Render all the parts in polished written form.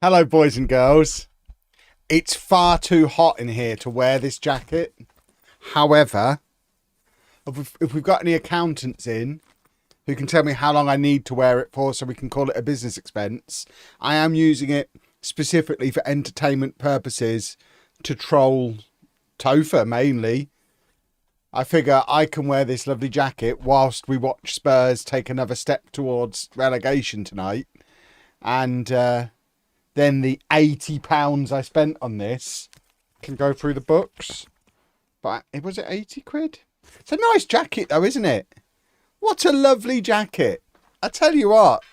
Hello, boys and girls. It's far too hot in here to wear this jacket. However, if we've got any accountants in who can tell me how long I need to wear it for so we can call it a business expense, I am using it specifically for entertainment purposes to troll Topher mainly. I figure I can wear this lovely jacket whilst we watch Spurs take another step towards relegation tonight. And then the £80 I spent on this can go through the books. But was it 80 quid? It's a nice jacket though, isn't it? What a lovely jacket. I tell you what.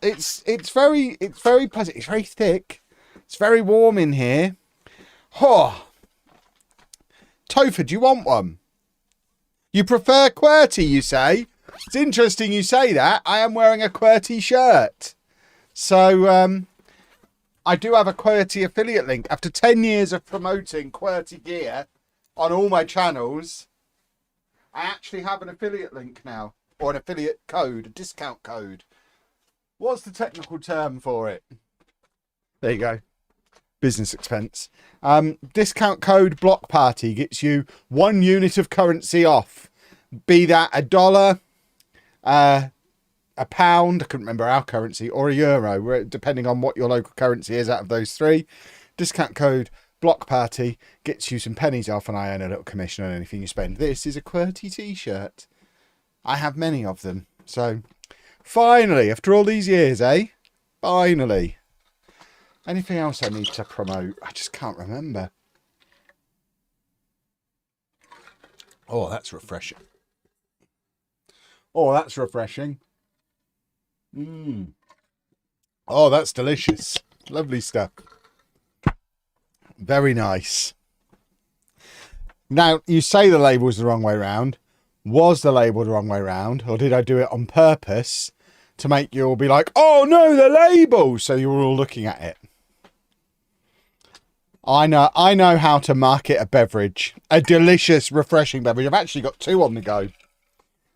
It's very pleasant. It's very thick. It's very warm in here. Oh. Topher, do you want one? You prefer QWERTY, you say? It's interesting you say that. I am wearing a QWERTY shirt. So, I do have a QWERTY affiliate link. After 10 years of promoting QWERTY gear on all my channels, I actually have an affiliate link now. Or an affiliate code, a discount code. What's the technical term for it? There you go. Business expense. Discount code Block Party gets you 1 unit of currency off. Be that $1, a pound, I couldn't remember our currency, or a euro, depending on what your local currency is out of those three. Discount code Block Party gets you some pennies off, and I earn a little commission on anything you spend. This is a QWERTY t-shirt. I have many of them. So, finally, after all these years, Finally. Anything else I need to promote? I just can't remember. Oh, that's refreshing. Oh, that's refreshing. Oh, that's delicious. Lovely stuff. Very nice. Now, you say the label's the wrong way round. Was the label the wrong way round? Or did I do it on purpose to make you all be like, oh no, the label! So you were all looking at it. I know how to market a beverage. A delicious, refreshing beverage. I've actually got two on the go.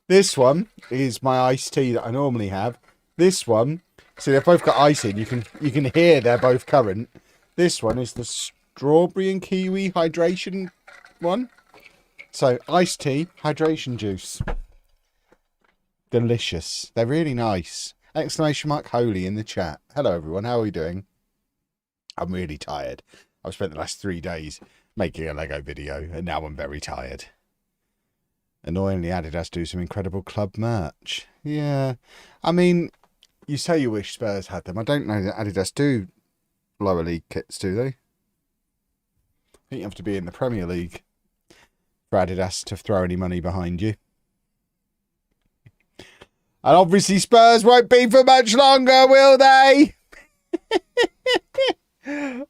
This one is my iced tea that I normally have. This one, see, they've both got ice in. You can hear they're both current. This one is the strawberry and kiwi hydration one. So, iced tea, hydration juice. Delicious. They're really nice. Exclamation mark holy in the chat. Hello, everyone. How are we doing? I'm really tired. I've spent the last 3 days making a Lego video, and now I'm very tired. Annoyingly, Adidas do some incredible club merch. Yeah. I mean, you say you wish Spurs had them. I don't know that Adidas do lower league kits, do they? I think you have to be in the Premier League for Adidas to throw any money behind you. And obviously Spurs won't be for much longer, will they?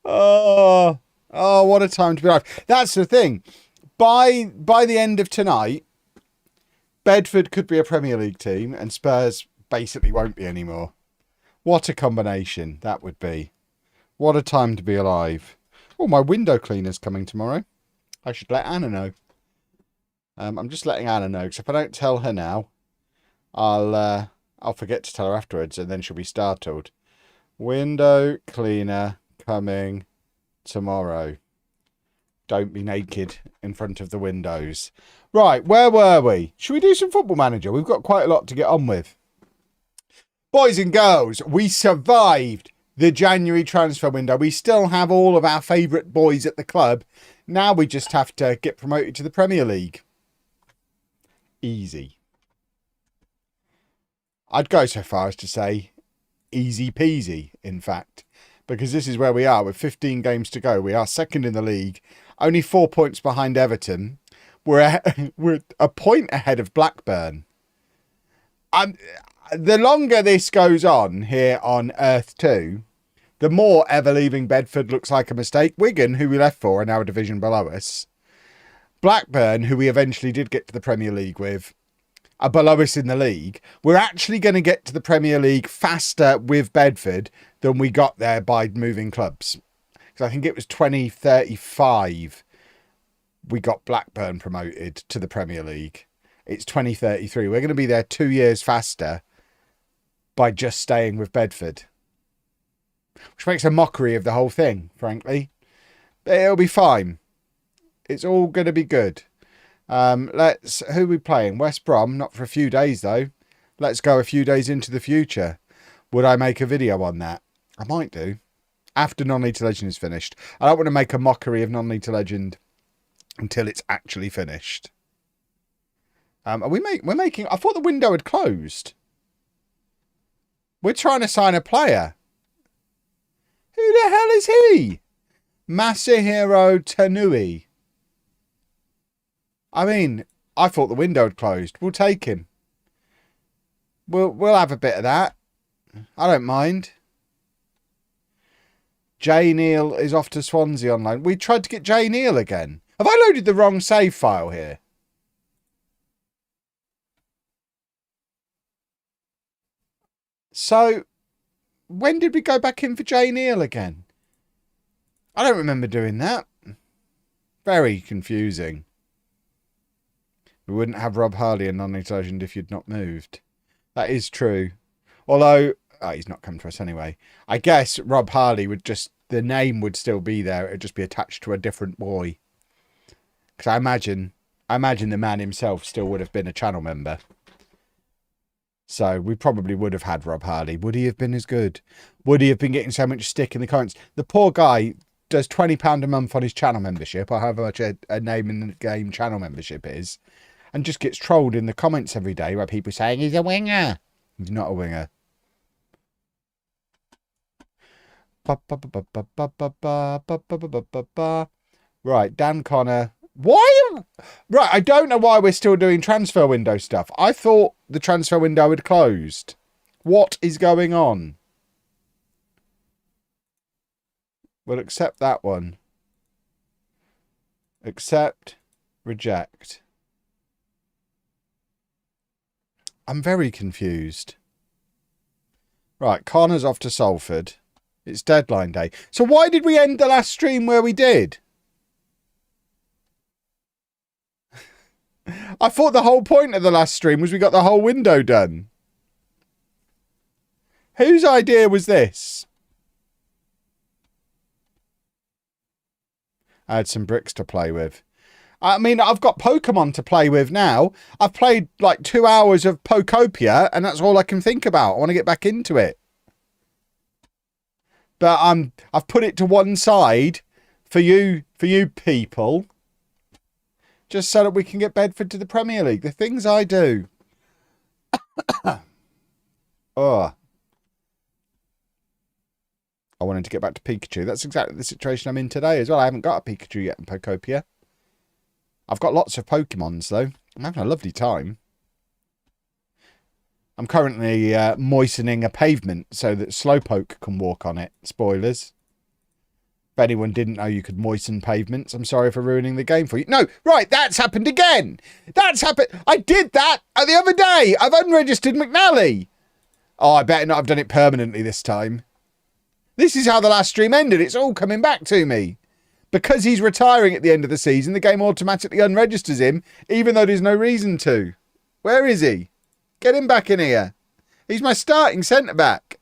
Oh, what a time to be alive. That's the thing. By the end of tonight, Bedford could be a Premier League team and Spurs basically won't be anymore. What a combination that would be. What a time to be alive. Oh, my window cleaner's coming tomorrow. I should let Anna know. I'm just letting Anna know, because if I don't tell her now, I'll forget to tell her afterwards, and then she'll be startled. Window cleaner coming tomorrow. Don't be naked in front of the windows. Right, where were we? Should we do some Football Manager? We've got quite a lot to get on with. Boys and girls, we survived the January transfer window. We still have all of our favourite boys at the club. Now we just have to get promoted to the Premier League. Easy. I'd go so far as to say easy peasy, in fact, because this is where we are with 15 games to go. We are second in the league, only 4 points behind Everton. We're a point ahead of Blackburn. The longer this goes on here on Earth 2, the more ever leaving Bedford looks like a mistake. Wigan, who we left for, are now a division below us. Blackburn, who we eventually did get to the Premier League with, are below us in the league. We're actually going to get to the Premier League faster with Bedford than we got there by moving clubs. Because I think it was 2035 we got Blackburn promoted to the Premier League. It's 2033. We're going to be there 2 years faster by just staying with Bedford. which makes a mockery of the whole thing, frankly. But it'll be fine. It's all going to be good. Who are we playing? West Brom, not for a few days though. Let's go a few days into the future. Would I make a video on that? I might do. After Non-League to Legend is finished. I don't want to make a mockery of Non-League to Legend until it's actually finished. We're making... I thought the window had closed. We're trying to sign a player. Who the hell is he? Masahiro Tanui. I mean, I thought the window had closed. We'll take him. We'll have a bit of that. I don't mind. Jay Neal is off to Swansea on loan. We tried to get Jay Neal again. Have I loaded the wrong save file here? So, when did we go back in for Jay Neal again? I don't remember doing that. Very confusing. We wouldn't have Rob Harley and Non-League Legend if you'd not moved. That is true. Although, he's not come to us anyway. I guess Rob Harley would just, the name would still be there. It'd just be attached to a different boy. Because I imagine the man himself still would have been a channel member. So we probably would have had Rob Harley. Would he have been as good? Would he have been getting so much stick in the comments? The poor guy does £20 a month on his channel membership, or however much a name in the game channel membership is, and just gets trolled in the comments every day by people saying he's a winger. He's not a winger. Right, Dan Connor. Why? Right, I don't know why we're still doing transfer window stuff. I thought the transfer window had closed. What is going on? We'll accept that one. Accept. Reject. I'm very confused. Right, Connor's off to Salford. It's deadline day. So why did we end the last stream where we did? I thought the whole point of the last stream was we got the whole window done. Whose idea was this? I had some bricks to play with. I mean, I've got Pokemon to play with now. I've played like 2 hours of Pokopia, and that's all I can think about. I want to get back into it. But I've put it to one side for you people, just so that we can get Bedford to the Premier League. The things I do. Oh. I wanted to get back to Pikachu. That's exactly the situation I'm in today as well. I haven't got a Pikachu yet in Pokopia. I've got lots of Pokemons, though. I'm having a lovely time. I'm currently moistening a pavement so that Slowpoke can walk on it. Spoilers. If anyone didn't know you could moisten pavements, I'm sorry for ruining the game for you. No, right, that's happened again. That's happened. I did that the other day. I've unregistered McNally. Oh, I better not have done it permanently this time. This is how the last stream ended. It's all coming back to me. Because he's retiring at the end of the season, the game automatically unregisters him, even though there's no reason to. Where is he? Get him back in here. He's my starting centre-back.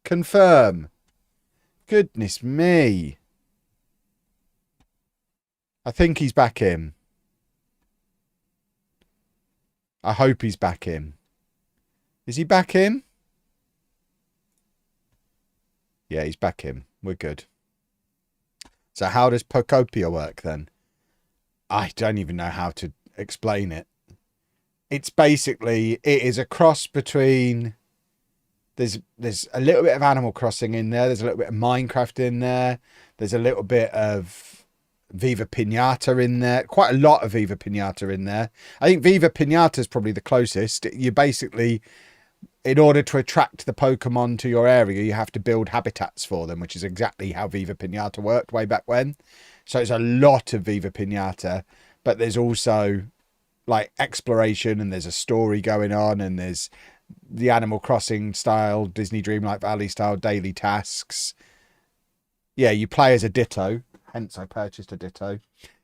Confirm. Goodness me. I think he's back in. I hope he's back in. Is he back in? Yeah, he's back in. We're good. So how does Pokopia work then? I don't even know how to explain it. It's basically, it is a cross between, there's a little bit of Animal Crossing in there. There's a little bit of Minecraft in there. There's a little bit of Viva Pinata in there. Quite a lot of Viva Pinata in there. I think Viva Pinata is probably the closest. You basically, in order to attract the Pokemon to your area, you have to build habitats for them, which is exactly how Viva Pinata worked way back when. So it's a lot of Viva Pinata, but there's also like exploration, and there's a story going on, and there's the Animal Crossing style, Disney Dreamlight Valley style daily tasks. Yeah, you play as a Ditto, hence I purchased a Ditto.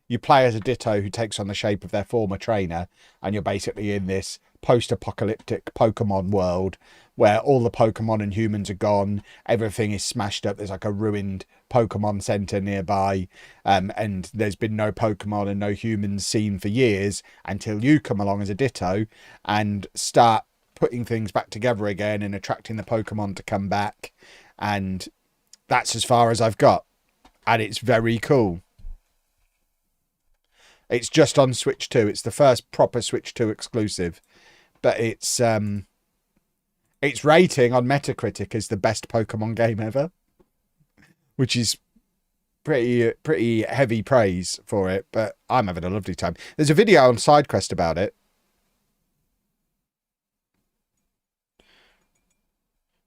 You play as a Ditto who takes on the shape of their former trainer, and you're basically in this post-apocalyptic Pokemon world where all the Pokemon and humans are gone. Everything is smashed up. There's like a ruined Pokemon Center nearby. And there's been no Pokemon and no humans seen for years until you come along as a Ditto and start putting things back together again and attracting the Pokemon to come back. And that's as far as I've got. And it's very cool. It's just on Switch 2. It's the first proper Switch 2 exclusive. But its rating on Metacritic is the best Pokemon game ever. Which is pretty heavy praise for it. But I'm having a lovely time. There's a video on SideQuest about it.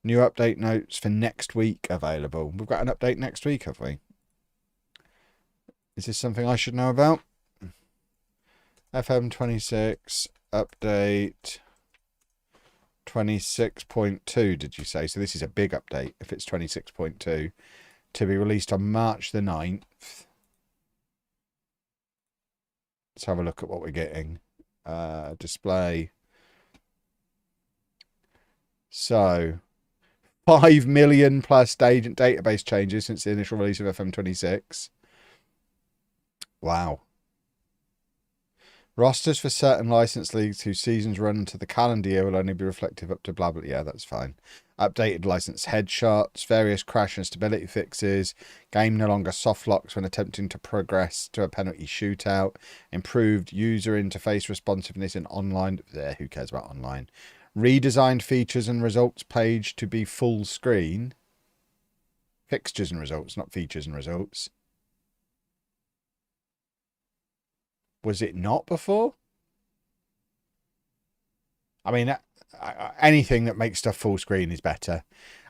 New update notes for next week available. We've got an update next week, have we? Is this something I should know about? FM26 update 26.2, did you say? So this is a big update if it's 26.2 to be released on March the 9th. Let's have a look at what we're getting. Display. So 5 million plus database changes since the initial release of FM26. Wow. Rosters for certain licensed leagues whose seasons run to the calendar year will only be reflective up to blah, blah. Yeah, that's fine. Updated licensed headshots, various crash and stability fixes, game no longer soft locks when attempting to progress to a penalty shootout, improved user interface responsiveness in online. Who cares about online? Redesigned features and results page to be full screen. Fixtures and results, not features and results. Was it not before? I mean, anything that makes stuff full screen is better.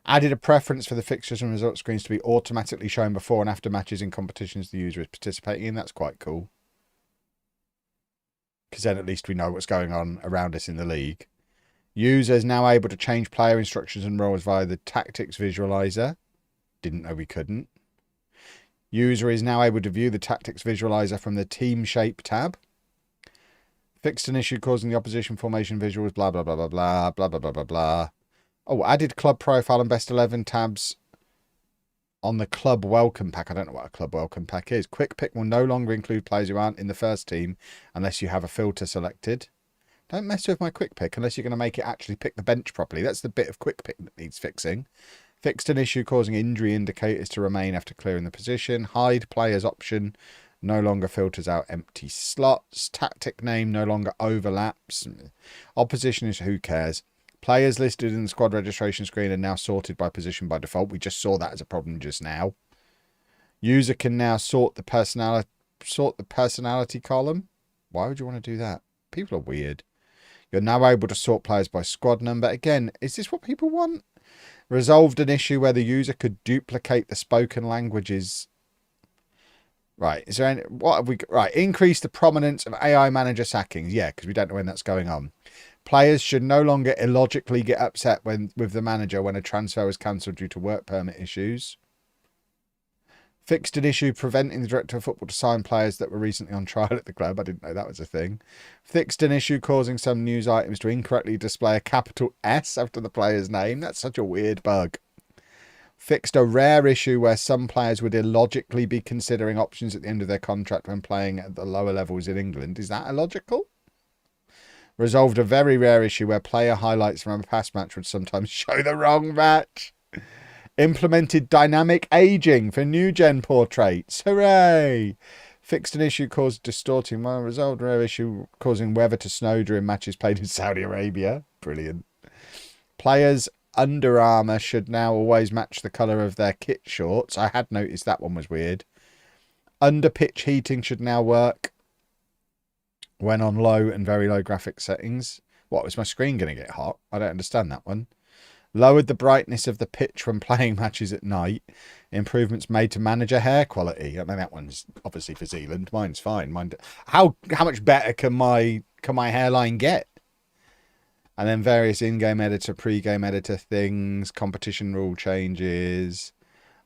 Added a preference for the fixtures and results screens to be automatically shown before and after matches in competitions the user is participating in. That's quite cool. Because then at least we know what's going on around us in the league. Users now able to change player instructions and roles via the tactics visualizer. Didn't know we couldn't. User is now able to view the tactics visualizer from the team shape tab. Fixed an issue causing the opposition formation visuals, blah, blah, blah, blah, blah, blah, blah, blah, blah, blah. Oh, added club profile and best 11 tabs on the club welcome pack. I don't know what a club welcome pack is. Quick pick will no longer include players who aren't in the first team unless you have a filter selected. Don't mess with my quick pick unless you're going to make it actually pick the bench properly. That's the bit of quick pick that needs fixing. Fixed an issue causing injury indicators to remain after clearing the position. Hide players option no longer filters out empty slots. Tactic name no longer overlaps. Opposition is who cares. Players listed in the squad registration screen are now sorted by position by default. We just saw that as a problem just now. User can now sort the personality column. Why would you want to do that? People are weird. You're now able to sort players by squad number. Again, is this what people want? Resolved an issue where the user could duplicate the spoken languages. Right. Is there any, what have we got? Right. Increase the prominence of AI manager sackings. Yeah, because we don't know when that's going on. Players should no longer illogically get upset with the manager when a transfer is cancelled due to work permit issues. Fixed an issue preventing the director of football to sign players that were recently on trial at the club. I didn't know that was a thing. Fixed an issue causing some news items to incorrectly display a capital S after the player's name. That's such a weird bug. Fixed a rare issue where some players would illogically be considering options at the end of their contract when playing at the lower levels in England. Is that illogical? Resolved a very rare issue where player highlights from a past match would sometimes show the wrong match. Implemented dynamic aging for new gen portraits. Hooray! Fixed an issue caused distorting. Well, resolved a rare issue causing weather to snow during matches played in Saudi Arabia. Brilliant. Players' Under Armour should now always match the colour of their kit shorts. I had noticed that one was weird. Under pitch heating should now work when on low and very low graphic settings. What, was my screen going to get hot? I don't understand that one. Lowered the brightness of the pitch when playing matches at night. Improvements made to manager hair quality. I mean, that one's obviously for Zealand. Mine's fine. How much better can my hairline get? And then various in-game editor, pre-game editor things, competition rule changes,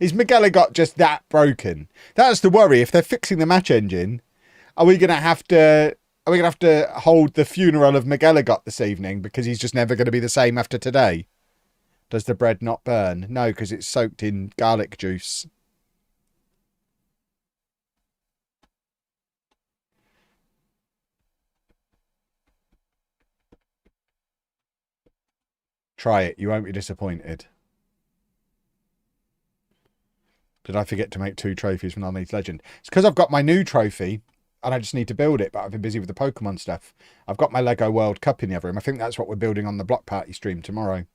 Is Miguelot just that broken? That's the worry. If they're fixing the match engine, are we gonna have to? Are we gonna have to hold the funeral of Miguelot this evening because he's just never going to be the same after today? Does the bread not burn? No, because it's soaked in garlic juice. Try it. You won't be disappointed. Did I forget to make 2 trophies from Non-League Legend? It's because I've got my new trophy and I just need to build it, but I've been busy with the Pokemon stuff. I've got my Lego World Cup in the other room. I think that's what we're building on the Block Party stream tomorrow.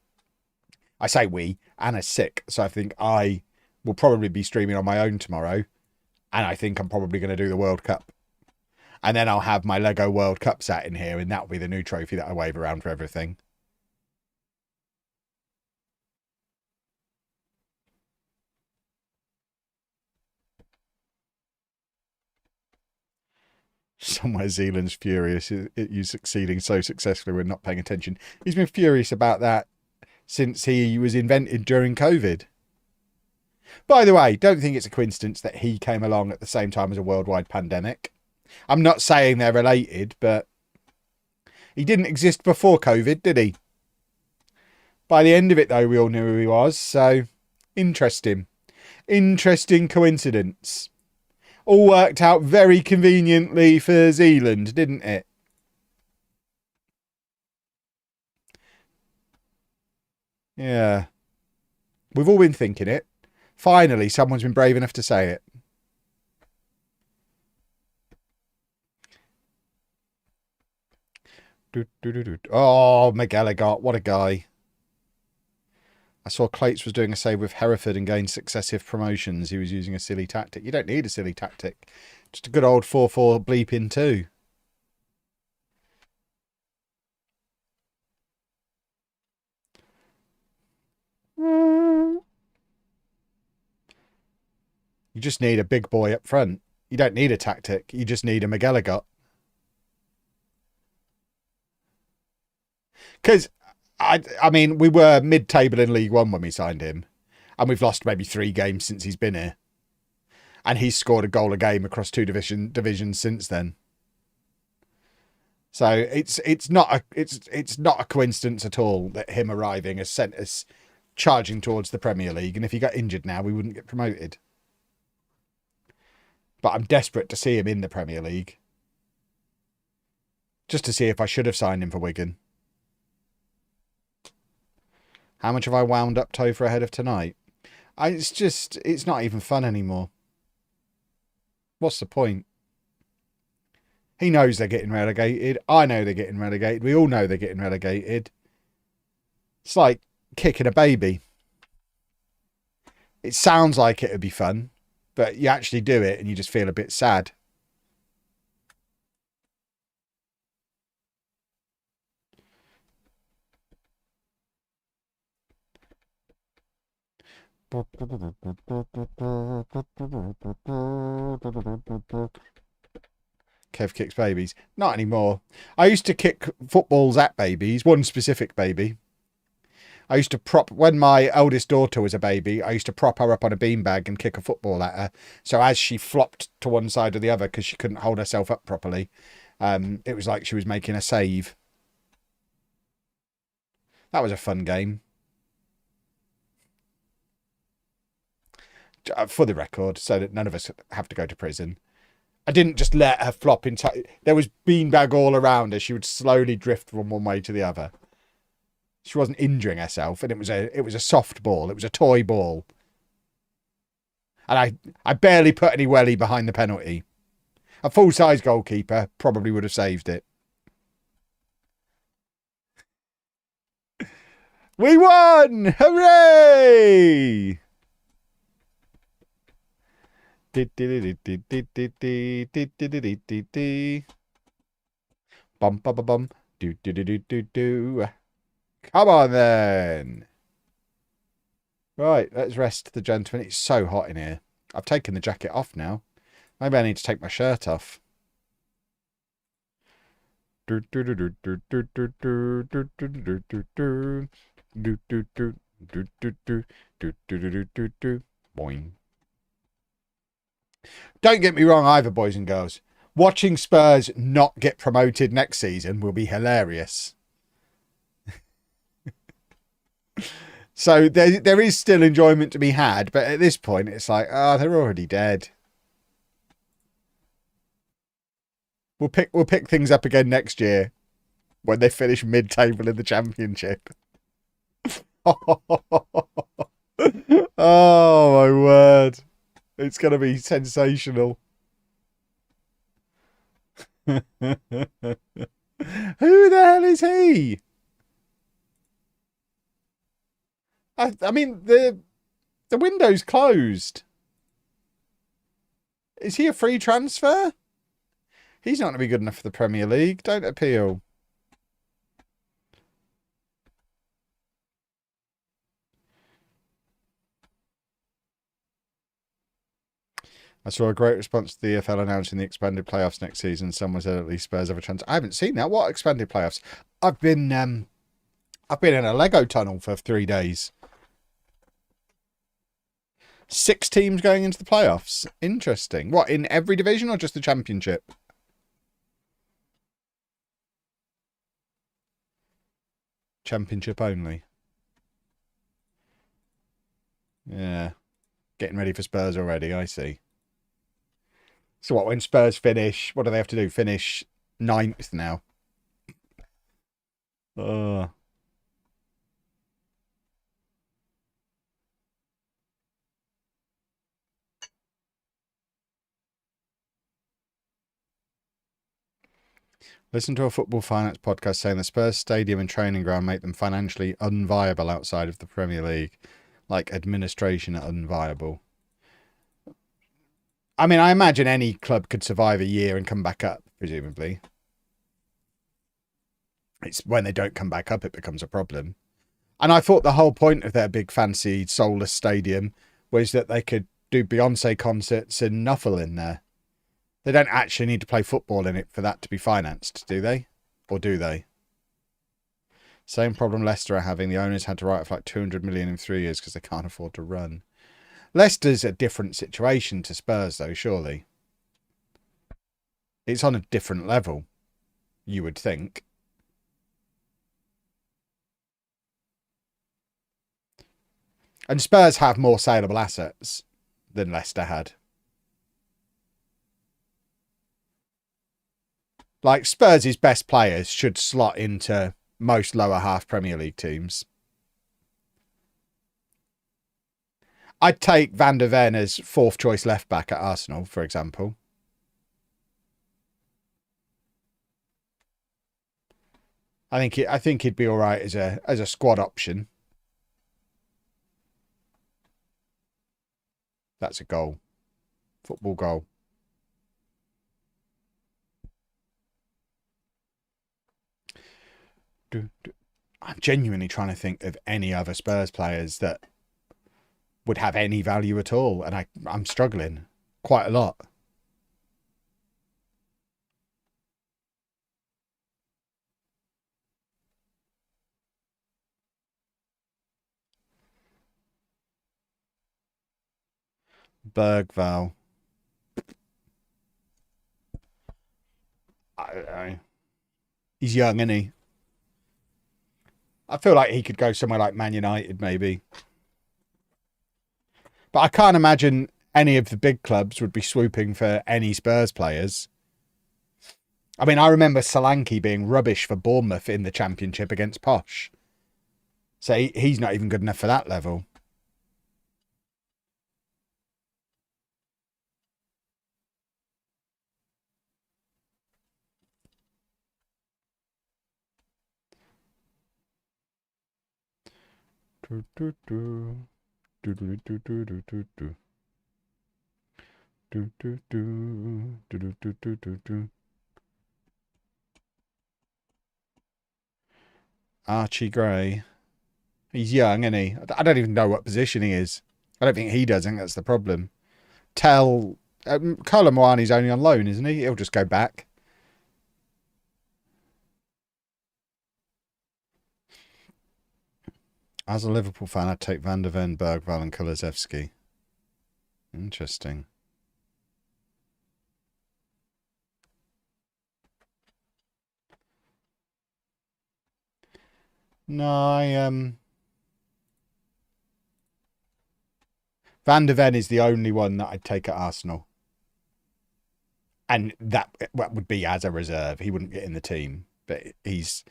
I say we, Anna's sick, so I think I will probably be streaming on my own tomorrow, and I think I'm probably going to do the World Cup. And then I'll have my Lego World Cup sat in here, and that'll be the new trophy that I wave around for everything. Somewhere Zealand's furious at you succeeding so successfully when not paying attention. He's been furious about that since he was invented during COVID. By the way, don't think it's a coincidence that he came along at the same time as a worldwide pandemic. I'm not saying they're related, but he didn't exist before COVID, did he? By the end of it, though, we all knew who he was, so interesting. Interesting coincidence. All worked out very conveniently for Zealand, didn't it? Yeah. We've all been thinking it. Finally, someone's been brave enough to say it. Oh, Miguelot, what a guy. I saw Clates was doing a save with Hereford and gained successive promotions. He was using a silly tactic. You don't need a silly tactic. Just a good old 4-4 bleeping 2. You just need a big boy up front. You don't need a tactic. You just need a Miguelot. Because, I mean, we were mid-table in League One when we signed him. And we've lost maybe 3 games since he's been here. And he's scored a goal a game across 2 divisions since then. So it's not a coincidence at all that him arriving has sent us charging towards the Premier League. And if he got injured now, we wouldn't get promoted. But I'm desperate to see him in the Premier League. Just to see if I should have signed him for Wigan. How much have I wound up Topher ahead of tonight? It's not even fun anymore. What's the point? He knows they're getting relegated. I know they're getting relegated. We all know they're getting relegated. It's like kicking a baby. It sounds like it would be fun, but you actually do it and you just feel a bit sad. Kev kicks babies. Not anymore. I used to kick footballs at babies, one specific baby. I used to when my eldest daughter was a baby, I used to prop her up on a beanbag and kick a football at her. So as she flopped to one side or the other because she couldn't hold herself up properly, it was like she was making a save. That was a fun game. For the record, so that none of us have to go to prison. I didn't just let her flop into. There was beanbag all around her. She would slowly drift from one way to the other. She wasn't injuring herself, and it was a soft ball. It was a toy ball, and I barely put any welly behind the penalty. A full size goalkeeper probably would have saved it. We won! Hooray! Bum bum bum bum. Do do do do do do. Come on then. Right, let's rest the gentleman. It's so hot in here. I've taken the jacket off now. Maybe I need to take my shirt off. Boing. Don't get me wrong either, boys and girls. Watching Spurs not get promoted next season will be hilarious. So there is still enjoyment to be had, but at this point it's like, oh, they're already dead. We'll pick things up again next year when they finish mid-table in the Championship. Oh my word. It's going to be sensational. Who the hell is he? I mean, the window's closed. Is he a free transfer? He's not going to be good enough for the Premier League. Don't appeal. I saw a great response to the EFL announcing the expanded playoffs next season. Someone said at least Spurs have a chance. I haven't seen that. What expanded playoffs? I've been in a Lego tunnel for 3 days. 6 teams going into the playoffs. Interesting. What, in every division or just the Championship? Championship only. Yeah. Getting ready for Spurs already, I see. So what, when Spurs finish, what do they have to do? Finish 9th now? Listen to a football finance podcast saying the Spurs stadium and training ground make them financially unviable outside of the Premier League. Like administration unviable. I mean, I imagine any club could survive a year and come back up, presumably. It's when they don't come back up, it becomes a problem. And I thought the whole point of their big fancy soulless stadium was that they could do Beyonce concerts and Nuffle in there. They don't actually need to play football in it for that to be financed, do they? Or do they? Same problem Leicester are having. The owners had to write off like 200 million in 3 years because they can't afford to run. Leicester's a different situation to Spurs, though, surely. It's on a different level, you would think. And Spurs have more saleable assets than Leicester had. Like, Spurs' best players should slot into most lower half Premier League teams. I'd take Van der Ven as 4th choice left back at Arsenal, for example. I think he'd be all right as a squad option. That's a goal. Football goal. I'm genuinely trying to think of any other Spurs players that would have any value at all, and I'm struggling quite a lot. Bergval. I don't know. He's young, isn't he? I feel like he could go somewhere like Man United, maybe. But I can't imagine any of the big clubs would be swooping for any Spurs players. I mean, I remember Solanke being rubbish for Bournemouth in the Championship against Posh. So he's not even good enough for that level. Archie Gray. He's young, isn't he? I don't even know what position he is. I don't think he does. I think that's the problem. Tell Kolo Muani's only on loan, isn't he? He'll just go back. As a Liverpool fan, I'd take Van der Ven, Bergval and Kulusevski. Interesting. No, Van de Ven is the only one that I'd take at Arsenal. And that would be as a reserve. He wouldn't get in the team, but he's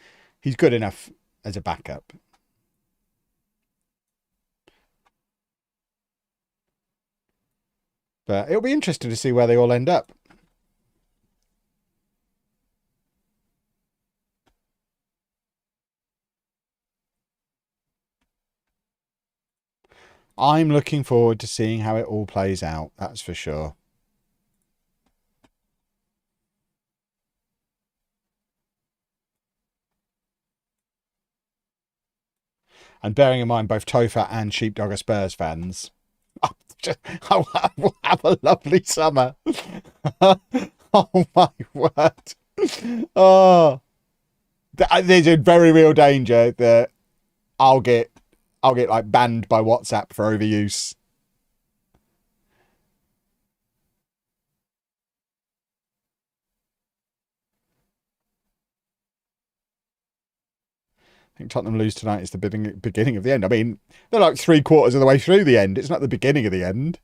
good enough as a backup. But it'll be interesting to see where they all end up. I'm looking forward to seeing how it all plays out. That's for sure. And bearing in mind both Topher and Sheepdog are Spurs fans, I will have a lovely summer. Oh my word. Oh, there's a very real danger that I'll get like banned by WhatsApp for overuse. I think Tottenham lose tonight is the beginning of the end. I mean, they're like 3/4 of the way through the end. It's not the beginning of the end.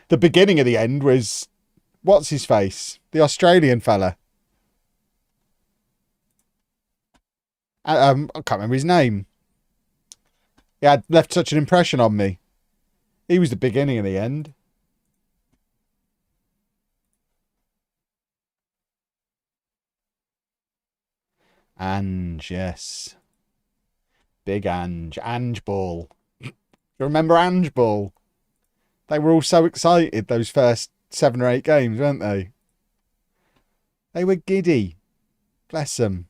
The beginning of the end was, what's his face? The Australian fella. I can't remember his name. He had left such an impression on me. He was the beginning of the end. Ange, yes. Big Ange. Ange Ball. You remember Ange Ball? They were all so excited those first 7 or 8 games, weren't they? They were giddy. Bless them.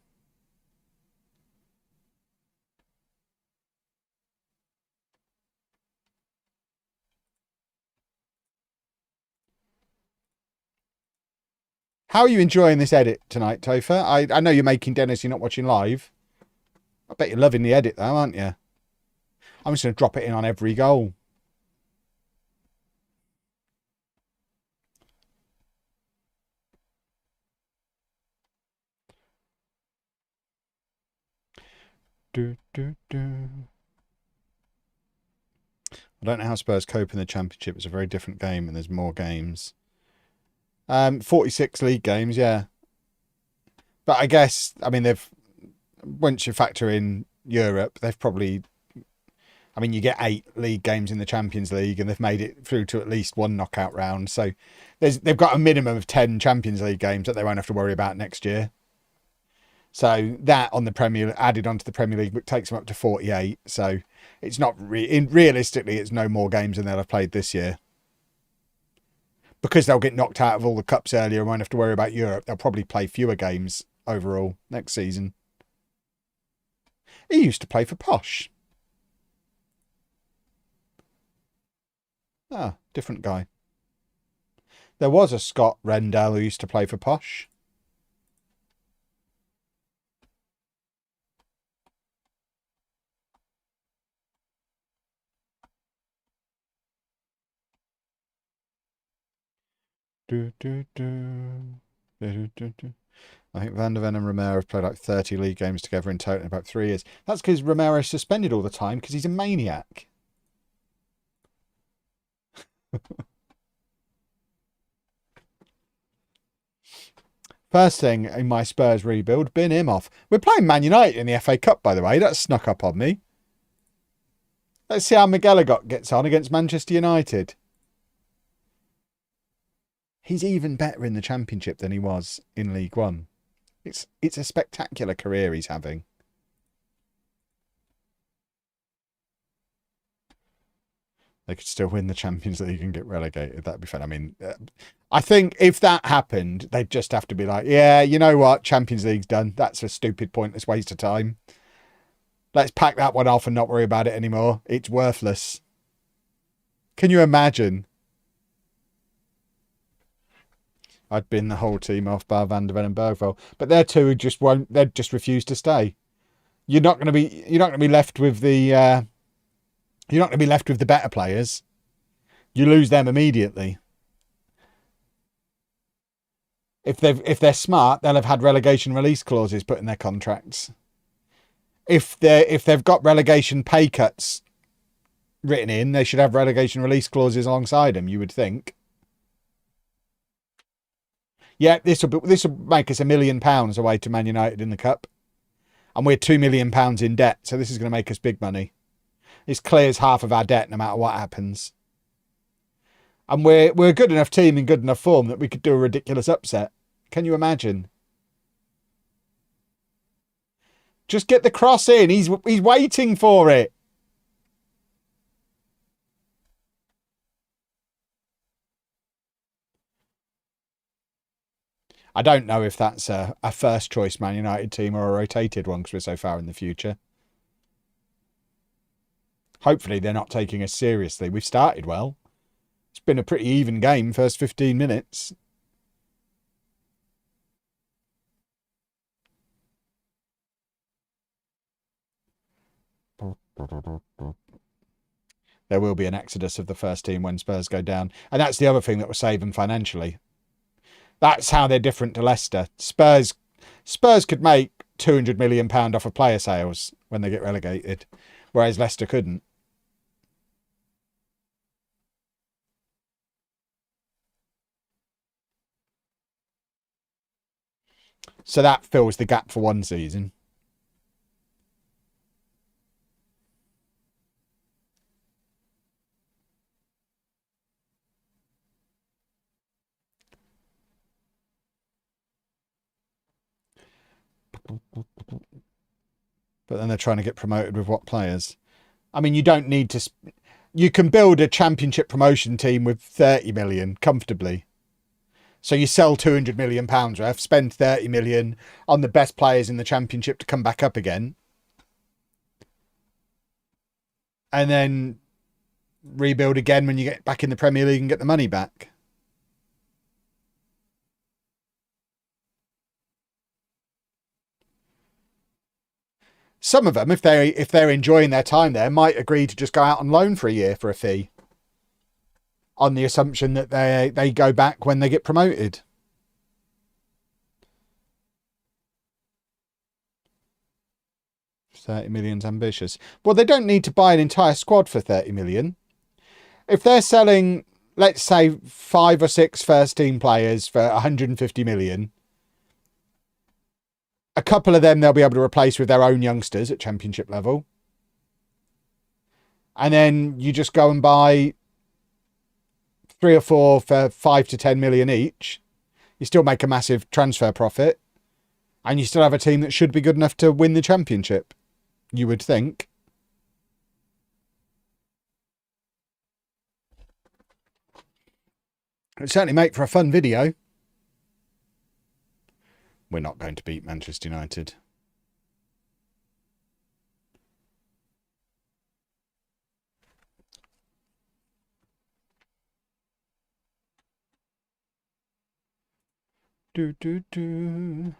How are you enjoying this edit tonight, Topher? I know you're making dinner, so you're not watching live. I bet you're loving the edit, though, aren't you? I'm just going to drop it in on every goal. I don't know how Spurs cope in the Championship. It's a very different game, and there's more games. 46 league games, yeah. But I guess, I mean, once you factor in Europe, they've probably, I mean, you get 8 league games in the Champions League, and they've made it through to at least 1 knockout round. So they've got a minimum of 10 Champions League games that they won't have to worry about next year. So that on the Premier, added onto the Premier League, takes them up to 48. So it's not realistically, it's no more games than they'll have played this year. Because they'll get knocked out of all the cups earlier and won't have to worry about Europe, they'll probably play fewer games overall next season. He used to play for Posh. Ah, different guy. There was a Scott Rendell who used to play for Posh. I think Van der Ven and Romero have played like 30 league games together in total in about 3 years. That's because Romero's suspended all the time because he's a maniac. First thing in my Spurs rebuild, bin him off. We're playing Man United in the FA Cup, by the way. That snuck up on me. Let's see how Miguelot gets on against Manchester United. He's even better in the Championship than he was in League One. It's a spectacular career he's having. They could still win the Champions League and get relegated. That'd be fun. I mean, I think if that happened, they'd just have to be like, yeah, you know what? Champions League's done. That's a stupid, pointless waste of time. Let's pack that one off and not worry about it anymore. It's worthless. Can you imagine? I'd bin the whole team off bar Van der Ven and Bergvall. But they're two who just won't, they'd just refuse to stay. You're not going to be left with the, you're not going to be left with the better players. You lose them immediately. If they're smart, they'll have had relegation release clauses put in their contracts. If they've got relegation pay cuts written in, they should have relegation release clauses alongside them, you would think. Yeah, this will make us £1 million away to Man United in the cup, and we're £2 million in debt. So this is going to make us big money. This clears half of our debt, no matter what happens. And we're a good enough team in good enough form that we could do a ridiculous upset. Can you imagine? Just get the cross in. He's waiting for it. I don't know if that's a first choice Man United team or a rotated one because we're so far in the future. Hopefully they're not taking us seriously. We've started well. It's been a pretty even game, first 15 minutes. There will be an exodus of the first team when Spurs go down. And that's the other thing that will save them financially. That's how they're different to Leicester. Spurs could make £200 million off of player sales when they get relegated, whereas Leicester couldn't. So that fills the gap for one season. But then they're trying to get promoted with what players? I mean, you don't need to... You can build a championship promotion team with 30 million comfortably. So you sell £200 million worth, spend 30 million on the best players in the championship to come back up again. And then rebuild again when you get back in the Premier League and get the money back. Some of them, if they're enjoying their time there, might agree to just go out on loan for a year for a fee, on the assumption that they go back when they get promoted. £30 million's ambitious. Well, they don't need to buy an entire squad for 30 million. If they're selling, let's say, 5 or 6 first team players for 150 million, a couple of them they'll be able to replace with their own youngsters at championship level. And then you just go and buy 3 or 4 for 5 to 10 million each. You still make a massive transfer profit. And you still have a team that should be good enough to win the championship, you would think. It would certainly make for a fun video. We're not going to beat Manchester United.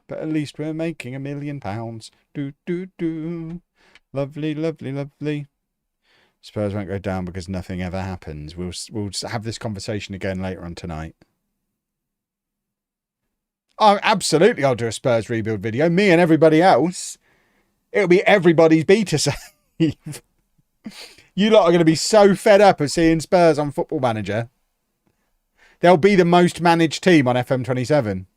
But at least we're making £1 million. Lovely, lovely, lovely. Spurs won't go down because nothing ever happens. We'll have this conversation again later on tonight. Oh, absolutely, I'll do a Spurs rebuild video. Me and everybody else. It'll be everybody's beta save. You lot are going to be so fed up of seeing Spurs on Football Manager. They'll be the most managed team on FM27.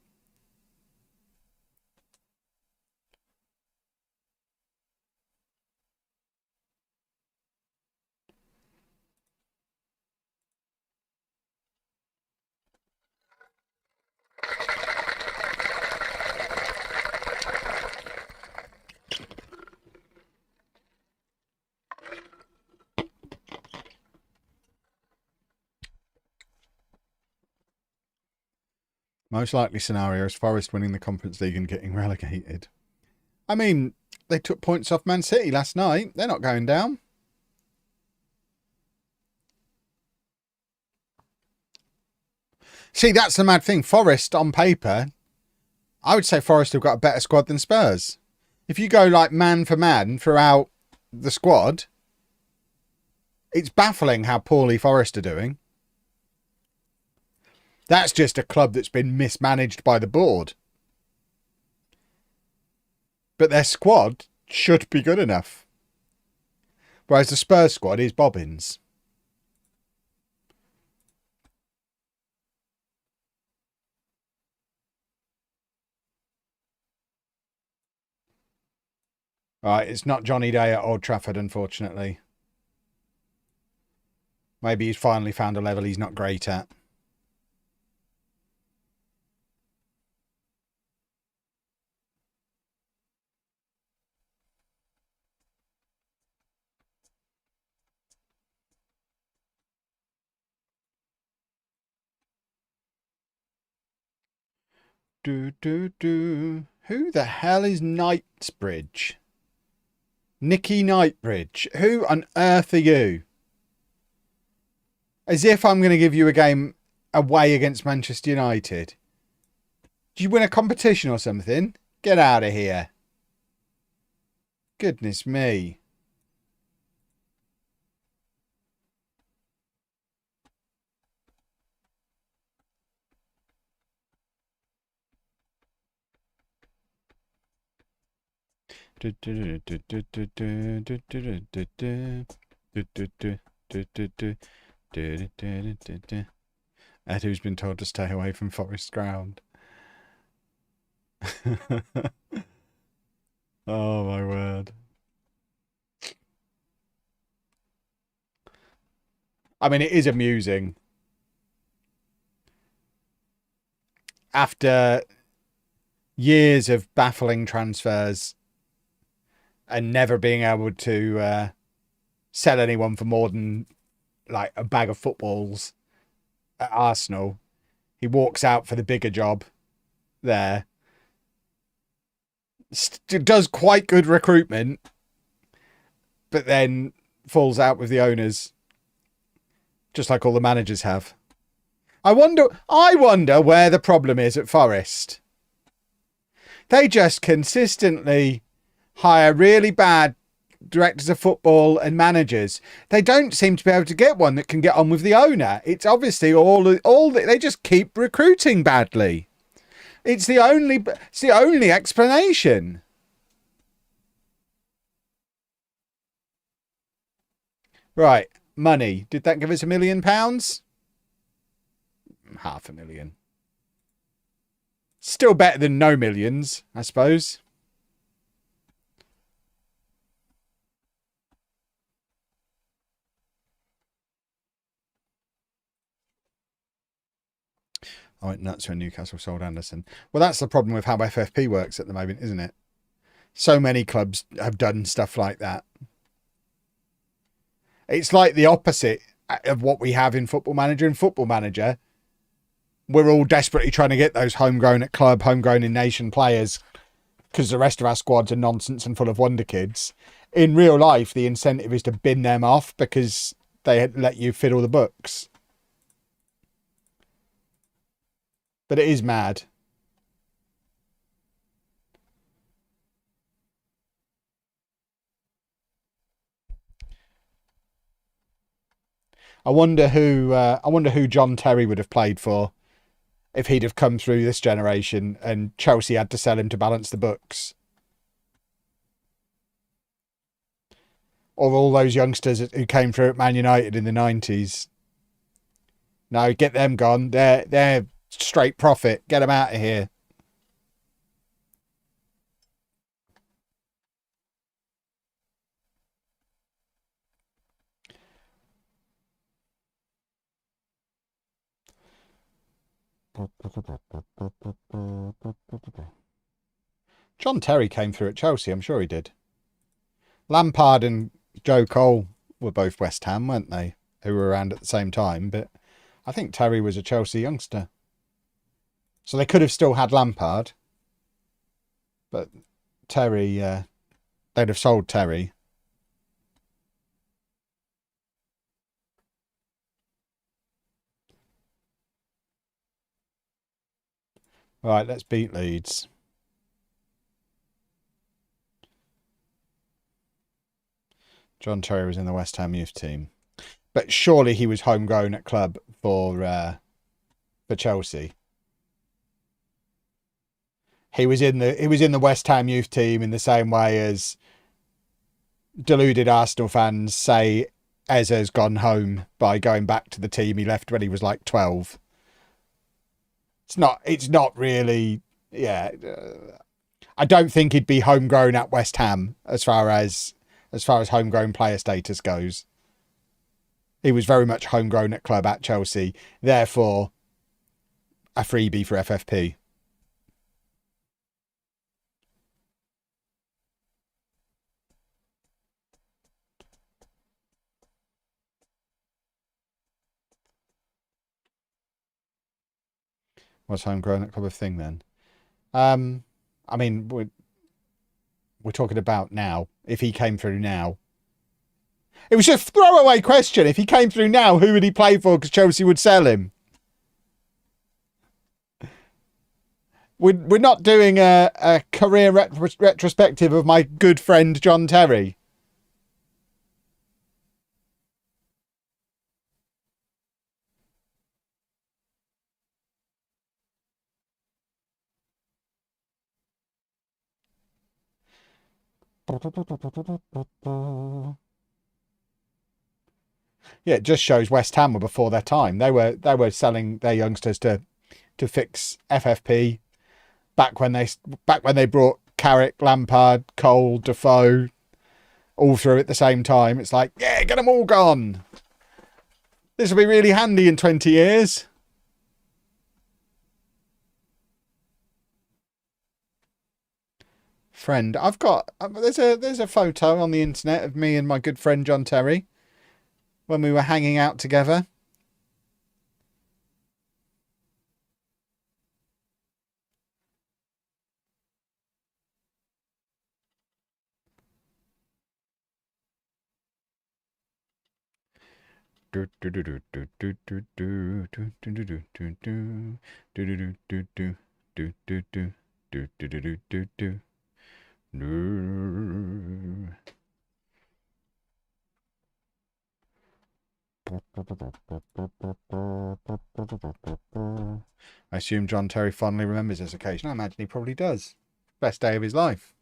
Most likely scenario is Forest winning the Conference League and getting relegated. I mean, they took points off Man City last night. They're not going down. See, that's the mad thing. Forest, on paper, I would say Forest have got a better squad than Spurs. If you go like man for man throughout the squad, it's baffling how poorly Forest are doing. That's just a club that's been mismanaged by the board. But their squad should be good enough. Whereas the Spurs squad is bobbins. Right, it's not Johnny Day at Old Trafford, unfortunately. Maybe he's finally found a level he's not great at. Who the hell is Knightsbridge? Nicky Knightsbridge. Who on earth are you? As if I'm going to give you a game away against Manchester United. Did you win a competition or something? Get out of here. Goodness me. Ed, who's been told to stay away from Forest Ground. Oh my word. I mean, it is amusing. After years of baffling transfers and never being able to sell anyone for more than like a bag of footballs at Arsenal, he walks out for the bigger job there. Does quite good recruitment, but then falls out with the owners, just like all the managers have. I wonder where the problem is at Forest. They just consistently hire really bad directors of football and managers. They don't seem to be able to get one that can get on with the owner. It's obviously they just keep recruiting badly. It's the only explanation. Right, money. Did that give us £1 million? £500,000. Still better than no millions, I suppose. I went nuts when Newcastle sold Anderson. Well, that's the problem with how FFP works at the moment, isn't it? So many clubs have done stuff like that. It's like the opposite of what we have in Football Manager. In Football Manager, we're all desperately trying to get those homegrown at club, homegrown in nation players because the rest of our squads are nonsense and full of wonder kids. In real life, the incentive is to bin them off because they let you fiddle the books. But it is mad. I wonder who John Terry would have played for if he'd have come through this generation and Chelsea had to sell him to balance the books. Or all those youngsters who came through at Man United in the 90s. No, get them gone. They're straight profit. Get them out of here. John Terry came through at Chelsea, I'm sure he did. Lampard and Joe Cole were both West Ham, weren't they? Who were around at the same time, but I think Terry was a Chelsea youngster. So they could have still had Lampard, but Terry, they'd have sold Terry. Right, let's beat Leeds. John Terry was in the West Ham youth team. But surely he was homegrown at club for for Chelsea. He was in the West Ham youth team in the same way as deluded Arsenal fans say Eze's gone home by going back to the team he left when he was like 12. It's not really, yeah. I don't think he'd be homegrown at West Ham as far as homegrown player status goes. He was very much homegrown at club at Chelsea, therefore a freebie for FFP. Was homegrown at club a thing then? I mean, we're talking about now. If he came through now, it was a throwaway question. If he came through now, who would he play for? Because Chelsea would sell him. We're not doing a career retrospective of my good friend John Terry. Yeah, it just shows West Ham were before their time. They were selling their youngsters to fix FFP back when they brought Carrick, Lampard, Cole, Defoe all through at the same time. It's like, yeah, get them all gone. This will be really handy in 20 years. Friend, I've got there's a photo on the internet of me and my good friend John Terry when we were hanging out together. I assume John Terry fondly remembers this occasion. I imagine he probably does. Best day of his life.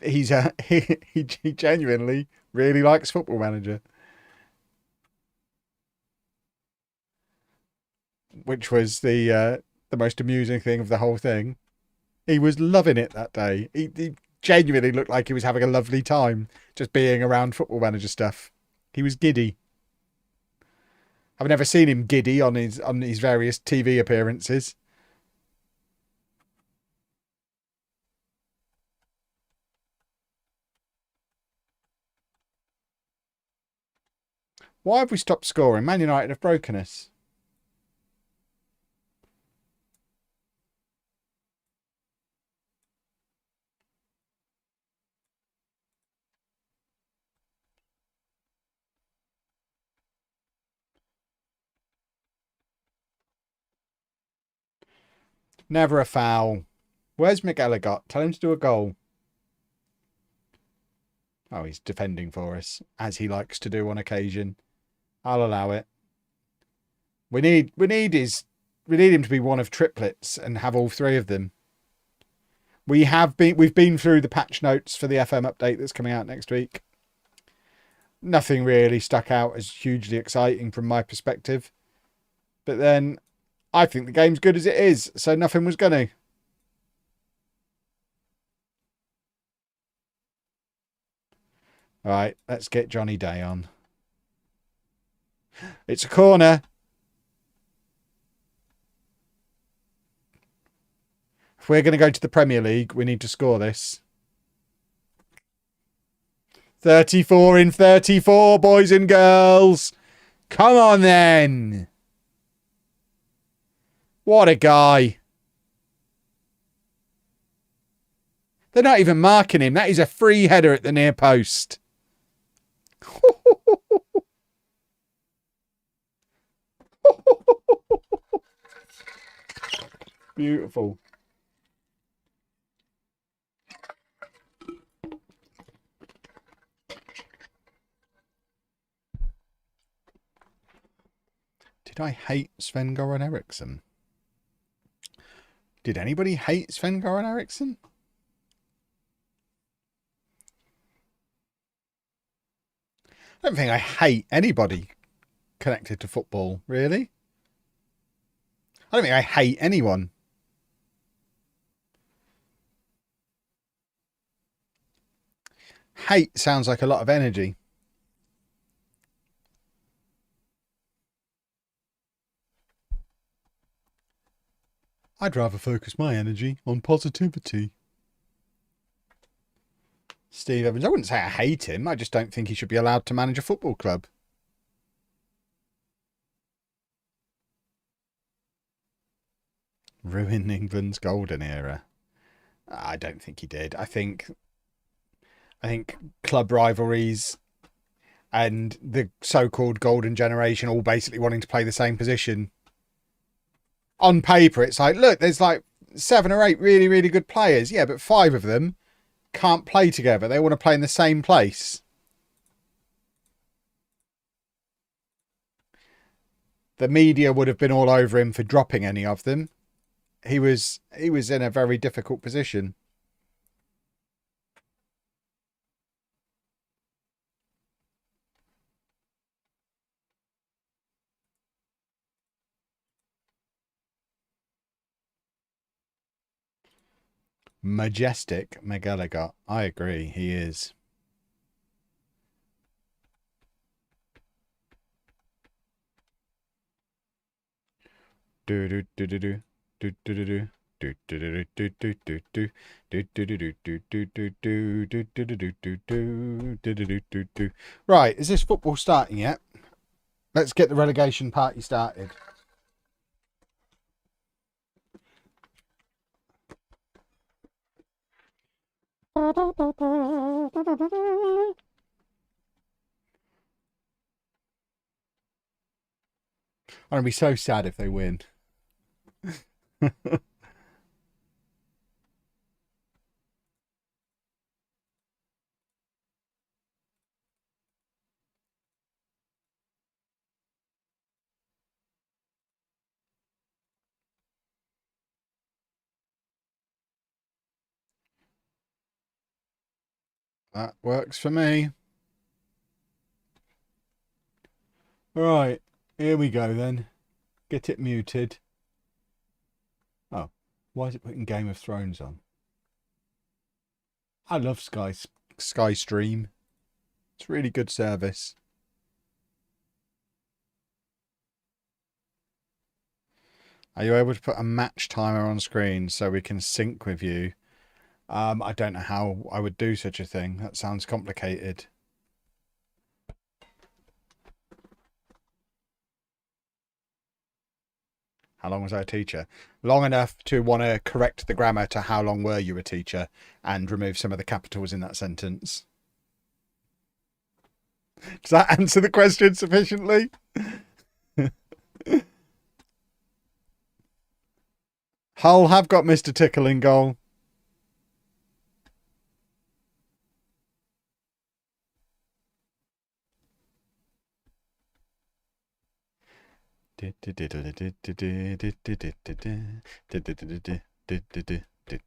He genuinely really likes Football Manager, which was the most amusing thing of the whole thing. He was loving it that day. He genuinely looked like he was having a lovely time just being around Football Manager stuff. He was giddy. I've never seen him giddy on his various TV appearances. Why have we stopped scoring? Man United have broken us. Never a foul. Where's Miguelot? Tell him to do a goal. Oh, he's defending for us, as he likes to do on occasion. I'll allow it. We need him to be one of triplets and have all three of them. We've been through the patch notes for the FM update that's coming out next week. Nothing really stuck out as hugely exciting from my perspective. But then I think the game's good as it is, so nothing was going to. All right, let's get Johnny Day on. It's a corner. If we're going to go to the Premier League, we need to score this. 34 in 34, boys and girls. Come on then. What a guy. They're not even marking him. That is a free header at the near post. Beautiful. Did I hate Sven-Goran Eriksson? Did anybody hate Sven-Goran Eriksson? I don't think I hate anybody connected to football, really. I don't think I hate anyone. Hate sounds like a lot of energy. I'd rather focus my energy on positivity. Steve Evans. I wouldn't say I hate him. I just don't think he should be allowed to manage a football club. Ruin England's golden era. I don't think he did. I think club rivalries and the so-called golden generation all basically wanting to play the same position. On paper, it's like, look, there's like 7 or 8 really, really good players. Yeah, but 5 of them can't play together. They want to play in the same place. The media would have been all over him for dropping any of them. He was in a very difficult position. Majestic Miguelot. I agree, he is. Do do do do do do do do. Right, is this football starting yet? Let's get the relegation party started. I'd be so sad if they win. That works for me. Right, here we go then. Get it muted. Oh, why is it putting Game of Thrones on? I love Sky Stream. It's really good service. Are you able to put a match timer on screen so we can sync with you? I don't know how I would do such a thing. That sounds complicated. How long was I a teacher? Long enough to want to correct the grammar to how long were you a teacher and remove some of the capitals in that sentence. Does that answer the question sufficiently? Hull have got Mr. Tickle in goal.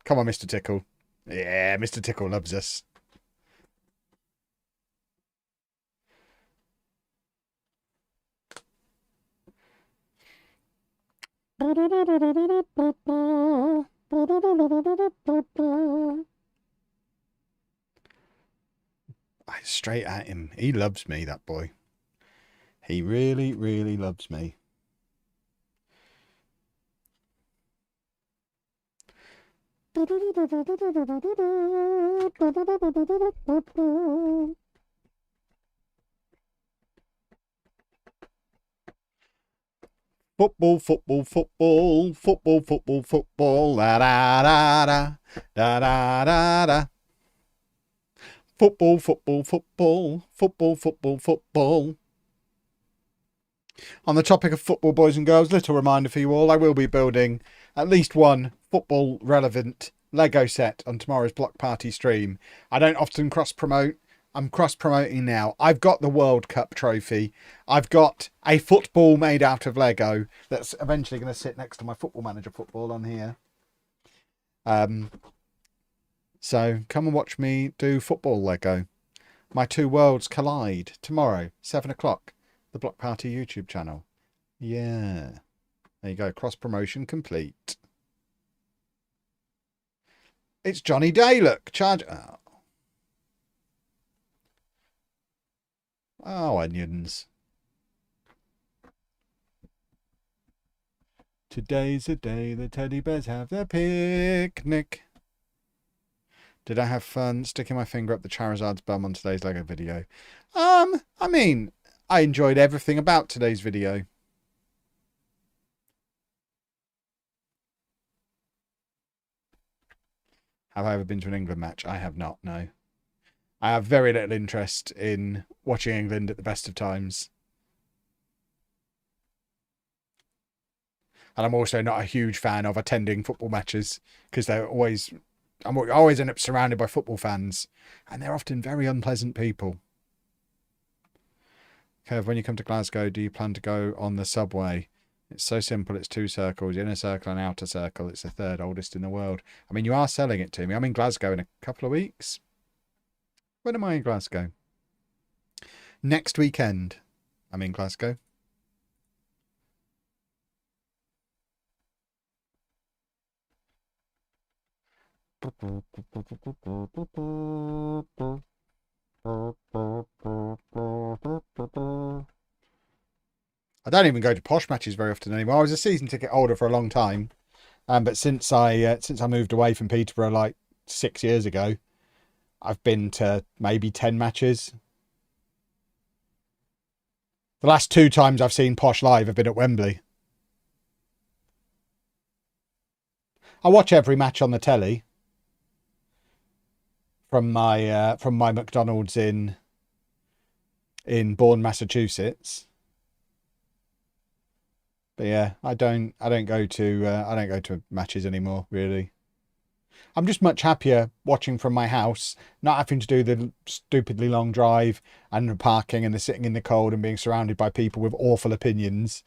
Come on, Mr. Tickle. Yeah, Mr. Tickle loves us. Straight at him. He loves me, that boy. He really, really loves me. Football, football, football, football, football, football, da da da da da da da da. Football, football, football, football, football, football. On the topic of football, boys and girls, little reminder for you all, I will be building at least one football relevant Lego set on tomorrow's block party stream. I don't often cross promote. I'm cross-promoting now. I've got the World Cup trophy. I've got a football made out of Lego that's eventually going to sit next to my Football Manager football on here. So come and watch me do football Lego. My two worlds collide tomorrow, 7 o'clock. The Block Party YouTube channel. Yeah. There you go. Cross-promotion complete. It's Johnny Day, look. Charge. Oh, onions. Today's the day the teddy bears have their picnic. Did I have fun sticking my finger up the Charizard's bum on today's Lego video? I mean, I enjoyed everything about today's video. Have I ever been to an England match? I have not, no. I have very little interest in watching England at the best of times. And I'm also not a huge fan of attending football matches because I'm always end up surrounded by football fans, and they're often very unpleasant people. Kev, when you come to Glasgow, do you plan to go on the subway? It's so simple. It's 2 circles, inner circle and outer circle. It's the 3rd oldest in the world. I mean, you are selling it to me. I'm in Glasgow in a couple of weeks. When am I in Glasgow? Next weekend, I'm in Glasgow. I don't even go to posh matches very often anymore. I was a season ticket holder for a long time, but since I moved away from Peterborough like 6 years ago, I've been to maybe 10 matches. The last 2 times I've seen posh live have been at Wembley. I watch every match on the telly from my McDonald's in Bourne, Massachusetts. But yeah, I don't go to matches anymore, really. I'm just much happier watching from my house, not having to do the stupidly long drive and the parking and the sitting in the cold and being surrounded by people with awful opinions.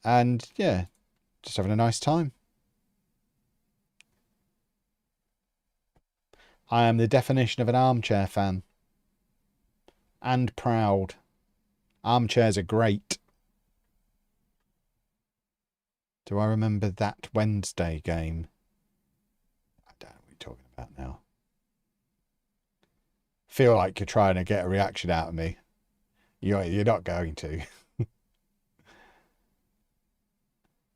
And yeah, just having a nice time. I am the definition of an armchair fan. And proud. Armchairs are great. Do I remember that Wednesday game? I don't know what you're talking about now. Feel like you're trying to get a reaction out of me. You're not going to.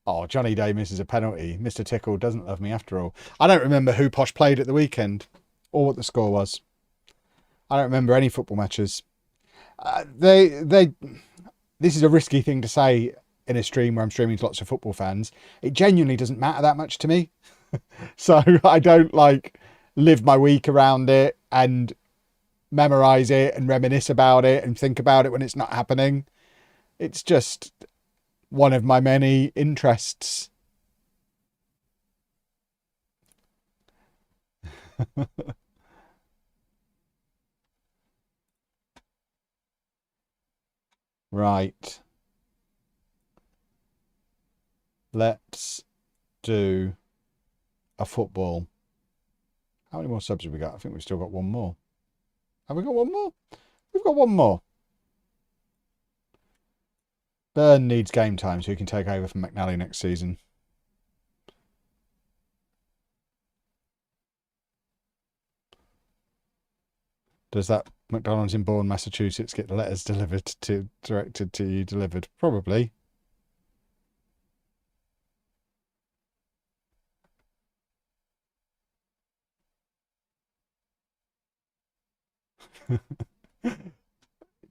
Oh, Johnny Day misses a penalty. Mr. Tickle doesn't love me after all. I don't remember who Posh played at the weekend or what the score was. I don't remember any football matches. This is a risky thing to say in a stream where I'm streaming to lots of football fans. It genuinely doesn't matter that much to me. So I don't live my week around it and memorize it and reminisce about it and think about it when it's not happening. It's just one of my many interests. Right. Let's do a football. How many more subs have we got? I think we've still got one more. Have we got one more? We've got one more. Burn needs game time so he can take over from McNally next season. Does that McDonald's in Bourne, Massachusetts get the letters directed to you delivered? Probably.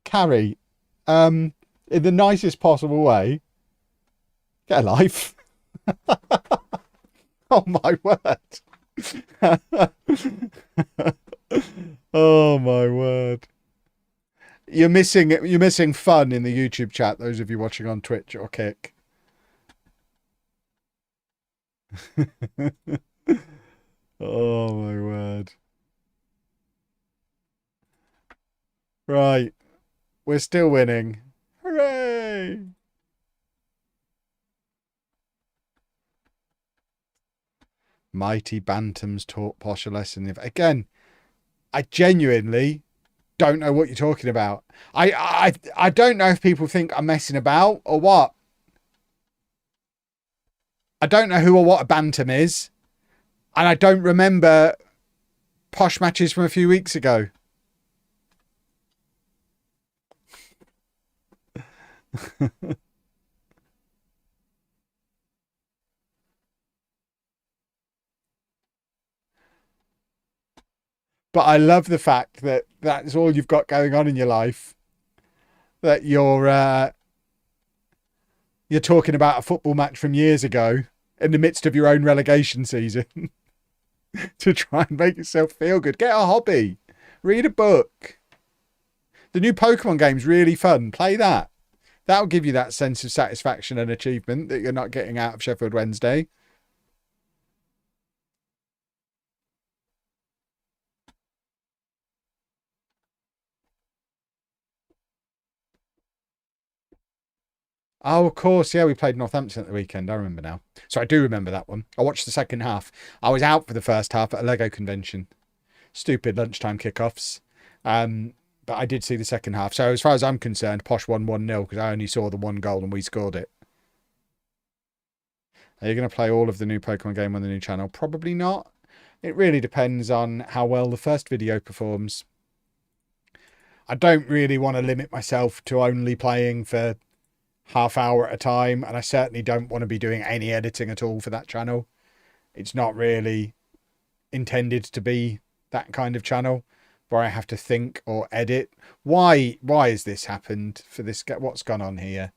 Carrie, in the nicest possible way, get a life. Oh my word. Oh my word. You're missing fun in the YouTube chat, those of you watching on Twitch or Kick. Oh my word. Right. We're still winning. Hooray! Mighty Bantams taught Posh a lesson. Again, I genuinely don't know what you're talking about. I don't know if people think I'm messing about or what. I don't know who or what a bantam is, and I don't remember Posh matches from a few weeks ago. But I love the fact that that's all you've got going on in your life. That you're talking about a football match from years ago in the midst of your own relegation season to try and make yourself feel good. Get a hobby. Read a book. The new Pokemon game's really fun. Play that. That'll give you that sense of satisfaction and achievement that you're not getting out of Sheffield Wednesday. Oh, of course. Yeah, we played Northampton at the weekend. I remember now. So I do remember that one. I watched the second half. I was out for the first half at a Lego convention. Stupid lunchtime kickoffs. But I did see the second half. So as far as I'm concerned, Posh won 1-0 because I only saw the one goal and we scored it. Are you going to play all of the new Pokemon game on the new channel? Probably not. It really depends on how well the first video performs. I don't really want to limit myself to only playing for half hour at a time, and I certainly don't want to be doing any editing at all for that channel. It's not really intended to be that kind of channel where I have to think or edit. Why has this happened for this? What's gone on here?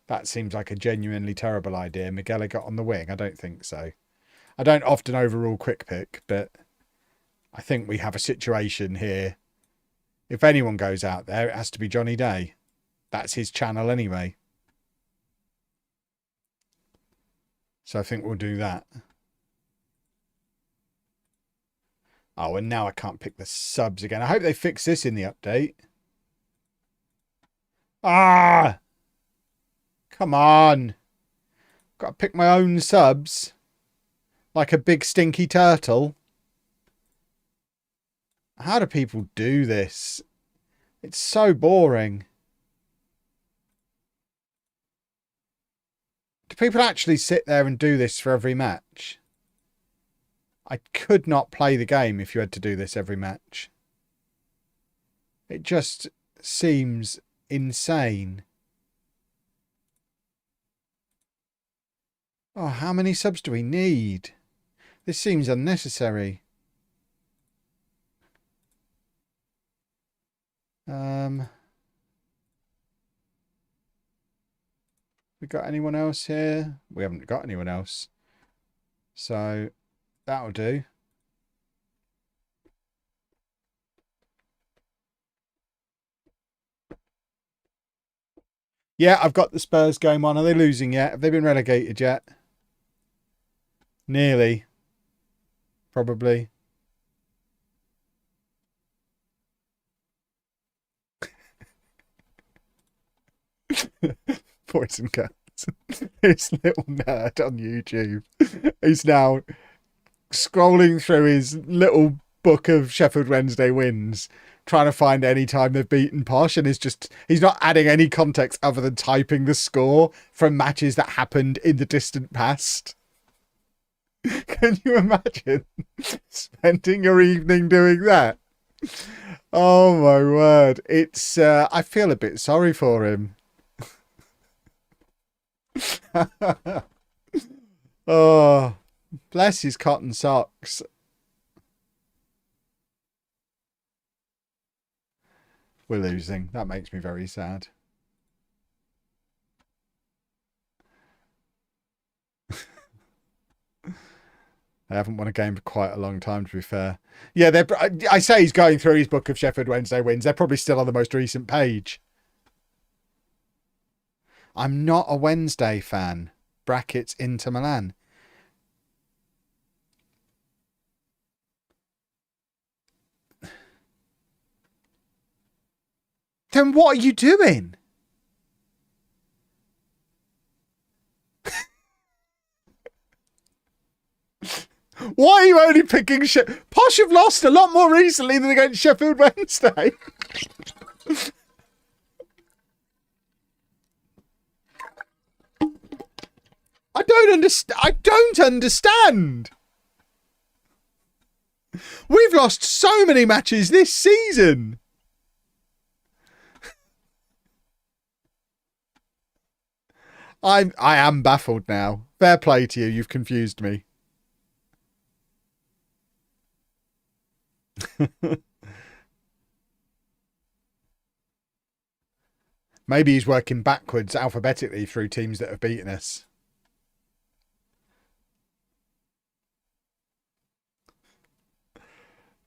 That seems like a genuinely terrible idea. Miguelot got on the wing. I don't think so. I don't often overrule quick pick, but I think we have a situation here. If anyone goes out there, it has to be Johnny Day. That's his channel anyway. So I think we'll do that. Oh, and now I can't pick the subs again. I hope they fix this in the update. Ah! Come on. Got to pick my own subs. Like a big stinky turtle. How do people do this? It's so boring. Do people actually sit there and do this for every match? I could not play the game if you had to do this every match. It just seems insane. Oh, how many subs do we need? This seems unnecessary. We got anyone else here? We haven't got anyone else. So that'll do. Yeah, I've got the Spurs game on. Are they losing yet? Have they been relegated yet? Nearly. Probably. Poison cats. This little nerd on YouTube. He's now scrolling through his little book of Sheffield Wednesday wins, trying to find any time they've beaten Posh, and he's not adding any context other than typing the score from matches that happened in the distant past. Can you imagine spending your evening doing that? Oh my word. It's I feel a bit sorry for him. Oh, bless his cotton socks. We're losing. That makes me very sad. They haven't won a game for quite a long time, to be fair. Yeah, I say he's going through his book of Sheffield Wednesday wins. They're probably still on the most recent page. I'm not a Wednesday fan. Brackets Inter Milan. Then what are you doing? Why are you only picking Posh have lost a lot more recently than against Sheffield Wednesday. I don't understand. We've lost so many matches this season. I am baffled now. Fair play to you. You've confused me. Maybe he's working backwards alphabetically through teams that have beaten us.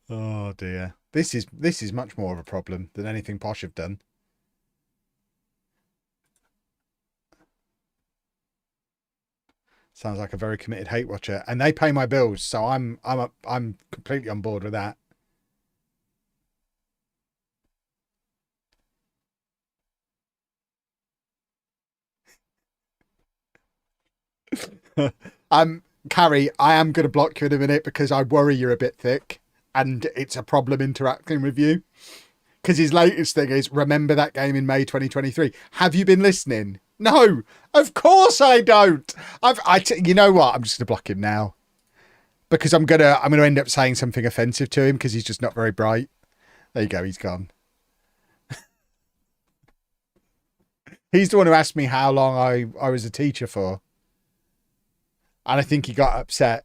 Oh dear. This is much more of a problem than anything Posh have done. Sounds like a very committed hate watcher, and they pay my bills, so I'm completely on board with that. Carrie, I am going to block you in a minute because I worry you're a bit thick, and it's a problem interacting with you. Because his latest thing is, remember that game in May 2023? Have you been listening? No, of course I don't. You know what? I'm just gonna block him now because I'm gonna end up saying something offensive to him because he's just not very bright. There you go. He's gone. He's the one who asked me how long I was a teacher for, and I think he got upset.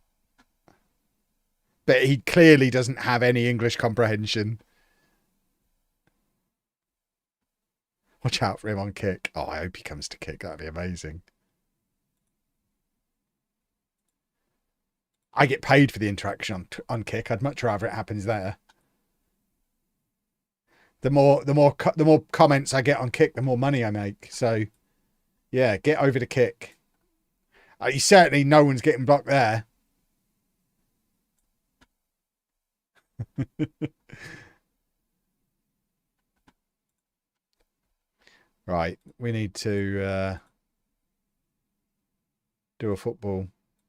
But he clearly doesn't have any English comprehension. Watch out for him on kick. Oh, I hope he comes to kick. That'd be amazing. I get paid for the interaction on kick. I'd much rather it happens there. The more comments I get on kick, the more money I make. So, yeah, get over the kick. Certainly no one's getting blocked there. Right, we need to do a football.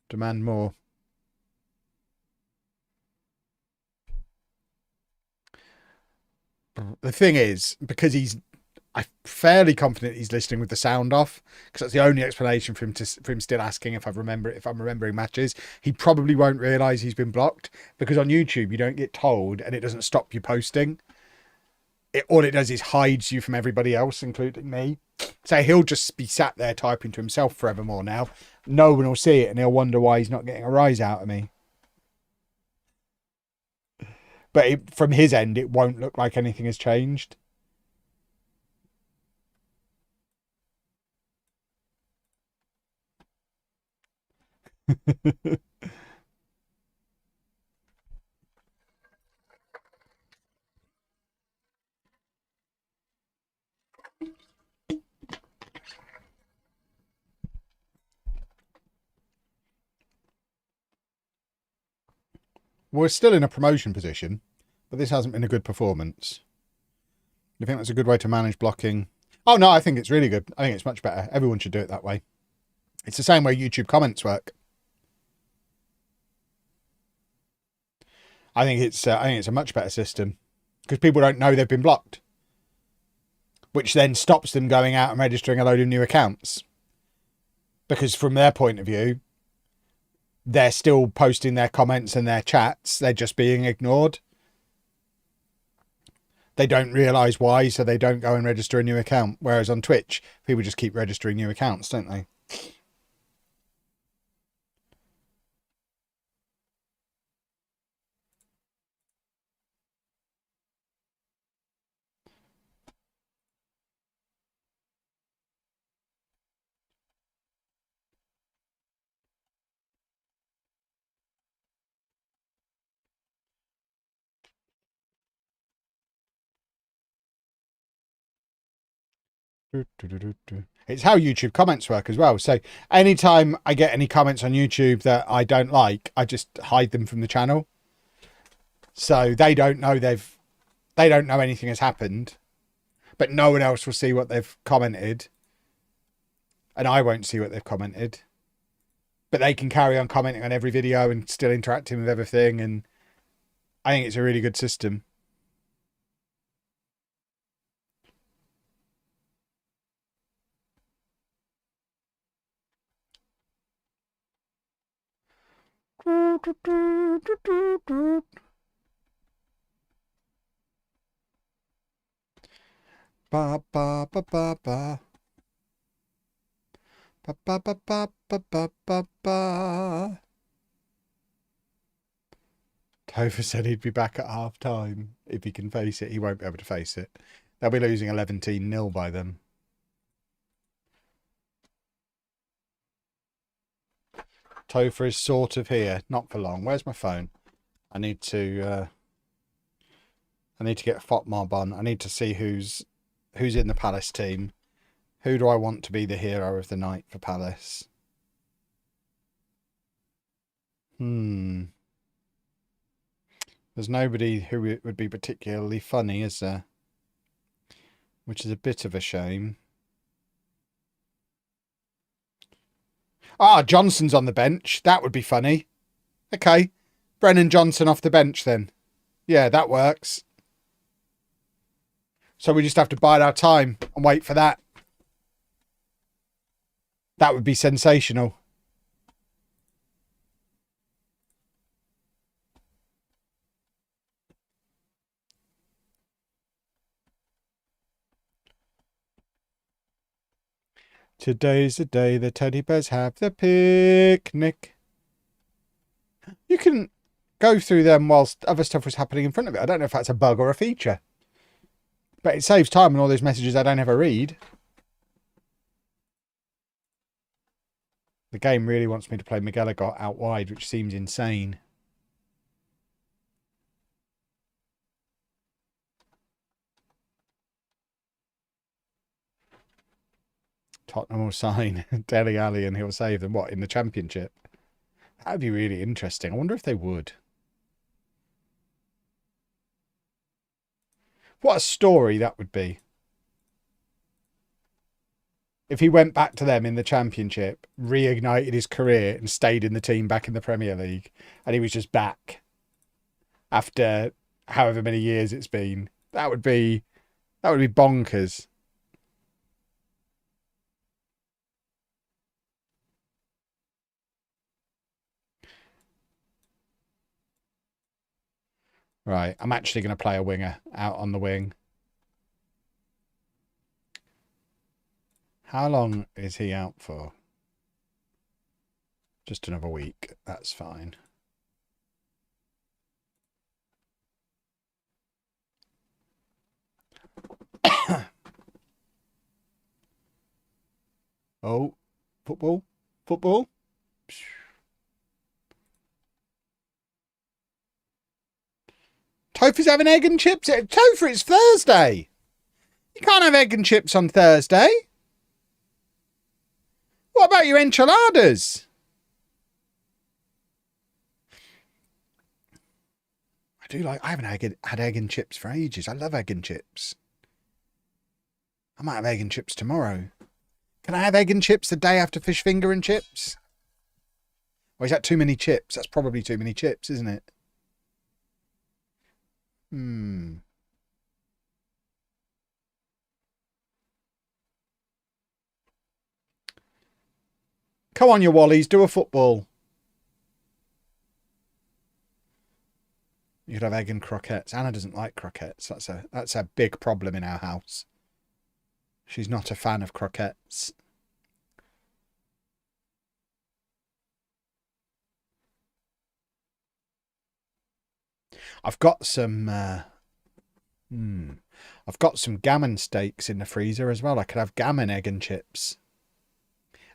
Demand more. The thing is, because I'm fairly confident he's listening with the sound off, because that's the only explanation for him still asking if I'm remembering matches. He probably won't realise he's been blocked, because on YouTube you don't get told and it doesn't stop you posting. All it does is hides you from everybody else, including me. So he'll just be sat there typing to himself forevermore now. No one will see it and he'll wonder why he's not getting a rise out of me. But from his end, it won't look like anything has changed. We're still in a promotion position, but this hasn't been a good performance. You think that's a good way to manage blocking? Oh, no, I think it's really good. I think it's much better. Everyone should do it that way. It's the same way YouTube comments work. I think it's a much better system because people don't know they've been blocked, which then stops them going out and registering a load of new accounts. Because from their point of view, they're still posting their comments and their chats. They're just being ignored. They don't realise why, so they don't go and register a new account. Whereas on Twitch, people just keep registering new accounts, don't they? It's how YouTube comments work as well. So anytime I get any comments on YouTube that I don't like, I just hide them from the channel. So they don't know anything has happened. but no one else will see what they've commented. And I won't see what they've commented. But they can carry on commenting on every video and still interacting with everything. And I think it's a really good system. Ba ba ba ba ba. Ba ba ba ba ba ba ba ba. Topher said he'd be back at half time if he can face it. He won't be able to face it. They'll be losing 11-0 by then. Topher is sort of here, not for long. Where's my phone? I need to get FOTMob on. I need to see who's in the Palace team. Who do I want to be the hero of the night for Palace? There's nobody who would be particularly funny, is there? Which is a bit of a shame. Ah, Johnson's on the bench. That would be funny. Okay. Brennan Johnson off the bench then. Yeah, that works. So we just have to bide our time and wait for that. That would be sensational. Today's the day the teddy bears have the picnic. You can go through them whilst other stuff was happening in front of it. I don't know if that's a bug or a feature. But it saves time and all those messages I don't ever read. The game really wants me to play Miguelot out wide, which seems insane. Tottenham will sign Dele Alli and he'll save them. What, in the Championship? That'd be really interesting. I wonder if they would. What a story that would be. If he went back to them in the Championship, reignited his career and stayed in the team back in the Premier League, and he was just back after however many years it's been. That would be bonkers. Right, I'm actually going to play a winger out on the wing. How long is he out for? Just another week. That's fine. Oh, football. Football. Topher's having egg and chips. Topher, it's Thursday. You can't have egg and chips on Thursday. What about your enchiladas? I haven't had egg and chips for ages. I love egg and chips. I might have egg and chips tomorrow. Can I have egg and chips the day after fish finger and chips? Or is that too many chips? That's probably too many chips, isn't it? Come on, you Wallies, do a football. You could have egg and croquettes. Anna doesn't like croquettes. That's a big problem in our house. She's not a fan of croquettes. I've got some gammon steaks in the freezer as well. I could have gammon, egg and chips.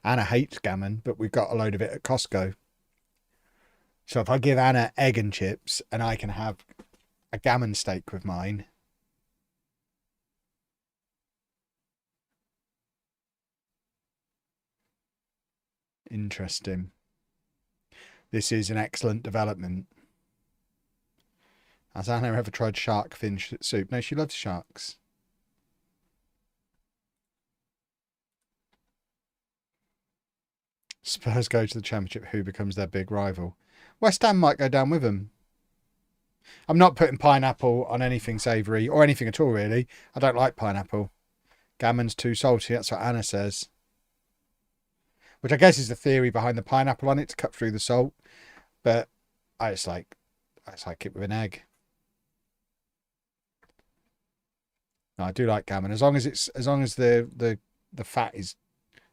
Anna hates gammon, but we've got a load of it at Costco. So if I give Anna egg and chips and I can have a gammon steak with mine. Interesting. This is an excellent development. Has Anna ever tried shark fin soup? No, she loves sharks. Spurs go to the Championship. Who becomes their big rival? West Ham might go down with them. I'm not putting pineapple on anything savoury or anything at all, really. I don't like pineapple. Gammon's too salty. That's what Anna says. Which I guess is the theory behind the pineapple on it, to cut through the salt. But I just like it with an egg. No, I do like gammon as long as the fat is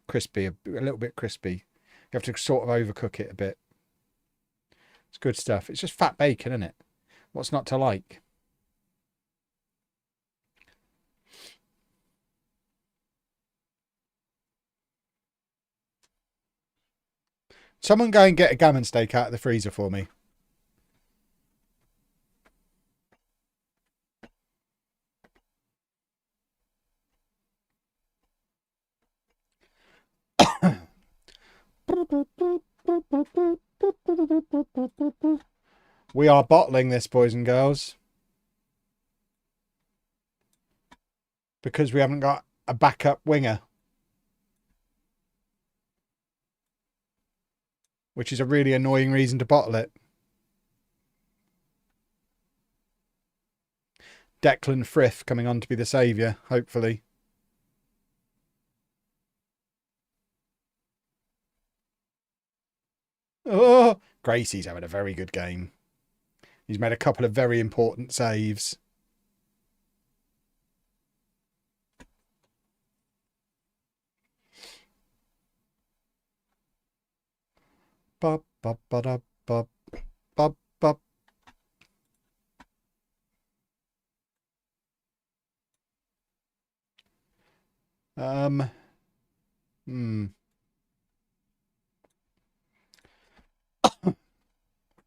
crispy, a little bit crispy. You have to sort of overcook it a bit. It's good stuff. It's just fat bacon, isn't it? What's not to like? Someone go and get a gammon steak out of the freezer for me. We are bottling this, boys and girls. Because we haven't got a backup winger. Which is a really annoying reason to bottle it. Declan Frith coming on to be the saviour, hopefully. Oh, Gracie's having a very good game. He's made a couple of very important saves. Bop, bop, bop, bop, bop, bop.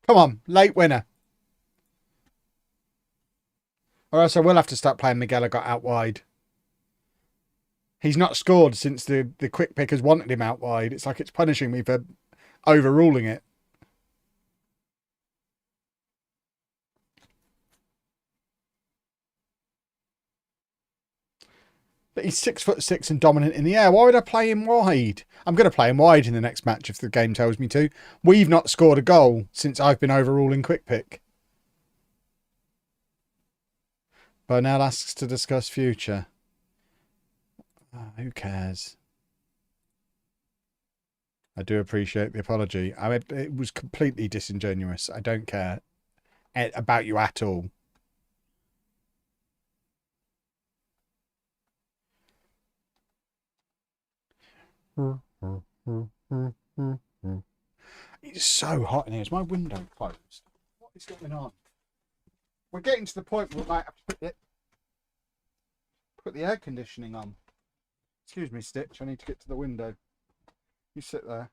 Come on, late winner. Or else I will have to start playing Miguelot got out wide. He's not scored since the quick pickers wanted him out wide. It's like it's punishing me for overruling it. But he's 6'6" and dominant in the air. Why would I play him wide? I'm going to play him wide in the next match if the game tells me to. We've not scored a goal since I've been overruling quick pick. Burnell asks to discuss future. Who cares? I do appreciate the apology. I mean, it was completely disingenuous. I don't care about you at all. It's so hot in here. Is my window closed? What is going on? We're getting to the point where we might have to put the air conditioning on. Excuse me, Stitch. I need to get to the window. You sit there.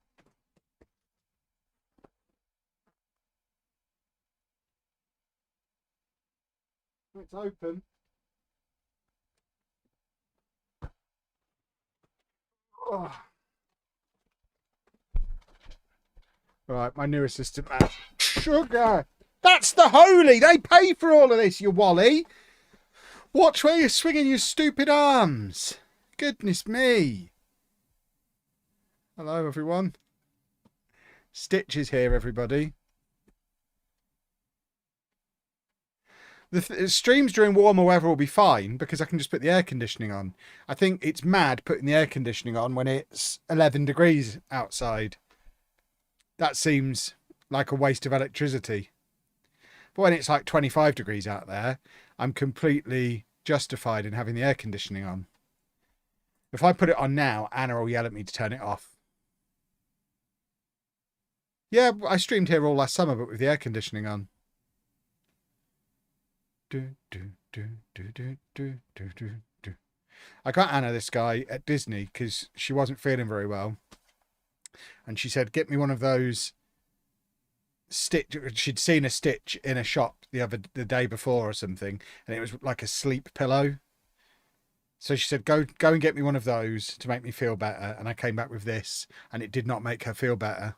It's open. Oh. Right, my new assistant man. Sugar! That's the holy! They pay for all of this, you Wally! Watch where you're swinging your stupid arms! Goodness me! Hello, everyone. Stitch is here, everybody. The streams during warmer weather will be fine because I can just put the air conditioning on. I think it's mad putting the air conditioning on when it's 11 degrees outside. That seems like a waste of electricity. But when it's like 25 degrees out there, I'm completely justified in having the air conditioning on. If I put it on now, Anna will yell at me to turn it off. Yeah, I streamed here all last summer, but with the air conditioning on. I got Anna this guy at Disney because she wasn't feeling very well. And she said, get me one of those Stitch. She'd seen a Stitch in a shop the day before or something. And it was like a sleep pillow. So she said, go and get me one of those to make me feel better. And I came back with this and it did not make her feel better.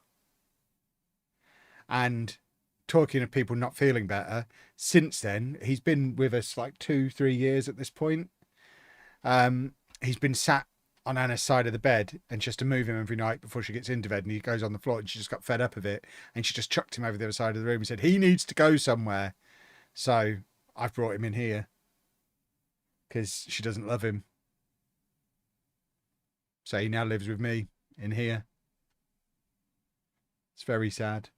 And talking of people not feeling better, since then, he's been with us like 2-3 years at this point. He's been sat on Anna's side of the bed, and she has to move him every night before she gets into bed, and he goes on the floor, and she just got fed up of it, and she just chucked him over the other side of the room and said he needs to go somewhere. So I've brought him in here because she doesn't love him. So he now lives with me in here. It's very sad.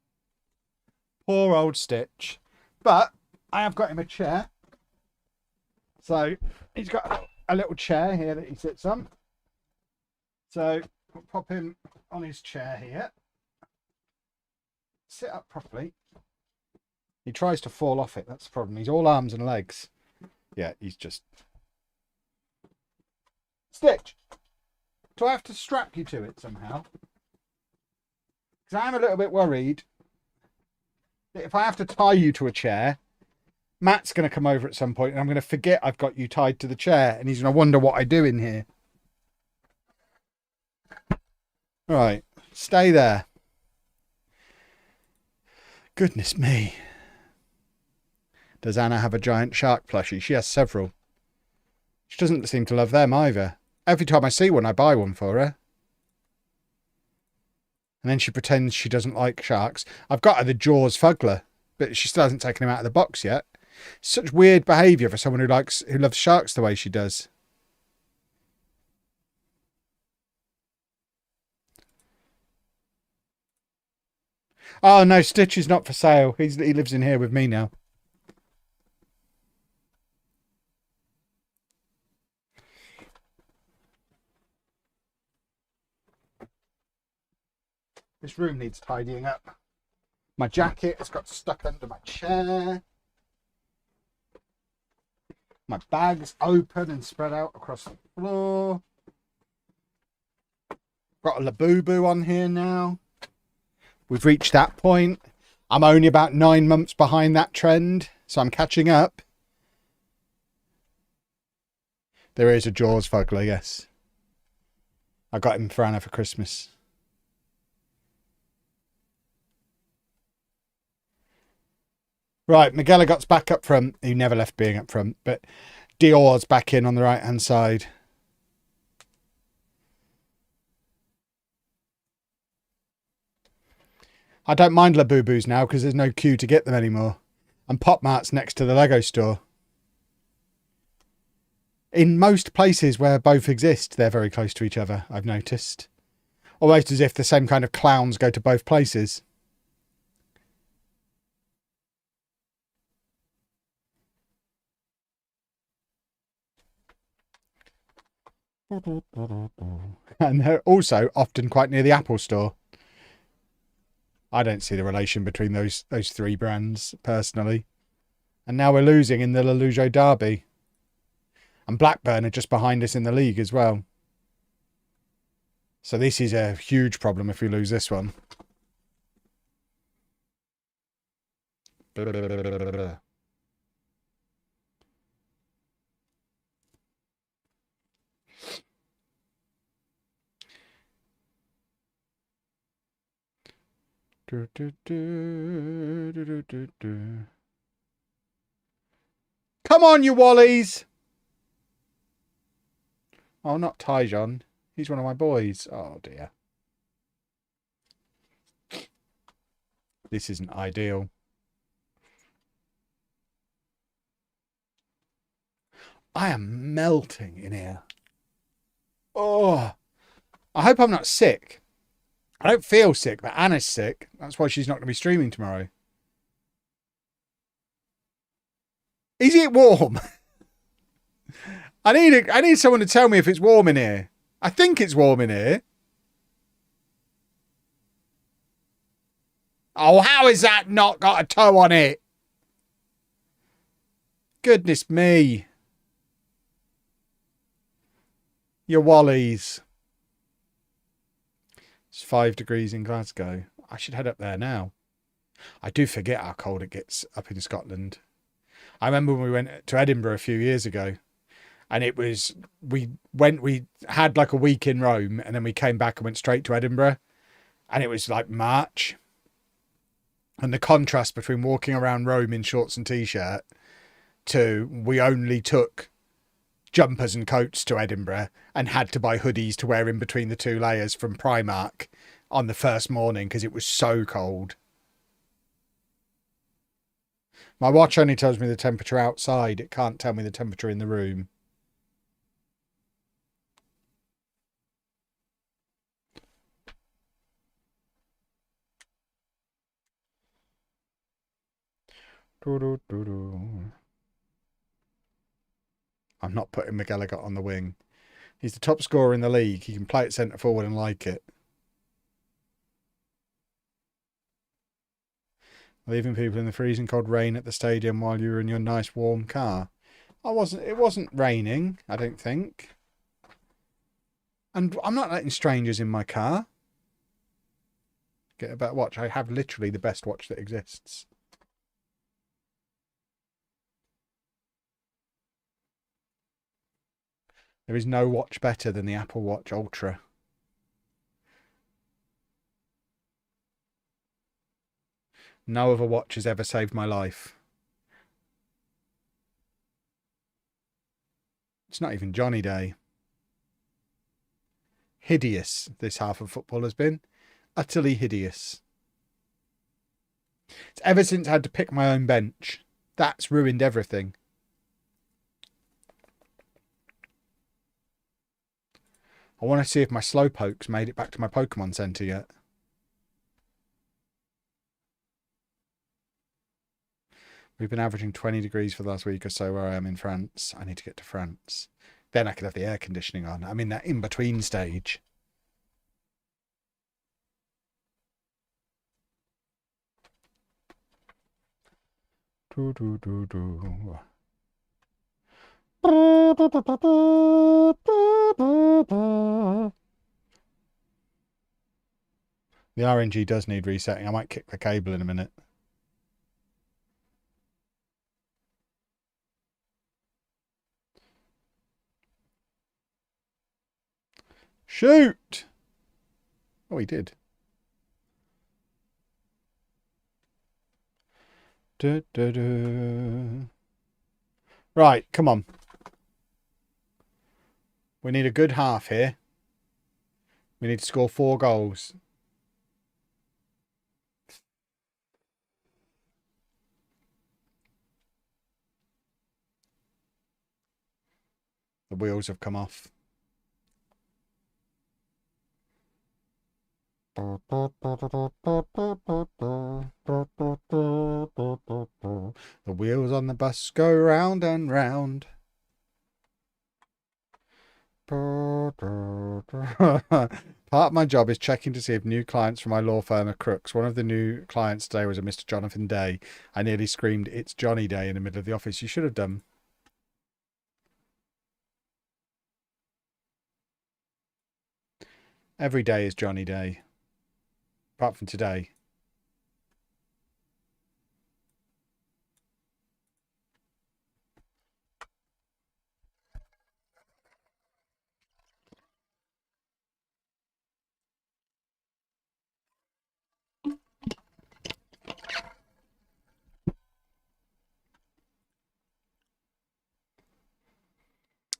Poor old Stitch. But I have got him a chair. So he's got a little chair here that he sits on. So we'll pop him on his chair here. Sit up properly. He tries to fall off it. That's the problem. He's all arms and legs. Yeah, he's just... Stitch! Do I have to strap you to it somehow? Because I'm a little bit worried that if I have to tie you to a chair, Matt's going to come over at some point and I'm going to forget I've got you tied to the chair and he's going to wonder what I do in here. Right, stay there. Goodness me. Does Anna have a giant shark plushie? She has several. She doesn't seem to love them either. Every time I see one, I buy one for her. And then she pretends she doesn't like sharks. I've got her the Jaws Fuggler, but she still hasn't taken him out of the box yet. Such weird behaviour for someone who loves sharks the way she does. Oh no, Stitch is not for sale. He lives in here with me now. This room needs tidying up. My jacket has got stuck under my chair. My bag's open and spread out across the floor. Got a Labubu on here now. We've reached that point. I'm only about 9 months behind that trend, so I'm catching up. There is a Jaws Fuggler, yes. I got him for Anna for Christmas. Right, Miguelot's back up front. He never left being up front, but Dior's back in on the right-hand side. I don't mind Labubus now because there's no queue to get them anymore. And Pop Mart's next to the Lego store. In most places where both exist, they're very close to each other, I've noticed. Almost as if the same kind of clowns go to both places. And they're also often quite near the Apple store. I don't see the relation between those three brands, personally. And now we're losing in the Lelujo Derby. And Blackburn are just behind us in the league as well. So this is a huge problem if we lose this one. Come on, you Wallies! Oh, not Tyjon. He's one of my boys. Oh, dear. This isn't ideal. I am melting in here. Oh, I hope I'm not sick. I don't feel sick, but Anna's sick. That's why she's not going to be streaming tomorrow. Is it warm? I need someone to tell me if it's warm in here. I think it's warm in here. Oh, how has that not got a toe on it? Goodness me. Your Wallies. It's 5 degrees in Glasgow. I should head up there now. I do forget how cold it gets up in Scotland. I remember when we went to Edinburgh a few years ago, and it was, we had like a week in Rome, and then we came back and went straight to Edinburgh, and it was like March. And the contrast between walking around Rome in shorts and t-shirt to we only took jumpers and coats to Edinburgh and had to buy hoodies to wear in between the 2 layers from Primark on the first morning because it was so cold. My watch only tells me the temperature outside. It can't tell me the temperature in the room. I'm not putting Miguelot on the wing. He's the top scorer in the league. He can play at centre forward and like it. Leaving people in the freezing cold rain at the stadium while you were in your nice warm car. It wasn't raining, I don't think. And I'm not letting strangers in my car. Get a better watch. I have literally the best watch that exists. There is no watch better than the Apple Watch Ultra. No other watch has ever saved my life. It's not even Johnny Day. Hideous, this half of football has been. Utterly hideous. It's ever since I had to pick my own bench. That's ruined everything. I want to see if my Slowpokes made it back to my Pokemon Center yet. We've been averaging 20 degrees for the last week or so where I am in France. I need to get to France. Then I could have the air conditioning on. I'm in that in-between stage. The RNG does need resetting. I might kick the cable in a minute. Shoot! Oh, he did. Right, come on. We need a good half here. We need to score 4 goals. The wheels have come off. The wheels on the bus go round and round. Part of my job is checking to see if new clients from my law firm are crooks. One of the new clients today was a Mr. Jonathan Day. I nearly screamed, "It's Johnny Day," in the middle of the office. You should have done. Every day is Johnny Day. Apart from today.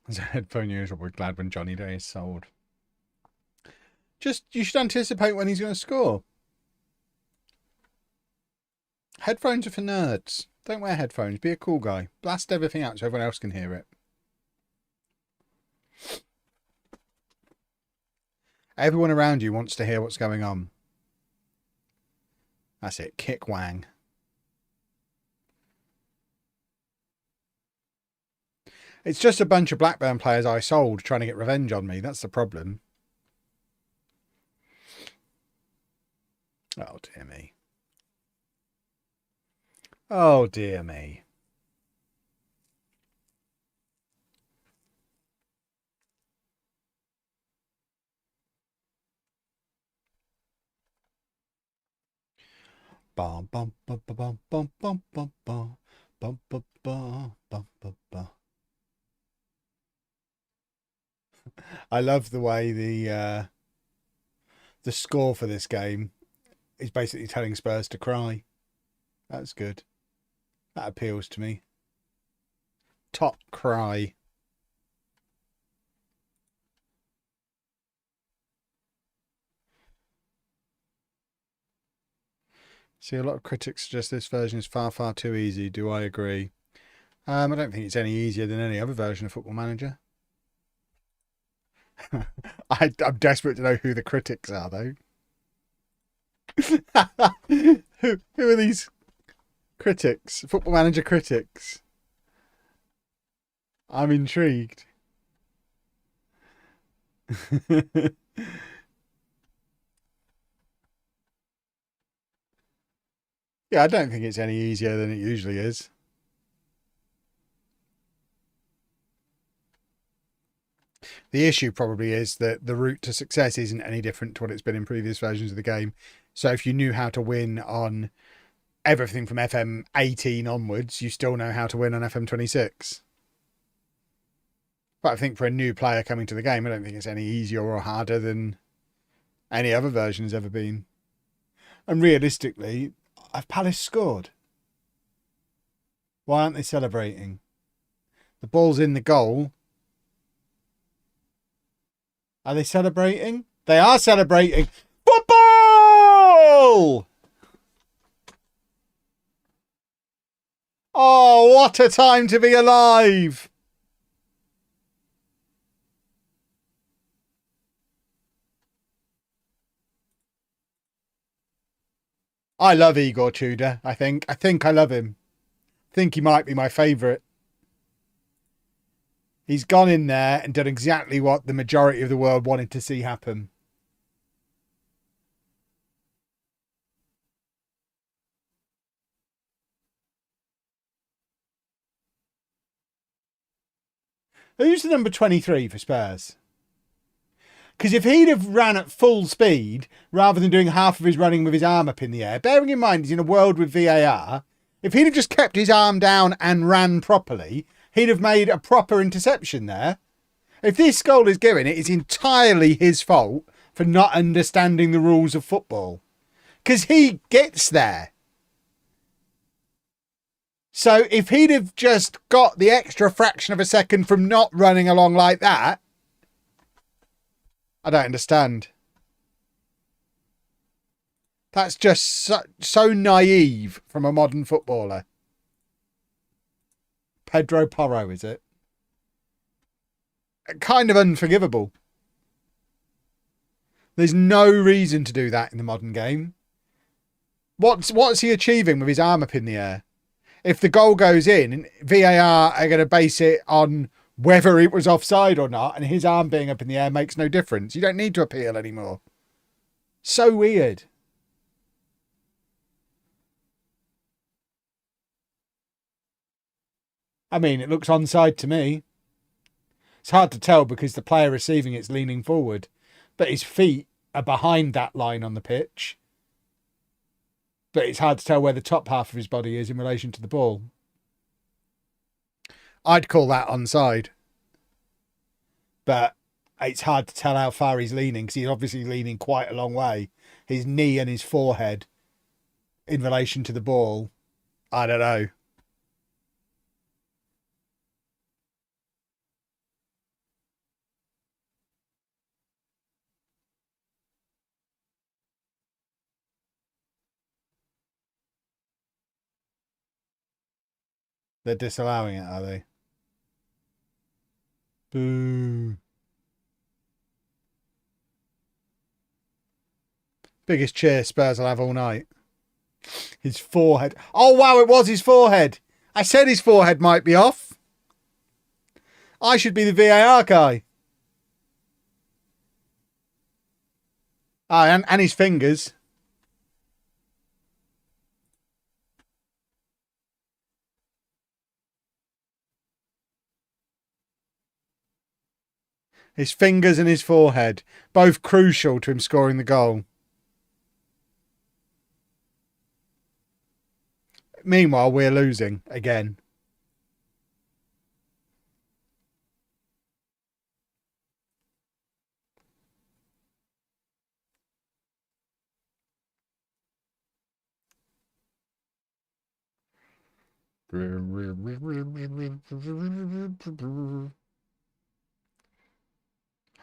As a headphone user, we're glad when Johnny Day is sold. You should anticipate when he's going to score. Headphones are for nerds. Don't wear headphones. Be a cool guy. Blast everything out so everyone else can hear it. Everyone around you wants to hear what's going on. That's it. Kick wang. It's just a bunch of Blackburn players I sold trying to get revenge on me. That's the problem. Oh, dear me. Oh, dear me. Bum, bum, bum, bum, bum, bum, bum, bum, bum, bum, bum, bum, bum, bum. I love the way the score for this game is basically telling Spurs to cry. That's good. That appeals to me. Top cry. See, a lot of critics suggest this version is far, far too easy. Do I agree? I don't think it's any easier than any other version of Football Manager. I'm desperate to know who the critics are, though. who are these critics? Football Manager critics. I'm intrigued. Yeah, I don't think it's any easier than it usually is. The issue probably is that the route to success isn't any different to what it's been in previous versions of the game. So if you knew how to win on everything from FM 18 onwards, you still know how to win on FM 26. But I think for a new player coming to the game, I don't think it's any easier or harder than any other version has ever been. And realistically, have Palace scored? Why aren't they celebrating? The ball's in the goal. Are they celebrating? They are celebrating. Football! Oh, what a time to be alive! I love Igor Tudor, I think. I think I love him. I think he might be my favourite. He's gone in there and done exactly what the majority of the world wanted to see happen. Who's the number 23 for Spurs? Because if he'd have ran at full speed rather than doing half of his running with his arm up in the air, bearing in mind he's in a world with VAR, if he'd have just kept his arm down and ran properly, he'd have made a proper interception there. If this goal is given, it is entirely his fault for not understanding the rules of football. Because he gets there. So if he'd have just got the extra fraction of a second from not running along like that, I don't understand. That's just so naive from a modern footballer. Pedro Porro, is it? Kind of unforgivable. There's no reason to do that in the modern game. What's he achieving with his arm up in the air? If the goal goes in, VAR are going to base it on whether it was offside or not, and his arm being up in the air makes no difference. You don't need to appeal anymore. So weird. I mean, it looks onside to me. It's hard to tell because the player receiving it's leaning forward, but his feet are behind that line on the pitch. But it's hard to tell where the top half of his body is in relation to the ball. I'd call that onside. But it's hard to tell how far he's leaning because he's obviously leaning quite a long way. His knee and his forehead in relation to the ball, I don't know. They're disallowing it, are they? Boo. Biggest cheer Spurs will have all night. His forehead. Oh, wow, it was his forehead. I said his forehead might be off. I should be the VAR guy. Ah, and his fingers. His fingers and his forehead. Both crucial to him scoring the goal. Meanwhile, we're losing again.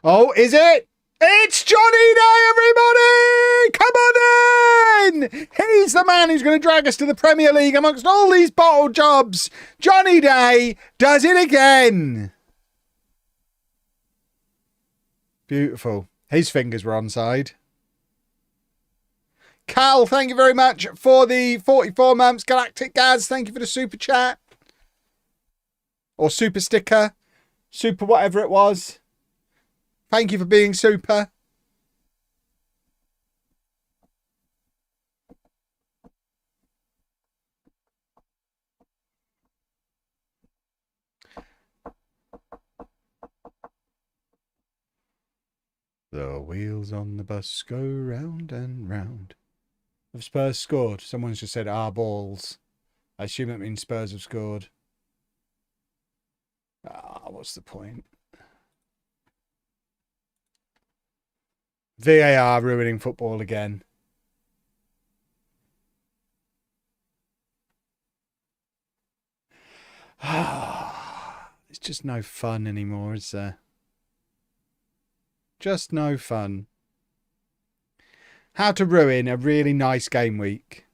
Oh, is it? It's Johnny Day, everybody! Come on in! He's the man who's going to drag us to the Premier League amongst all these bottle jobs. Johnny Day does it again. Beautiful. His fingers were onside. Cal, thank you very much for the 44 months. Galactic Gaz, thank you for the super chat. Or super sticker. Super whatever it was. Thank you for being super. The wheels on the bus go round and round. Have Spurs scored? Someone's just said, balls. I assume that means Spurs have scored. What's the point? VAR ruining football again. It's just no fun anymore, is there? Just no fun. How to ruin a really nice game week.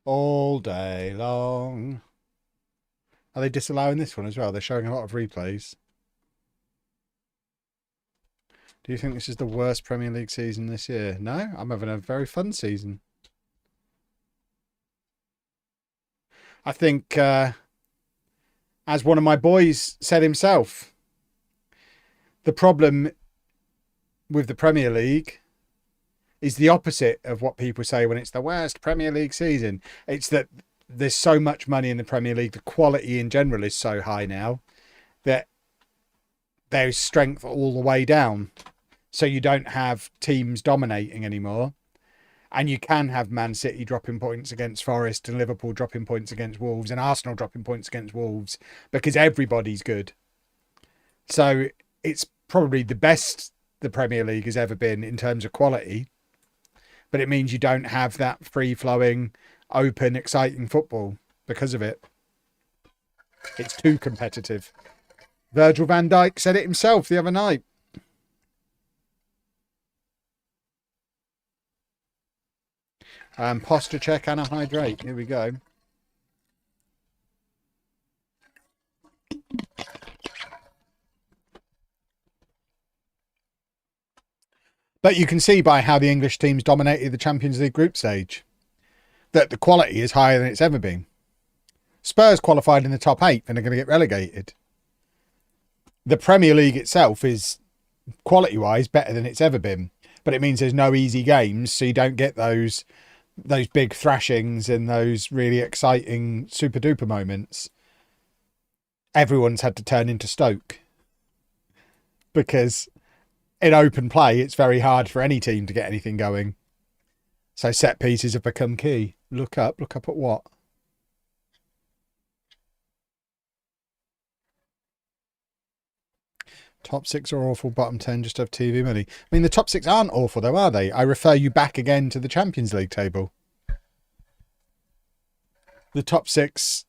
All day long. Are they disallowing this one as well? They're showing a lot of replays. Do you think this is the worst Premier League season this year? No, I'm having a very fun season. I think, as one of my boys said himself, the problem with the Premier League is the opposite of what people say when it's the worst Premier League season. It's that there's so much money in the Premier League. The quality in general is so high now that there's strength all the way down. So you don't have teams dominating anymore. And you can have Man City dropping points against Forest and Liverpool dropping points against Wolves and Arsenal dropping points against Wolves because everybody's good. So it's probably the best the Premier League has ever been in terms of quality. But it means you don't have that free-flowing, open, exciting football because of it. It's too competitive. Virgil van Dijk said it himself the other night. Posture check and a hydrate. Here we go. But you can see by how the English teams dominated the Champions League group stage that the quality is higher than it's ever been. Spurs qualified in the top 8 and are going to get relegated. The Premier League itself is quality-wise better than it's ever been. But it means there's no easy games, so you don't get those big thrashings and those really exciting super-duper moments. Everyone's had to turn into Stoke. Because in open play, it's very hard for any team to get anything going. So set pieces have become key. Look up at what? Top 6 are awful, bottom 10 just have TV money. I mean, the top 6 aren't awful though, are they? I refer you back again to the Champions League table. The top 6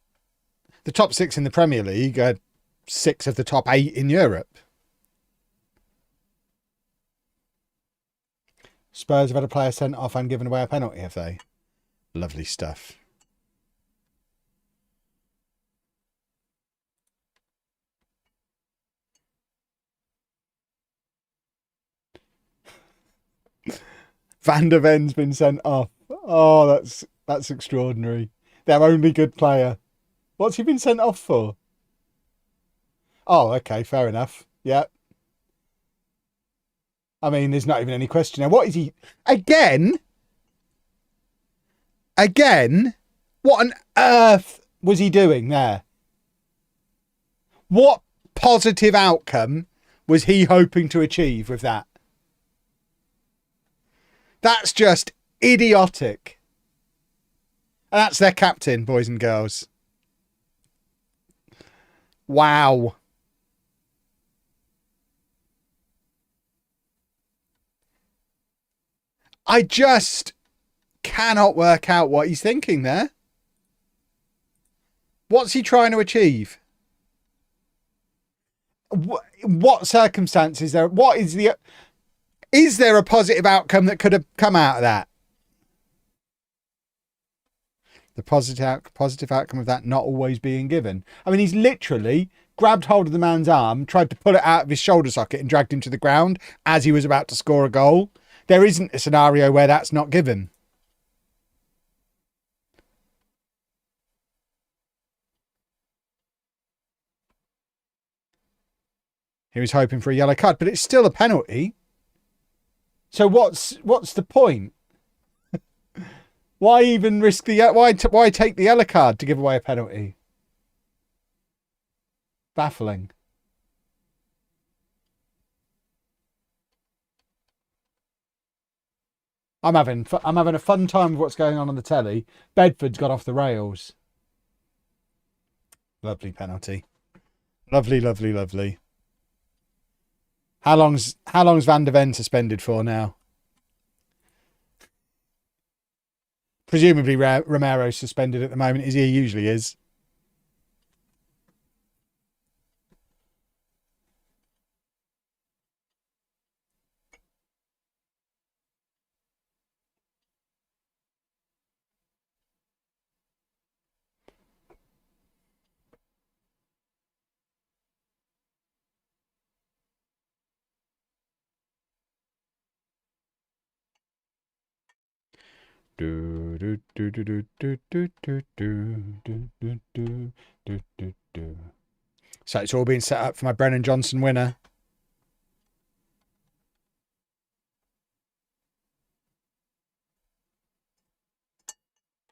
in the Premier League are 6 of the top 8 in Europe. Spurs have had a player sent off and given away a penalty, have they? Lovely stuff. Van der Ven's been sent off. Oh, that's extraordinary. Their only good player. What's he been sent off for? Oh, okay, fair enough. Yeah. I mean, there's not even any question now. What is he... Again? What on earth was he doing there? What positive outcome was he hoping to achieve with that? That's just idiotic. And that's their captain, boys and girls. Wow. I just cannot work out what he's thinking there. What's he trying to achieve? What circumstances there? What is the? Is there a positive outcome that could have come out of that? The positive outcome of that not always being given. I mean, he's literally grabbed hold of the man's arm, tried to pull it out of his shoulder socket, and dragged him to the ground as he was about to score a goal. There isn't a scenario where that's not given. He was hoping for a yellow card, but it's still a penalty. So what's the point? Why even risk the why take the yellow card to give away a penalty? Baffling. I'm having a fun time with what's going on the telly. Bedford's got off the rails. Lovely penalty. Lovely, lovely, lovely. How long's Van der Ven suspended for now? Presumably Romero's suspended at the moment, as he usually is. So it's all being set up for my Brennan Johnson winner.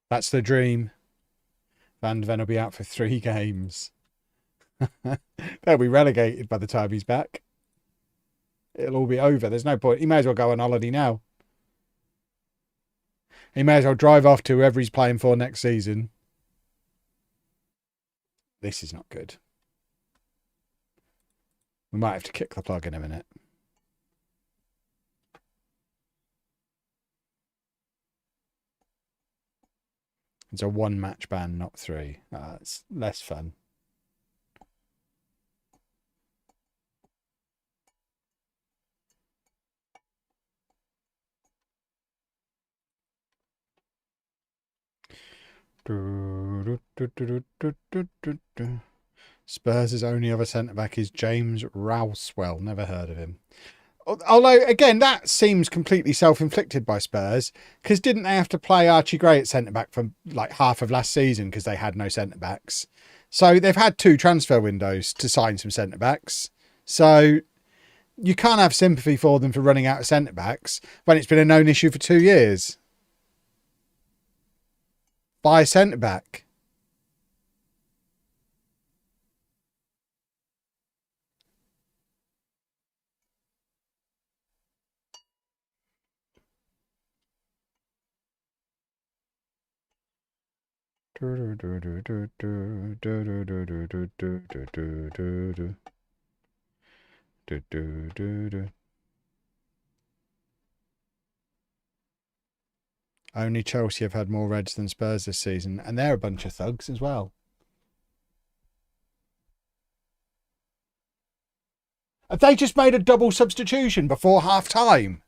That's the dream. Van der Ven will be out for 3 games. They'll be relegated by the time he's back. It'll all be over. There's no point. He may as well go on holiday now. He may as well drive off to whoever he's playing for next season. This is not good. We might have to kick the plug in a minute. It's a 1-match ban, not 3. It's less fun. Spurs' only other centre-back is James Rousewell. Never heard of him. Although, again, that seems completely self-inflicted by Spurs, because didn't they have to play Archie Gray at centre-back for like half of last season because they had no centre-backs? So they've had 2 transfer windows to sign some centre-backs. So you can't have sympathy for them for running out of centre-backs when it's been a known issue for 2 years. Buy a centre-back. Only Chelsea have had more Reds than Spurs this season, and they're a bunch of thugs as well. Have they just made a double substitution before half time?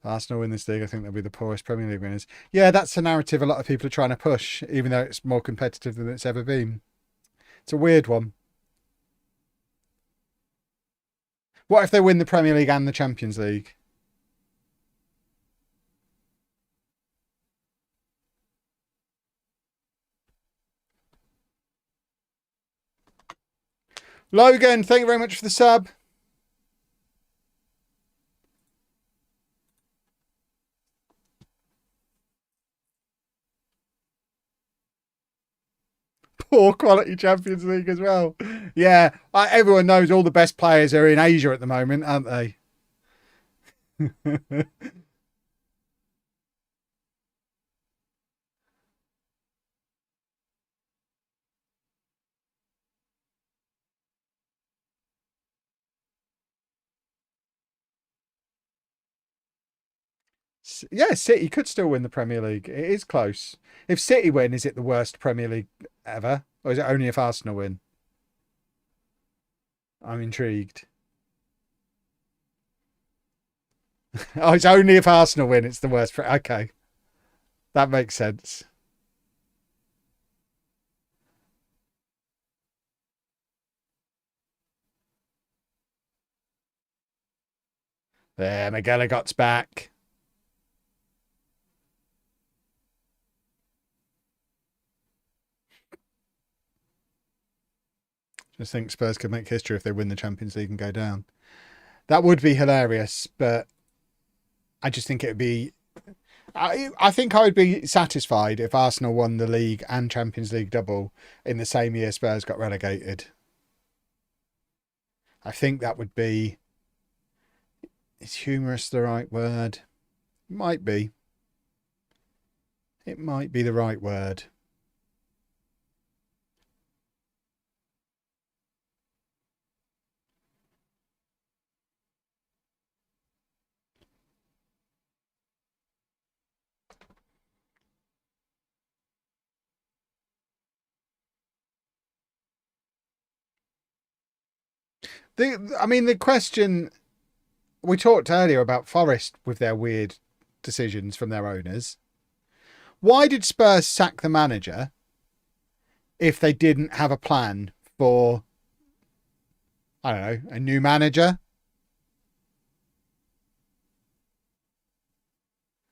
Arsenal win this league, I think they'll be the poorest Premier League winners. Yeah, that's the narrative a lot of people are trying to push, even though it's more competitive than it's ever been. It's a weird one. What if they win the Premier League and the Champions League? Logan, thank you very much for the sub. Poor quality Champions League as well. Yeah, everyone knows all the best players are in Asia at the moment, aren't they? Yeah, City could still win the Premier League. It is close. If City win, is it the worst Premier League ever? Or is it only if Arsenal win? I'm intrigued. Oh, it's only if Arsenal win, it's the worst. Okay, that makes sense. There, Miguelot got's back. Just think Spurs could make history if they win the Champions League and go down. That would be hilarious, but I just think it would be. I think I would be satisfied if Arsenal won the league and Champions League double in the same year Spurs got relegated. I think that would be. Is humorous the right word? It might be. It might be the right word. The question we talked earlier about Forest with their weird decisions from their owners. Why did Spurs sack the manager if they didn't have a plan for, I don't know, a new manager?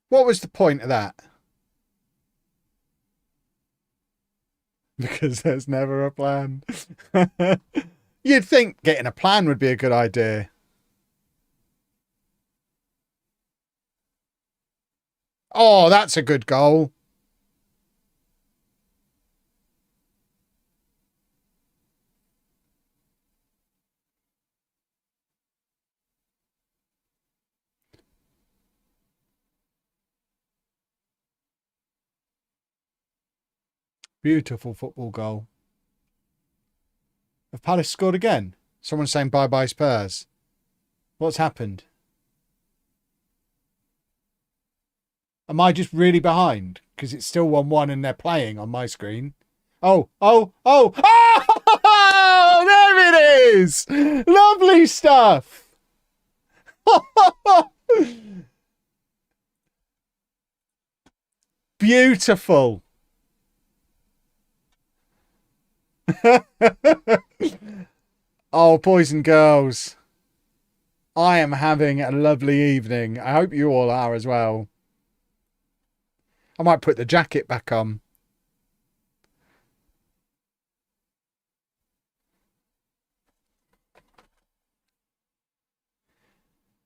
What was the point of that? Because there's never a plan. You'd think getting a plan would be a good idea. Oh, that's a good goal. Beautiful football goal. Have Palace scored again? Someone's saying bye bye Spurs. What's happened? Am I just really behind? Because it's still 1-1 and they're playing on my screen. Oh, oh, oh, oh! There it is! Lovely stuff! Beautiful. Oh, boys and girls, I am having a lovely evening. I hope you all are as well. I might put the jacket back on.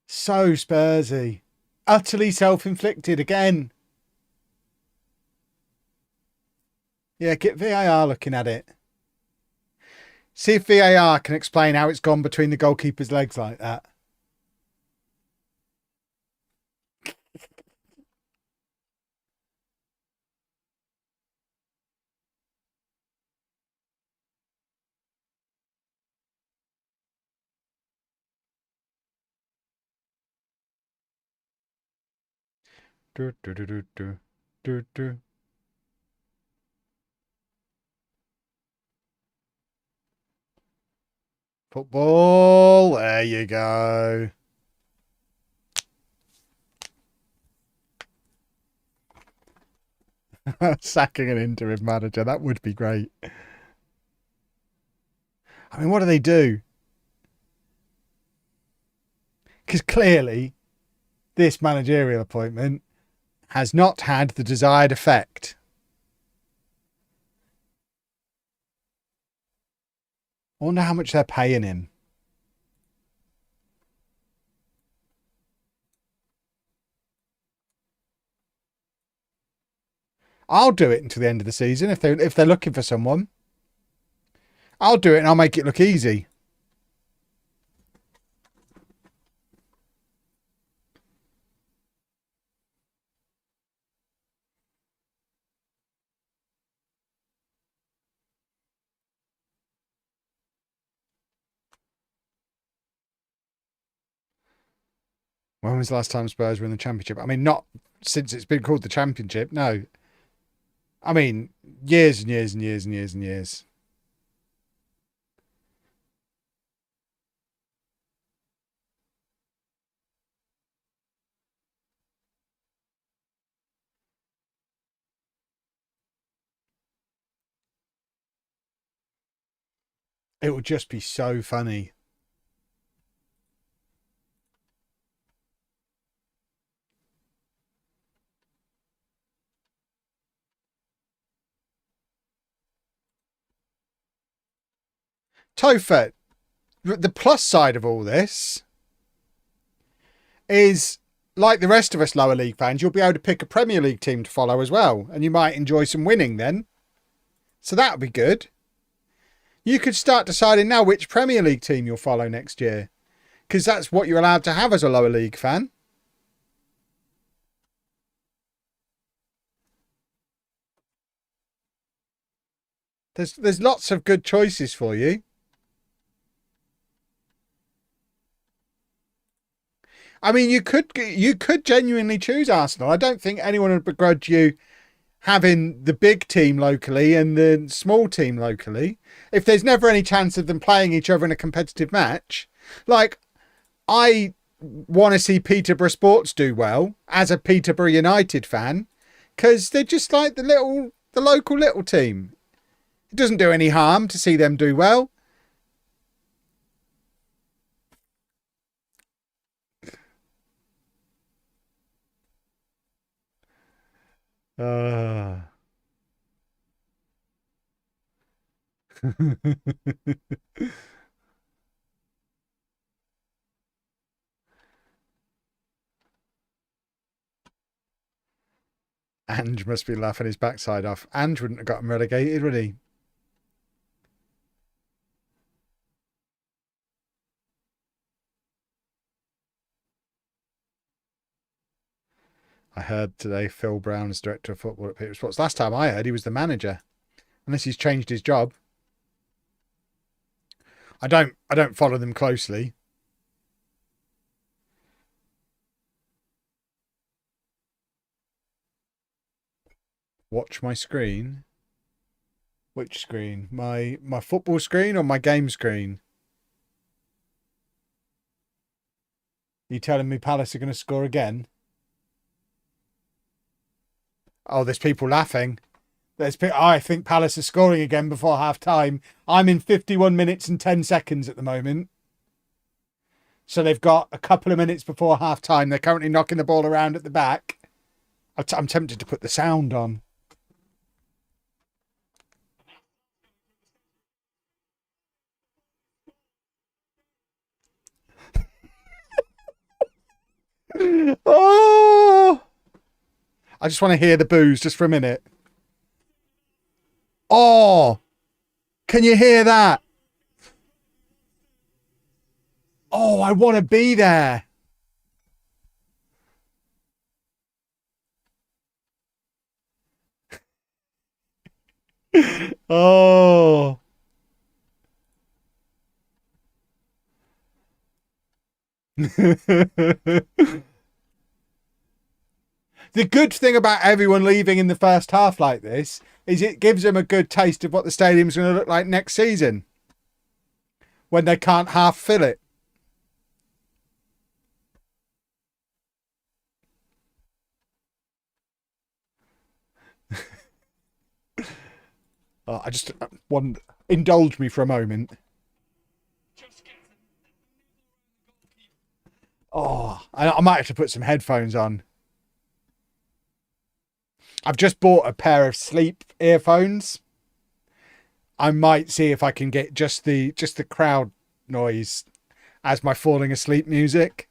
So Spursy. Utterly self-inflicted again. Yeah, get VAR looking at it. See if VAR can explain how it's gone between the goalkeeper's legs like that. Do, do, do, do, do, do, do. Football. There you go. Sacking an interim manager. That would be great. I mean, what do they do? Because clearly, this managerial appointment has not had the desired effect. I wonder how much they're paying him. I'll do it until the end of the season if they're looking for someone. I'll do it and I'll make it look easy. When was the last time Spurs were in the Championship? I mean, not since it's been called the Championship. No. I mean, years and years and years and years and years. It would just be so funny. Topher, the plus side of all this is, like the rest of us lower league fans, you'll be able to pick a Premier League team to follow as well. And you might enjoy some winning then. So that would be good. You could start deciding now which Premier League team you'll follow next year. Because that's what you're allowed to have as a lower league fan. There's lots of good choices for you. I mean, you could genuinely choose Arsenal. I don't think anyone would begrudge you having the big team locally and the small team locally. If there's never any chance of them playing each other in a competitive match, like I want to see Peterborough Sports do well as a Peterborough United fan because they're just like the local little team. It doesn't do any harm to see them do well. Uh... Ange must be laughing his backside off. Ange wouldn't have gotten relegated, would he? I heard today Phil Brown is director of football at Peterborough Sports. Last time I heard, he was the manager, unless he's changed his job. I don't follow them closely. Watch my screen. Which screen? My football screen or my game screen? Are you telling me Palace are going to score again? Oh, there's people laughing. I think Palace are scoring again before half time. I'm in 51 minutes and 10 seconds at the moment. So they've got a couple of minutes before half time. They're currently knocking the ball around at the back. I'm tempted to put the sound on. Oh! I just want to hear the boos just for a minute. Oh! Can you hear that? Oh, I want to be there. Oh. The good thing about everyone leaving in the first half like this is it gives them a good taste of what the stadium's going to look like next season when they can't half fill it. Oh, I just want indulge me for a moment. Oh, I might have to put some headphones on. I've just bought a pair of sleep earphones. I might see if I can get just the crowd noise as my falling asleep music.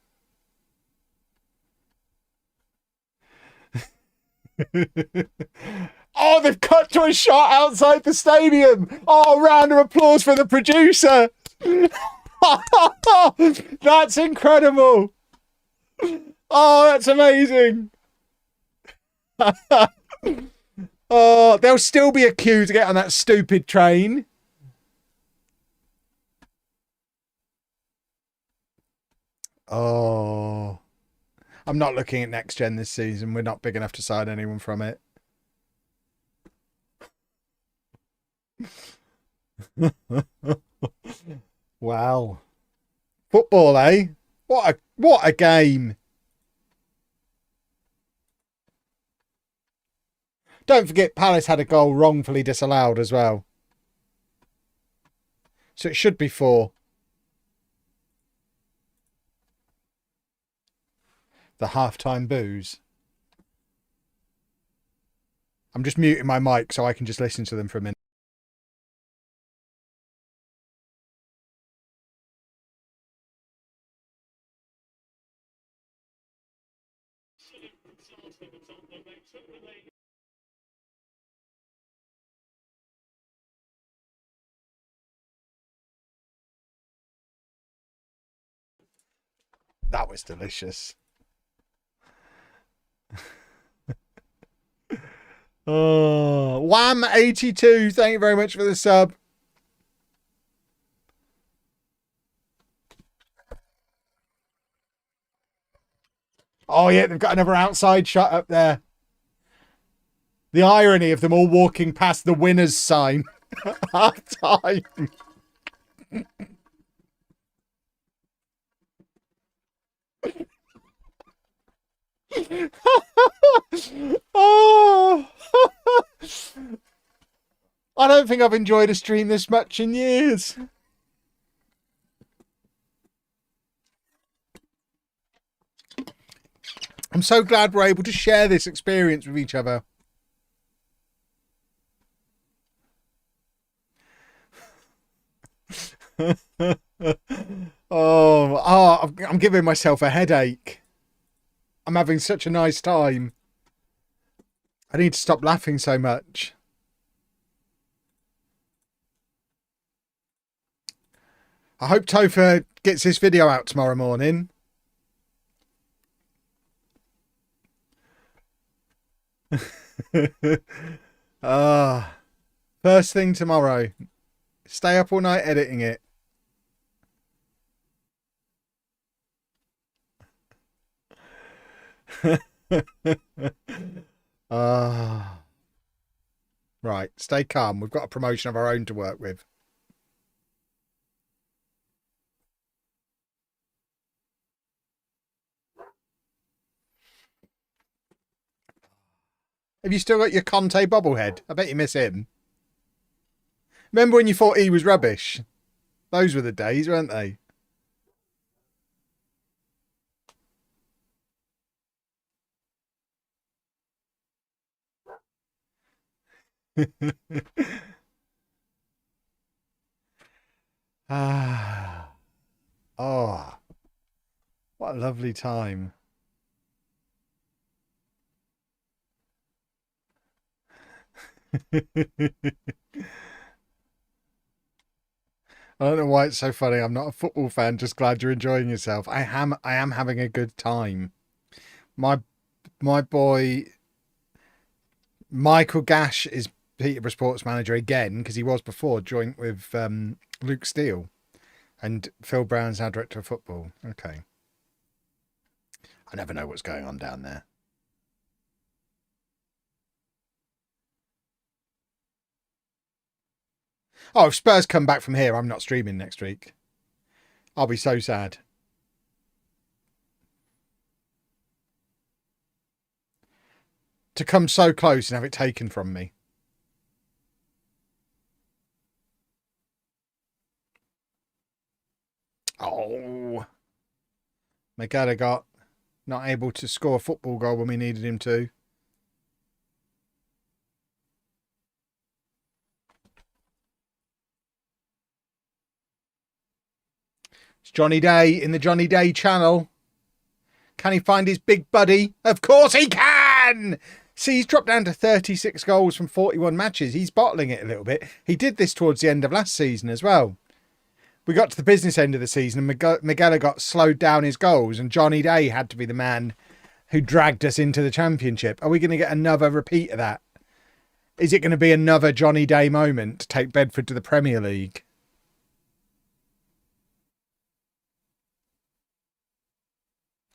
Oh, they've cut to a shot outside the stadium. Oh, round of applause for the producer. That's incredible. Oh, that's amazing. Oh, there'll still be a queue to get on that stupid train. Oh, I'm not looking at next gen this season. We're not big enough to sign anyone from it. Wow. Football, eh? What a game. Don't forget Palace had a goal wrongfully disallowed as well. So it should be 4. The halftime boos. I'm just muting my mic so I can just listen to them for a minute. That was delicious. Oh, Wham82, thank you very much for the sub. Oh yeah, they've got another outside shot up there. The irony of them all walking past the winner's sign. Half time. Oh. I don't think I've enjoyed a stream this much in years. I'm so glad we're able to share this experience with each other. I'm giving myself a headache. I'm having such a nice time. I need to stop laughing so much. I hope Topher gets this video out tomorrow morning. First thing tomorrow. Stay up all night editing it. Right, stay calm. We've got a promotion of our own to work with. Have you still got your Conte bobblehead? I bet you miss him. Remember when you thought he was rubbish? Those were the days, weren't they? Oh, what a lovely time. I don't know why it's so funny. I'm not a football fan, just glad you're enjoying yourself. I am having a good time. My boy Michael Gash is Peterborough Sports Manager again, because he was before, joint with Luke Steele. And Phil Brown's our Director of Football. Okay. I never know what's going on down there. Oh, if Spurs come back from here, I'm not streaming next week. I'll be so sad. To come so close and have it taken from me. Oh. Miguelot got not able to score a football goal when we needed him to. It's Johnny Day in the Johnny Day channel. Can he find his big buddy? Of course he can! See, he's dropped down to 36 goals from 41 matches. He's bottling it a little bit. He did this towards the end of last season as well. We got to the business end of the season and Miguelot got slowed down his goals and Johnny Day had to be the man who dragged us into the championship. Are we going to get another repeat of that? Is it going to be another Johnny Day moment to take Bedford to the Premier League?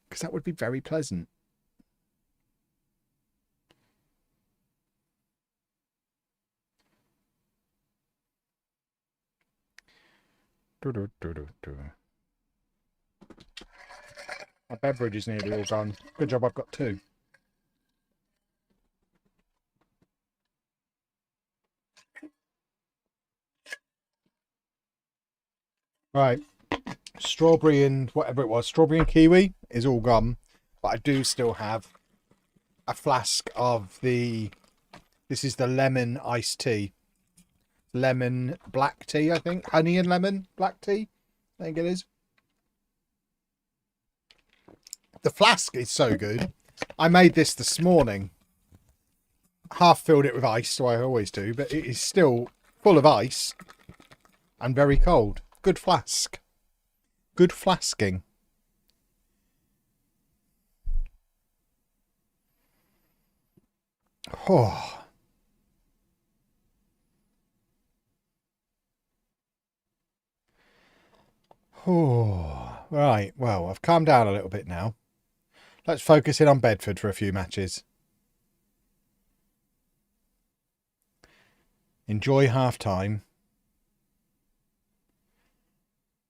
Because that would be very pleasant. My beverage is nearly all gone. Good job I've got 2. Right. Strawberry and whatever it was, strawberry and kiwi is all gone. But I do still have a flask of this is the lemon iced tea. Lemon black tea, I think. Honey and lemon black tea, I think it is. The flask is so good. I made this morning. Half filled it with ice, so I always do, but it is still full of ice and very cold. Good flask. Good flasking. Oh. Oh. Right, well, I've calmed down a little bit now. Let's focus in on Bedford for a few matches. Enjoy half time.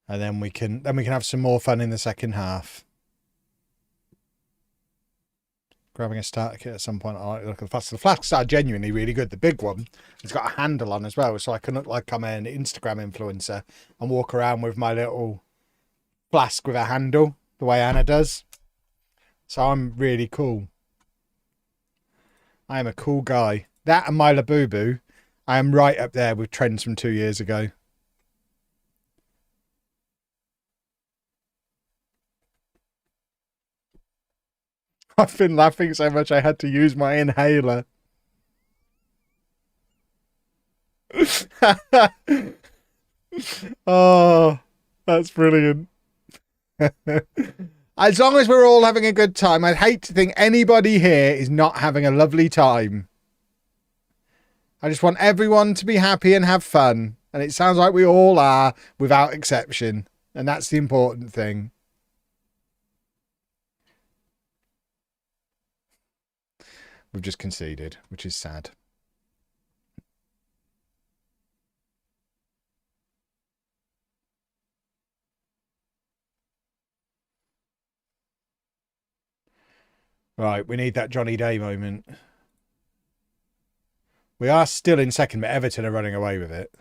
And then we can have some more fun in the second half. Grabbing a starter kit at some point. I like to look at the flasks. The flasks are genuinely really good. The big one has got a handle on as well, so I can look like I'm an Instagram influencer and walk around with my little flask with a handle, the way Anna does. So I'm really cool. I am a cool guy. That and my Labubu, I am right up there with trends from 2 years ago. I've been laughing so much I had to use my inhaler. Oh, that's brilliant. As long as we're all having a good time, I'd hate to think anybody here is not having a lovely time. I just want everyone to be happy and have fun. And it sounds like we all are, without exception. And that's the important thing. We've just conceded, which is sad. Right, we need that Johnny Day moment. We are still in second, but Everton are running away with it.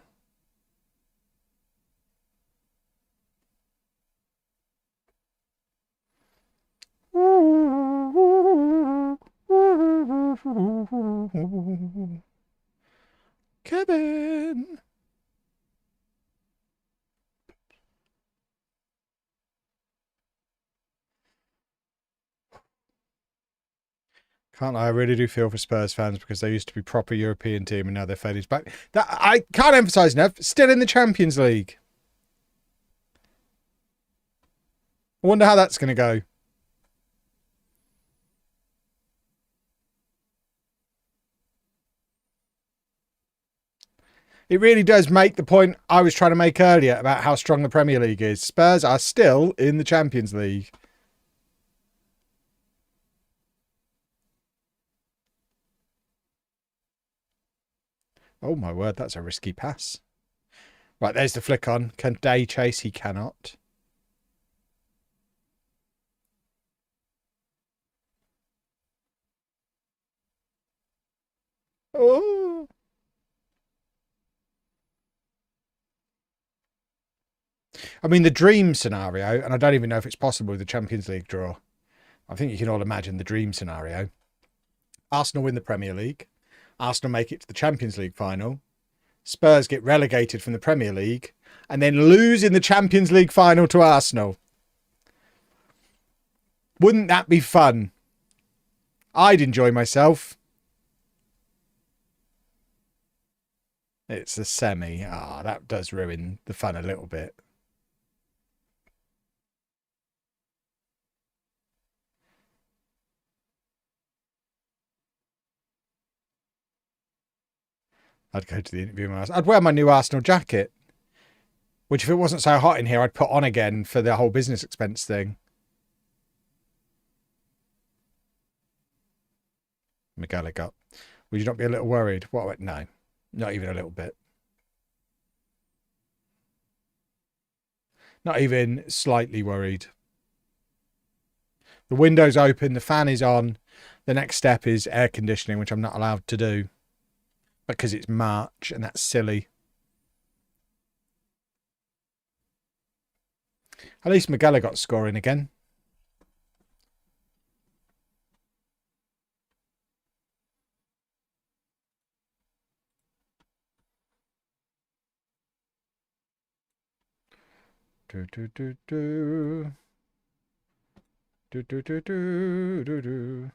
Kevin. Can't I really do feel for Spurs fans because they used to be proper European team and now they're faded back. That I can't emphasise enough. Still in the Champions League. I wonder how that's going to go. It really does make the point I was trying to make earlier about how strong the Premier League is. Spurs are still in the Champions League. Oh my word, that's a risky pass. Right, there's the flick on. Can Day chase? He cannot. Oh. I mean, the dream scenario, and I don't even know if it's possible with the Champions League draw. I think you can all imagine the dream scenario. Arsenal win the Premier League. Arsenal make it to the Champions League final. Spurs get relegated from the Premier League and then lose in the Champions League final to Arsenal. Wouldn't that be fun? I'd enjoy myself. It's a semi. Ah, that does ruin the fun a little bit. I'd go to the interview. I'd wear my new Arsenal jacket, which if it wasn't so hot in here, I'd put on again for the whole business expense thing. Miguelot. Would you not be a little worried? What? No, not even a little bit. Not even slightly worried. The window's open, the fan is on. The next step is air conditioning, which I'm not allowed to do because it's March and that's silly. At least Miguelot got scoring again. Do, do, do, do. Do, do, do, do, do, do.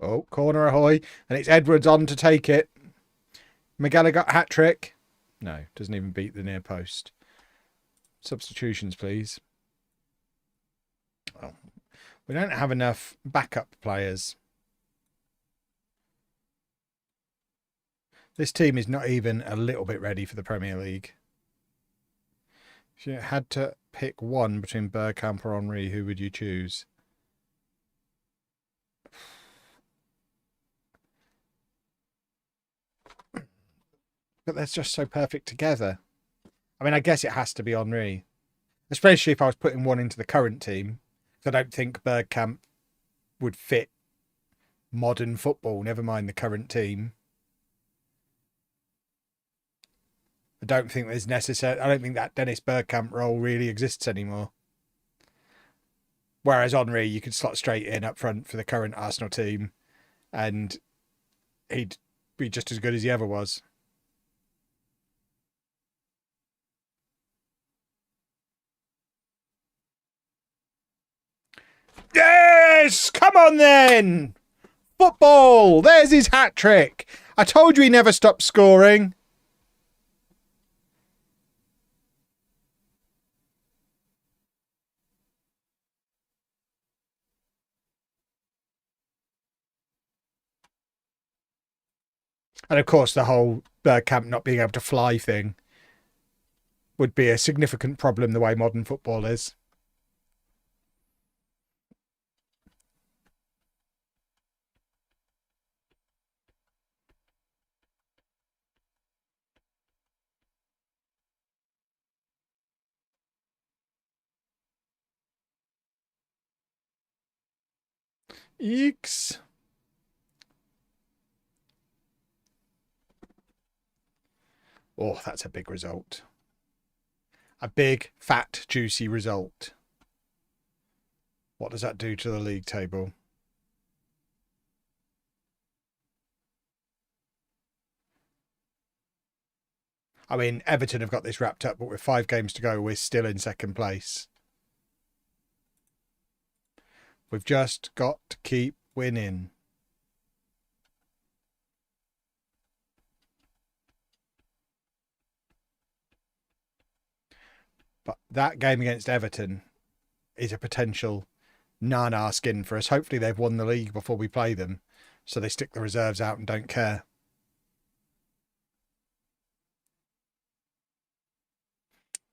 Oh, corner ahoy. And it's Edwards on to take it. Miguelot got hat trick. No, doesn't even beat the near post. Substitutions, please. Oh, we don't have enough backup players. This team is not even a little bit ready for the Premier League. If you had to pick one between Bergkamp or Henry, who would you choose? But they're just so perfect together. I mean, I guess it has to be Henry. Especially if I was putting one into the current team. I don't think Bergkamp would fit modern football, never mind the current team. I don't think there's necessary. I don't think that Dennis Bergkamp role really exists anymore. Whereas Henry, you could slot straight in up front for the current Arsenal team, and he'd be just as good as he ever was. Yes! Come on then! Football! There's his hat trick. I told you he never stopped scoring. And of course, the whole Bergkamp not being able to fly thing would be a significant problem the way modern football is. Eeks. Oh, that's a big result. A big, fat, juicy result. What does that do to the league table? I mean, Everton have got this wrapped up, but with 5 games to go, we're still in second place. We've just got to keep winning. But that game against Everton is a potential na-na skin for us. Hopefully they've won the league before we play them, so they stick the reserves out and don't care.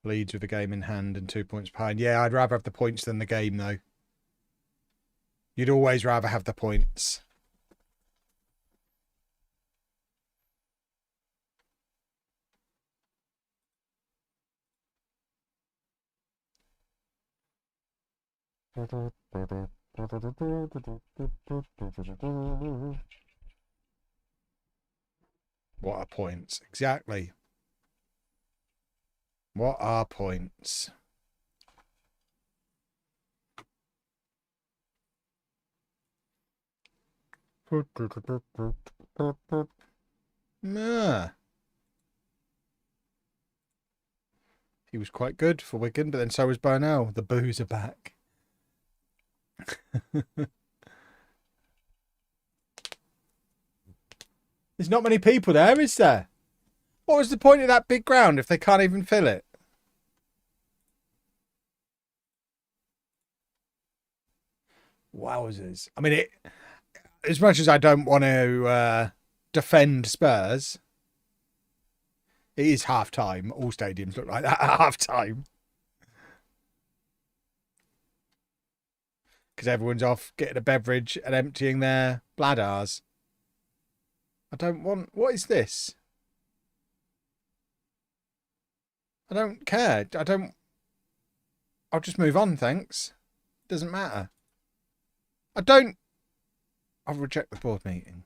Leeds with the game in hand and 2 points behind. Yeah, I'd rather have the points than the game, though. You'd always rather have the points. What are points? Exactly. What are points? Nah. He was quite good for Wigan, but then so was Burnell. The boos are back. There's not many people there, is there? What was the point of that big ground if they can't even fill it? Wowzers. I mean, as much as I don't want to defend Spurs, it is half time. All stadiums look like that at half time. Because everyone's off getting a beverage and emptying their bladders. I don't want... What is this? I don't care. I don't... I'll just move on, thanks. Doesn't matter. I don't... I'll reject the board meeting.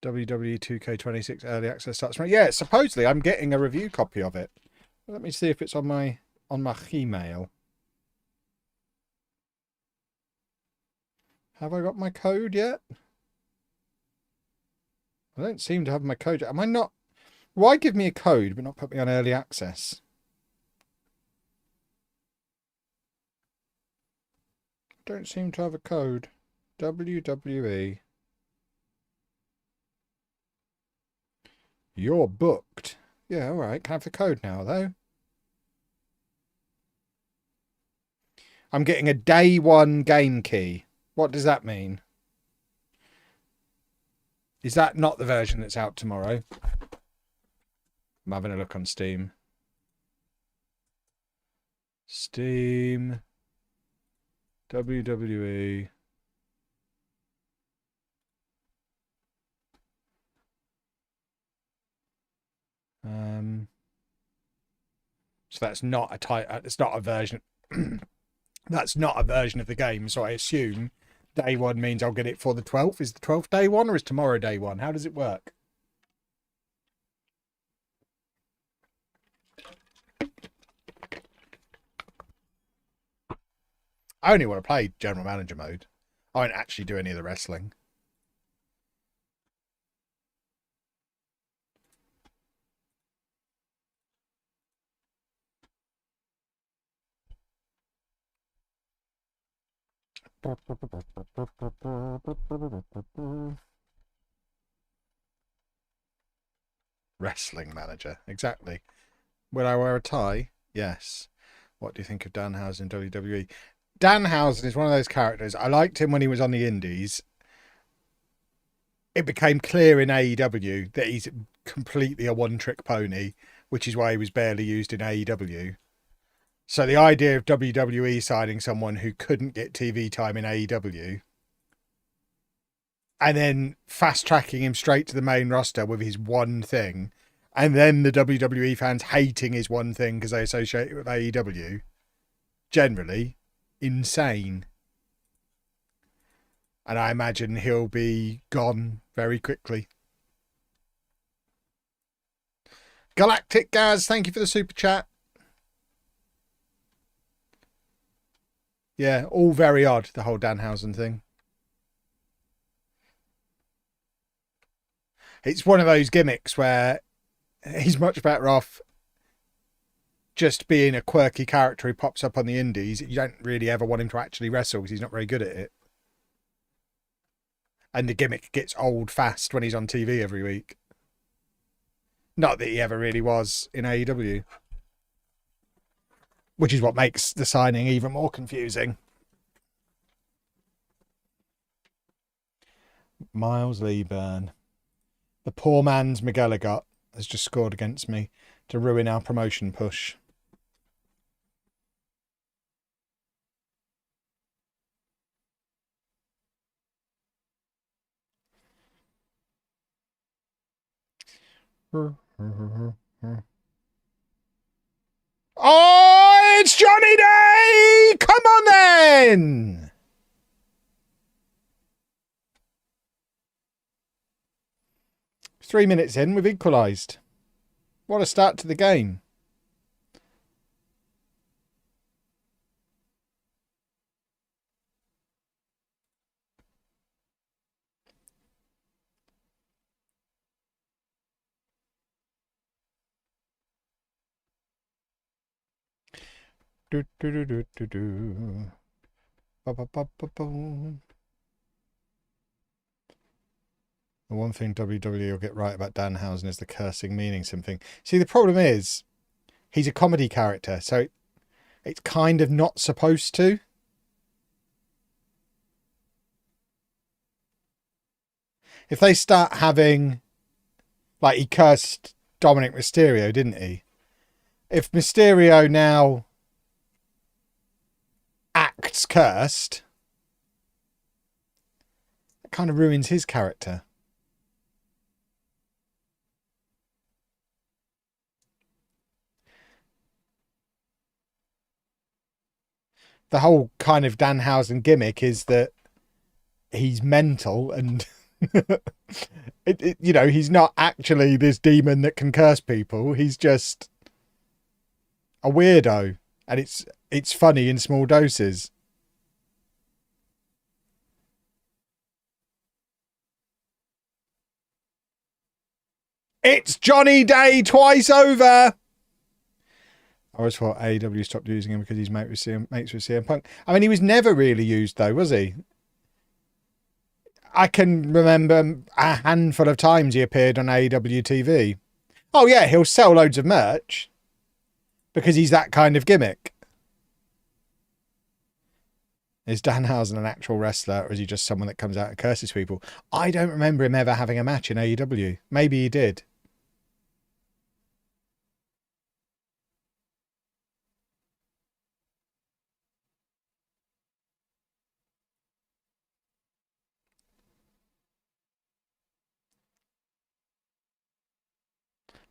WWE 2K26 early access starts. Yeah, supposedly I'm getting a review copy of it. Let me see if it's on my email. Have I got my code yet? I don't seem to have my code yet. Am I not... Why give me a code but not put me on early access? Don't seem to have a code. WWE. You're booked. Yeah, alright. Can I have the code now, though? I'm getting a day one game key. What does that mean? Is that not the version that's out tomorrow? I'm having a look on Steam. Steam. WWE. So that's not a type. It's not a version. That's not a version of the game. So I assume day one means I'll get it for the 12th. Is the 12th day one or is tomorrow day one? How does it work? I only want to play general manager mode. I won't actually do any of the wrestling. Wrestling manager, exactly. Will I wear a tie? Yes. What do you think of Danhausen in WWE? Danhausen is one of those characters. I liked him when he was on the Indies. It became clear in AEW that he's completely a one-trick pony, which is why he was barely used in AEW. So the idea of WWE signing someone who couldn't get TV time in AEW and then fast-tracking him straight to the main roster with his one thing, and then the WWE fans hating his one thing because they associate it with AEW, generally insane. And I imagine he'll be gone very quickly. Galactic Gaz, thank you for the super chat. Yeah, all very odd, the whole Danhausen thing. It's one of those gimmicks where he's much better off just being a quirky character who pops up on the indies. You don't really ever want him to actually wrestle because he's not very good at it. And the gimmick gets old fast when he's on TV every week. Not that he ever really was in AEW. Which is what makes the signing even more confusing. Miles Leeburn. The poor man's Miguelot has just scored against me to ruin our promotion push. Oh, it's Johnny Day! Come on then! Three minutes in, we've equalised. What a start to the game. Do, do, do, do, do, do. Ba, ba, ba, ba, ba. The one thing WWE will get right about Danhausen is the cursing meaning something. See, the problem is he's a comedy character, so it's kind of not supposed to. If they start having, like, he cursed Dominic Mysterio, didn't he? If Mysterio now acts cursed, it kind of ruins his character. The whole kind of Danhausen gimmick is that he's mental and he's not actually this demon that can curse people. He's just a weirdo, and it's funny in small doses. It's Johnny Day twice over. I always thought AEW stopped using him because he's mates with CM Punk. I mean, he was never really used, though, was he? I can remember a handful of times he appeared on AEW TV. Oh, yeah, he'll sell loads of merch because he's that kind of gimmick. Is Danhausen an actual wrestler, or is he just someone that comes out and curses people? I don't remember him ever having a match in AEW. Maybe he did.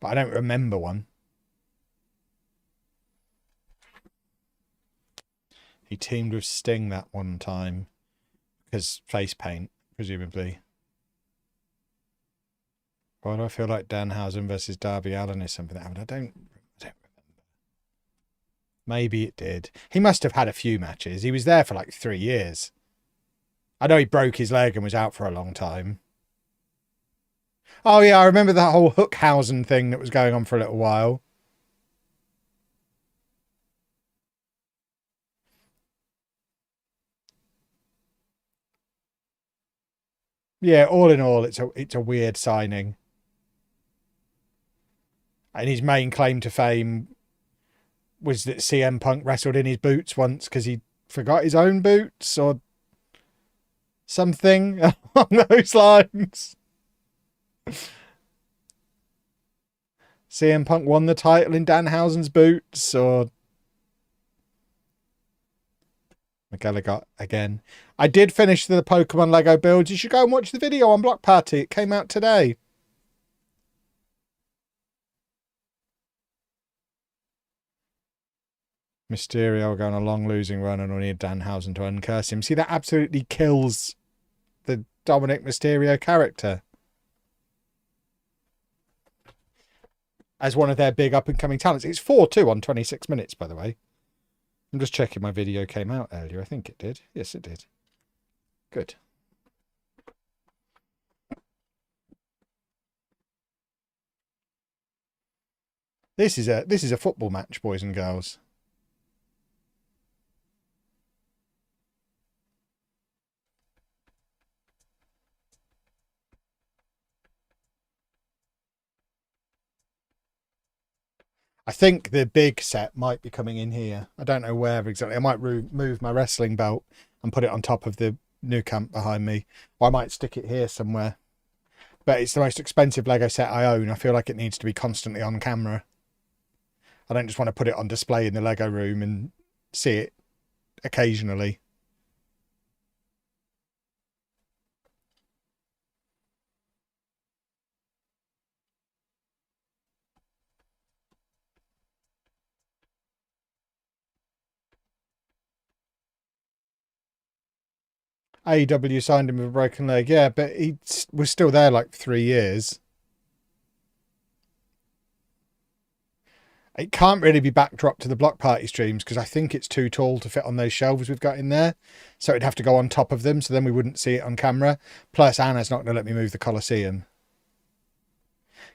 But I don't remember one. He teamed with Sting that one time because face paint, presumably. Why do I feel like Danhausen versus Darby Allin is something that happened? I don't remember. Maybe it did. He must have had a few matches. He was there for like 3 years. I know he broke his leg and was out for a long time. Oh, yeah, I remember that whole Hookhausen thing that was going on for a little while. Yeah, all in all, it's a weird signing. And his main claim to fame was that CM Punk wrestled in his boots once because he forgot his own boots or something along those lines. CM Punk won the title in Danhausen's boots, or Miguelot again. I did finish the Pokemon Lego builds. You should go and watch the video on Block Party. It came out today. Mysterio going a long losing run and only Danhausen to uncurse him. See, that absolutely kills the Dominic Mysterio character as one of their big up-and-coming talents. It's 4-2 on 26 minutes, by the way. I'm just checking my video came out earlier. I think it did. Yes, it did. Good. This is a football match, boys and girls. I think the big set might be coming in here. I don't know where exactly. I might move my wrestling belt and put it on top of the new camp behind me. Or I might stick it here somewhere. But it's the most expensive Lego set I own. I feel like it needs to be constantly on camera. I don't just want to put it on display in the Lego room and see it occasionally. AEW signed him with a broken leg, yeah, but he was still there like 3 years. It can't really be backdrop to the Block Party streams because I think it's too tall to fit on those shelves we've got in there. So it'd have to go on top of them, so then we wouldn't see it on camera. Plus, Anna's not going to let me move the Colosseum.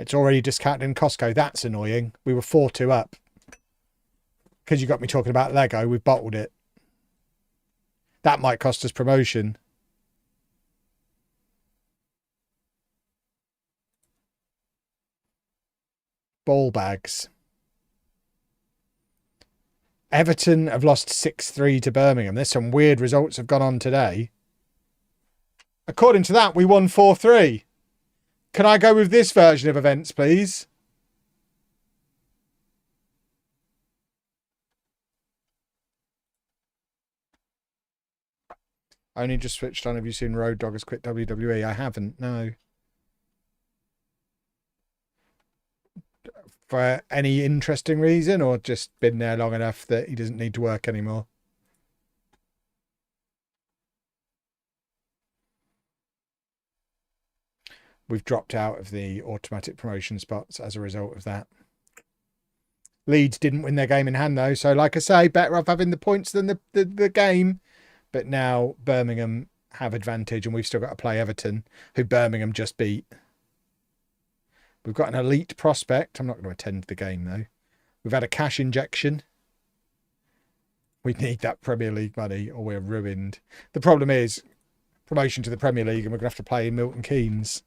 It's already discounted in Costco. That's annoying. We were 4-2 up. Because you got me talking about Lego, we've bottled it. That might cost us promotion. Ball bags. Everton have lost 6-3 to Birmingham. There's some weird results have gone on today. According to that, we won 4-3. Can I go with this version of events, please? Only just switched on. Have you seen Road Dogg has quit WWE? I haven't, no. For any interesting reason, or just been there long enough that he doesn't need to work anymore? We've dropped out of the automatic promotion spots as a result of that. Leeds didn't win their game in hand, though. So, like I say, better off having the points than the game. But now Birmingham have advantage, and we've still got to play Everton, who Birmingham just beat. We've got an elite prospect. I'm not going to attend the game, though. We've had a cash injection. We need that Premier League money, or we're ruined. The problem is promotion to the Premier League, and we're going to have to play in Milton Keynes.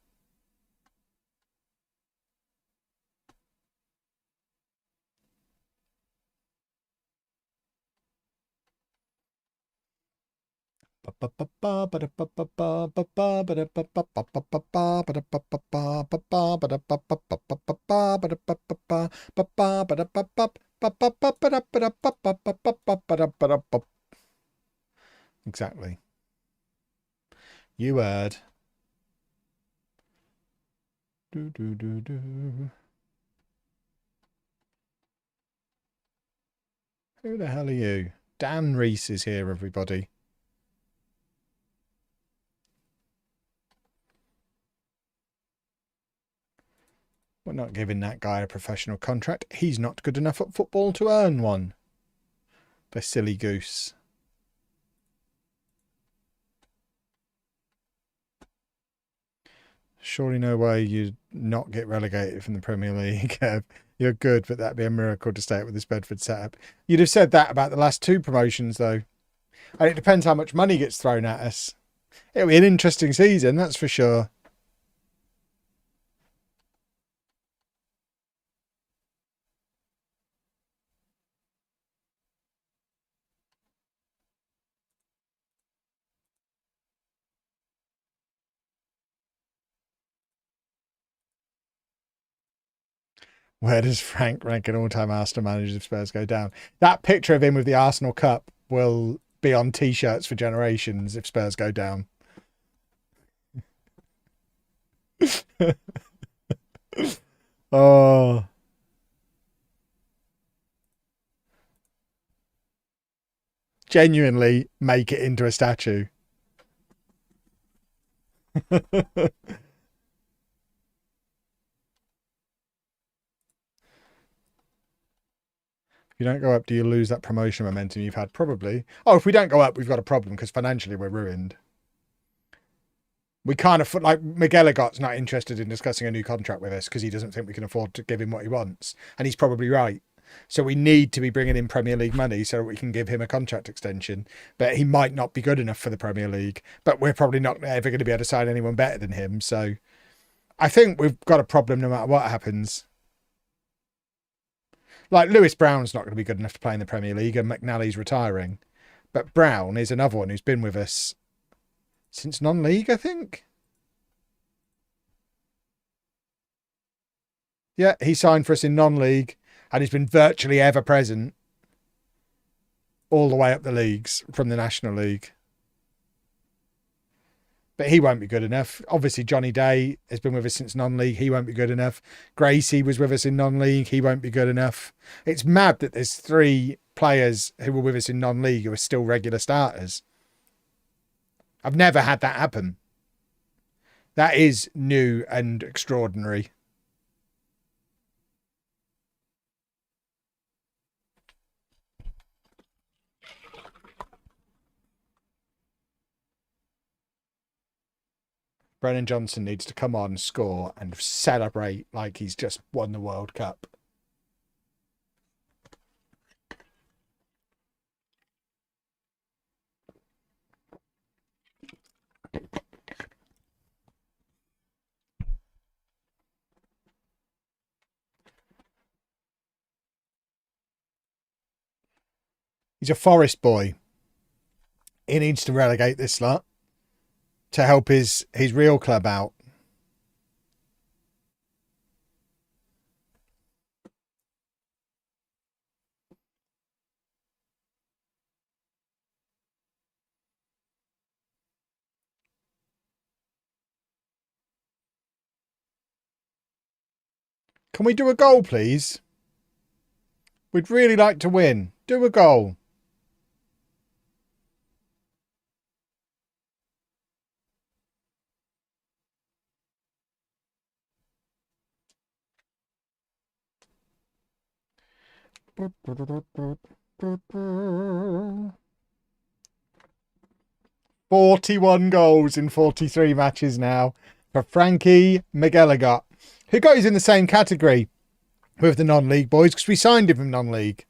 Exactly. You heard. Do, do, do, do. Who the hell are you? Dan Reese is here, everybody. We're not giving that guy a professional contract. He's not good enough at football to earn one. The silly goose. Surely no way you'd not get relegated from the Premier League. You're good, but that'd be a miracle to stay up with this Bedford setup. You'd have said that about the last 2 promotions, though. And it depends how much money gets thrown at us. It'll be an interesting season, that's for sure. Where does Frank rank in all-time Arsenal managers if Spurs go down? That picture of him with the Arsenal Cup will be on T-shirts for generations if Spurs go down. Oh. Genuinely make it into a statue. If you don't go up, do you lose that promotion momentum you've had? Probably. Oh, if we don't go up, we've got a problem because financially we're ruined. We can't afford, like, Miguelot's not interested in discussing a new contract with us because he doesn't think we can afford to give him what he wants. And he's probably right. So we need to be bringing in Premier League money so that we can give him a contract extension. But he might not be good enough for the Premier League. But we're probably not ever going to be able to sign anyone better than him. So I think we've got a problem no matter what happens. Like, Lewis Brown's not going to be good enough to play in the Premier League, and McNally's retiring. But Brown is another one who's been with us since non-league, I think. Yeah, he signed for us in non-league, and he's been virtually ever present all the way up the leagues from the National League. But he won't be good enough. Obviously, Johnny Day has been with us since non-league. He won't be good enough. Gracie was with us in non-league. He won't be good enough. It's mad that there's 3 players who were with us in non-league who are still regular starters. I've never had that happen. That is new and extraordinary. Brennan Johnson needs to come on, score, and celebrate like he's just won the World Cup. He's a Forest boy. He needs to relegate this lot to help his real club out. Can we do a goal, please? We'd really like to win. Do a goal. "41 goals in 43 matches now for Frankie Miguelot, who goes in the same category with the non-league boys because we signed him from non-league.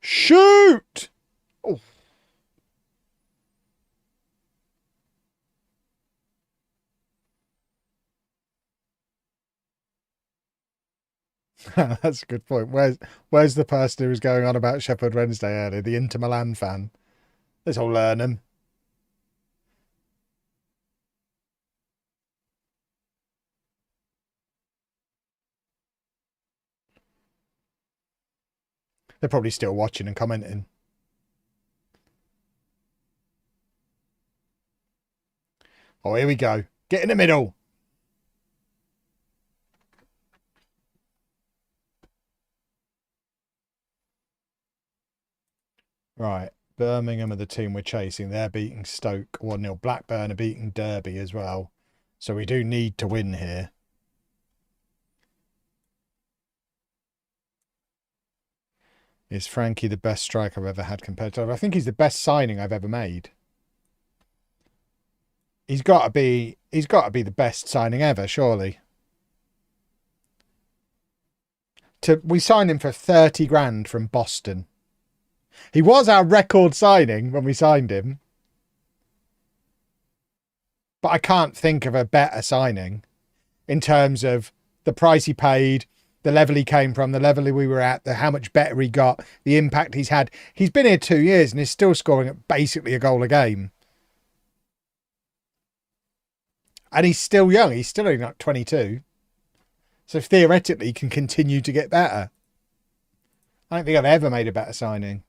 Shoot! Oh. That's a good point. Where's the person who was going on about Sheffield Wednesday earlier? The Inter Milan fan. Let's all learn them. They're probably still watching and commenting. Oh, here we go. Get in the middle. Right. Birmingham are the team we're chasing. They're beating Stoke 1-0. Blackburn are beating Derby as well. So we do need to win here. Is Frankie the best striker I've ever had compared to? I think he's the best signing I've ever made. He's got to be the best signing ever, surely. We signed him for 30 grand from Boston. He was our record signing when we signed him. But I can't think of a better signing in terms of the price he paid, the level he came from, the level we were at, how much better he got, the impact he's had. He's been here 2 years and is still scoring at basically a goal a game. And he's still young. He's still only like 22. So theoretically, he can continue to get better. I don't think I've ever made a better signing.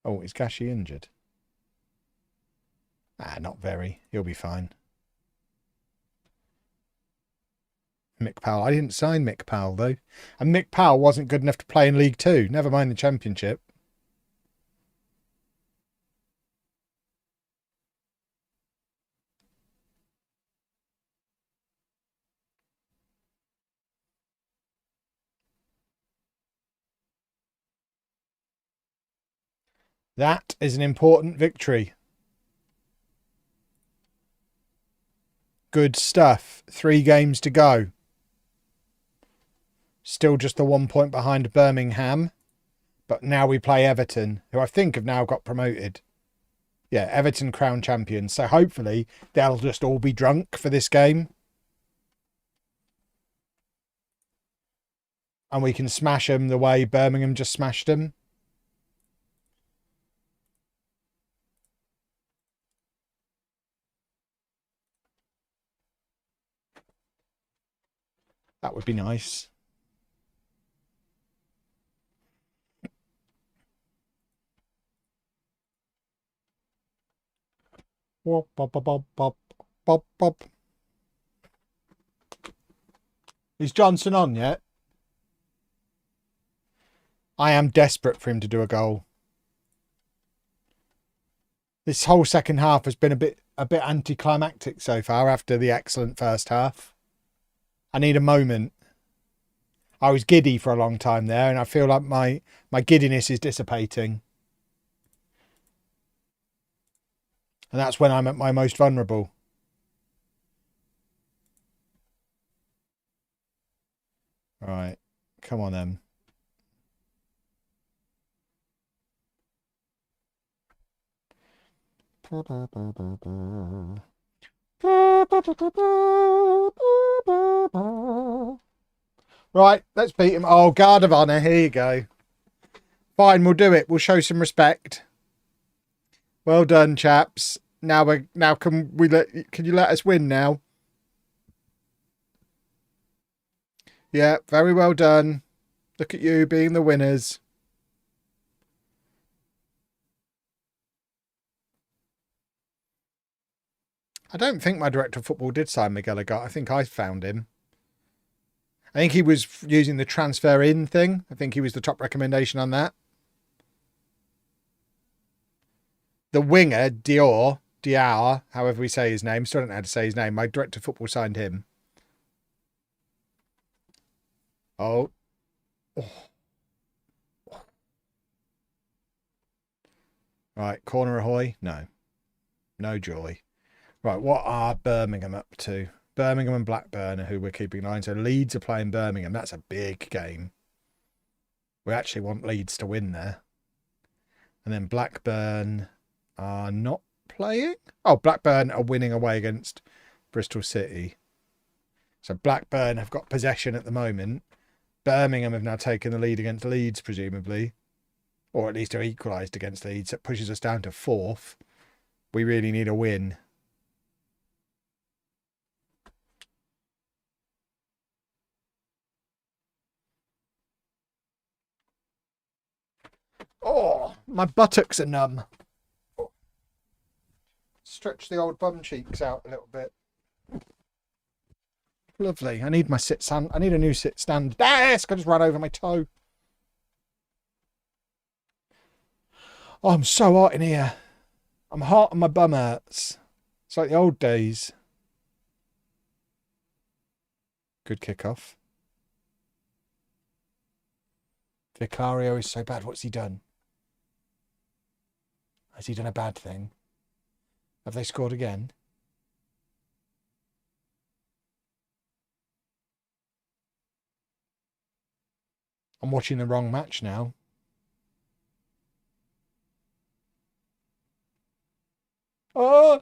Oh, is Gashi injured? Not very. He'll be fine. Mick Powell. I didn't sign Mick Powell, though. And Mick Powell wasn't good enough to play in League Two. Never mind the Championship. That is an important victory. Good stuff. 3 games to go. Still just the 1 point behind Birmingham. But now we play Everton, who I think have now got promoted. Yeah, Everton crown champions. So hopefully they'll just all be drunk for this game. And we can smash them the way Birmingham just smashed them. That would be nice. Wop, bop, bop, bop, bop, bop. Is Johnson on yet? I am desperate for him to do a goal. This whole second half has been a bit anticlimactic so far after the excellent first half. I need a moment. I was giddy for a long time there, and I feel like my giddiness is dissipating. And that's when I'm at my most vulnerable. Right. Come on then. Right, let's beat him. Oh, guard of honour. Here you go. Fine, we'll do it. We'll show some respect. Well done, chaps. Now can you let us win now? Yeah, very well done. Look at you being the winners. I don't think my director of football did sign Miguelot. I think I found him. I think he was using the transfer in thing. I think he was the top recommendation on that. The winger, Diar, however we say his name, still don't know how to say his name. My director of football signed him. Oh. Right, corner ahoy? No. No joy. Right, what are Birmingham up to? Birmingham and Blackburn are who we're keeping an eye on. So Leeds are playing Birmingham. That's a big game. We actually want Leeds to win there. And then Blackburn are not playing. Oh, Blackburn are winning away against Bristol City. So Blackburn have got possession at the moment. Birmingham have now taken the lead against Leeds, presumably. Or at least are equalised against Leeds. That pushes us down to 4th. We really need a win. Oh, my buttocks are numb. Stretch the old bum cheeks out a little bit. Lovely. I need my sit stand. I need a new sit stand desk. I just ran over my toe. Oh, I'm so hot in here. I'm hot and my bum hurts. It's like the old days. Good kickoff. Vicario is so bad. What's he done? Has he done a bad thing? Have they scored again? I'm watching the wrong match now. Oh!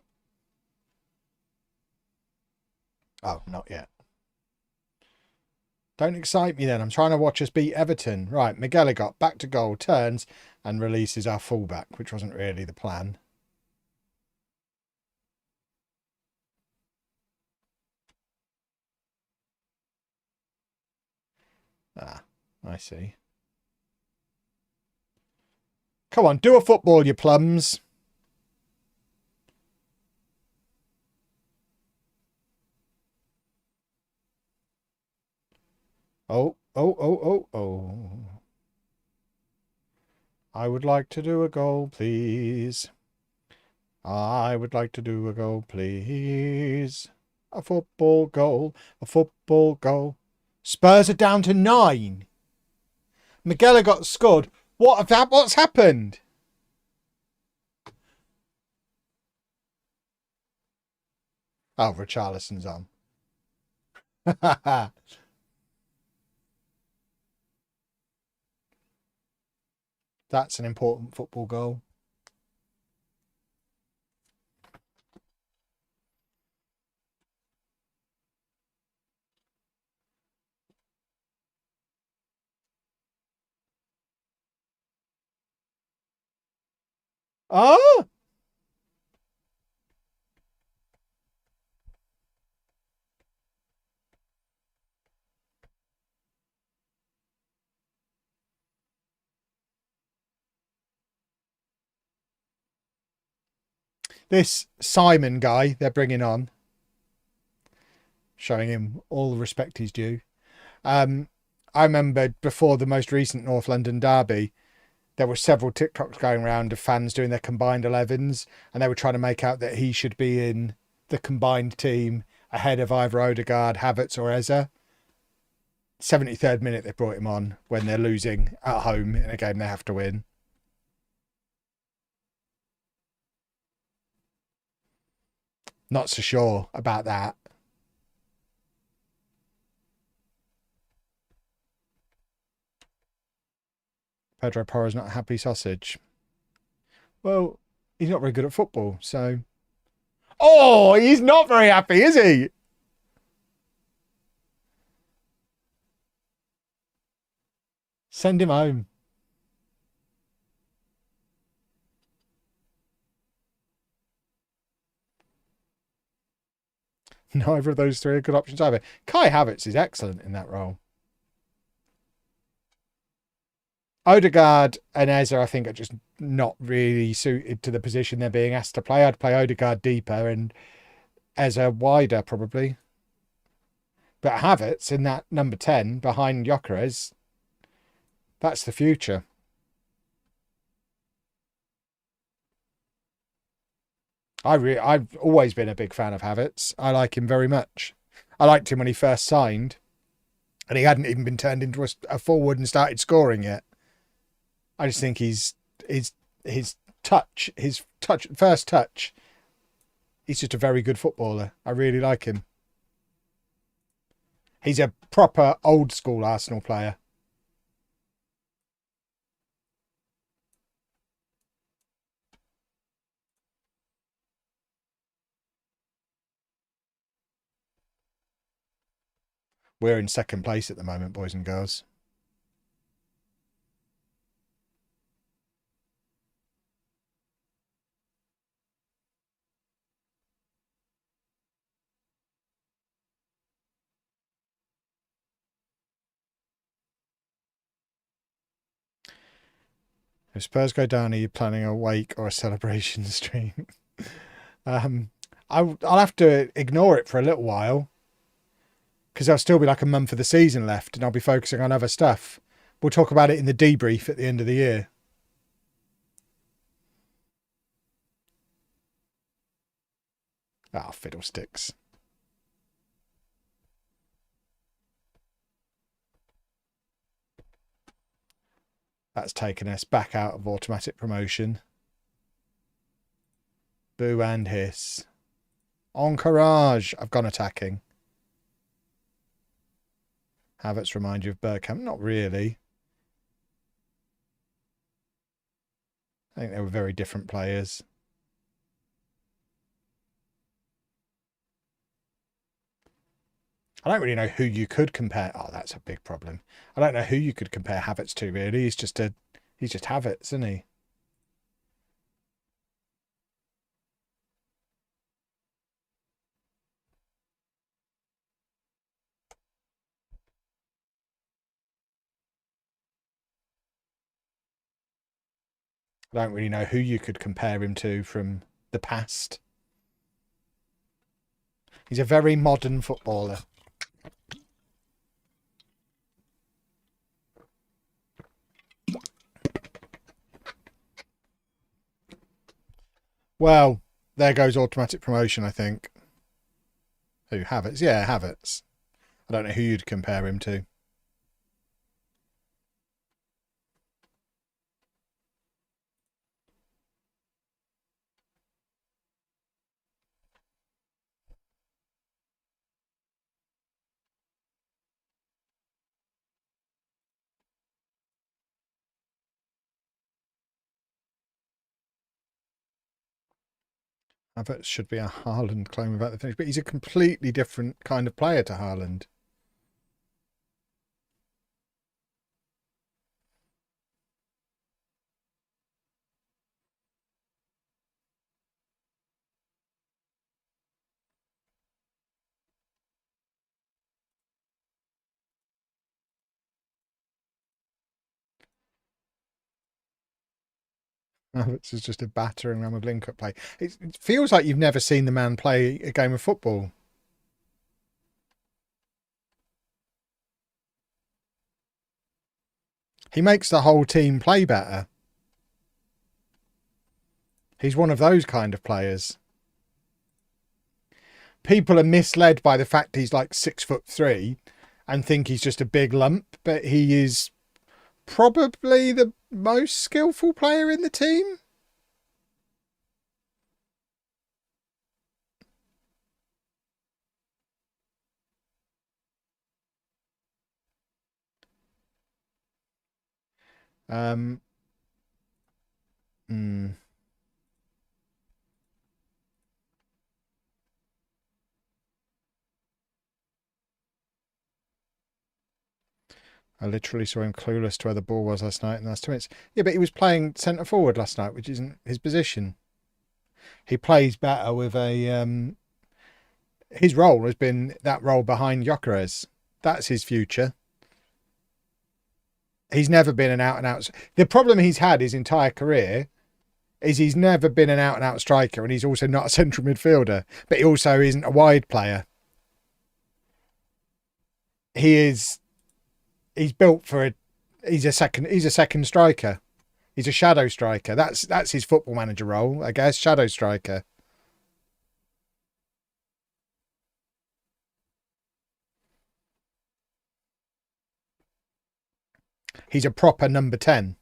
Oh, not yet. Don't excite me then. I'm trying to watch us beat Everton. Right, Miguelot got back to goal, turns and releases our fullback, which wasn't really the plan. Ah, I see. Come on, do a football, you plums. Oh, oh, oh, oh, oh. I would like to do a goal, please. I would like to do a goal, please. A football goal, a football goal. Spurs are down to 9. Miguelot got scored. What's happened? Oh, Richarlison's on. That's an important football goal. Oh! This Simon guy they're bringing on, showing him all the respect he's due. I remember before the most recent North London derby, there were several TikToks going around of fans doing their combined 11s, and they were trying to make out that he should be in the combined team ahead of either Odegaard, Havertz, or Eze. 73rd minute, they brought him on when they're losing at home in a game they have to win. Not so sure about that. Pedro Porro's not a happy sausage. Well, he's not very good at football, so. Oh, he's not very happy, is he? Send him home. Neither of those three are good options either. Kai Havertz is excellent in that role. Odegaard and Eze, I think, are just not really suited to the position they're being asked to play. I'd play Odegaard deeper and Eze wider, probably. But Havertz in that number 10 behind Gyökeres, that's the future. I've always been a big fan of Havertz. I like him very much. I liked him when he first signed, and he hadn't even been turned into a forward and started scoring yet. I just think his first touch, he's just a very good footballer. I really like him. He's a proper old school Arsenal player. We're in second place at the moment, boys and girls. If Spurs go down, are you planning a wake or a celebration stream? I'll have to ignore it for a little while because there'll still be like a month of the season left and I'll be focusing on other stuff. We'll talk about it in the debrief at the end of the year. Ah, fiddlesticks. That's taken us back out of automatic promotion. Boo and hiss. Encourage. I've gone attacking. Havertz remind you of Bergkamp? Not really. I think they were very different players. I don't really know who you could compare. Oh, that's a big problem. I don't know who you could compare Havertz to, really. He's just Havertz, isn't he? I don't really know who you could compare him to from the past. He's a very modern footballer. Well, there goes automatic promotion, I think. Who, Havertz? Yeah, Havertz. I don't know who you'd compare him to. Havertz should be a Haaland claim about the finish, but he's a completely different kind of player to Haaland. Havertz is just a battering ram of link-up play. It feels like you've never seen the man play a game of football. He makes the whole team play better. He's one of those kind of players. People are misled by the fact he's like 6'3" and think he's just a big lump, but he is probably the most skillful player in the team. I literally saw him clueless to where the ball was last night in the last 2 minutes. Yeah, but he was playing centre forward last night, which isn't his position. He plays better with a. His role has been that role behind Gyökeres. That's his future. He's never been an out and out. The problem he's had his entire career is he's never been an out and out striker, and he's also not a central midfielder, but he also isn't a wide player. He's built for he's a second striker. He's a shadow striker. That's his football manager role, I guess, shadow striker. He's a proper number 10.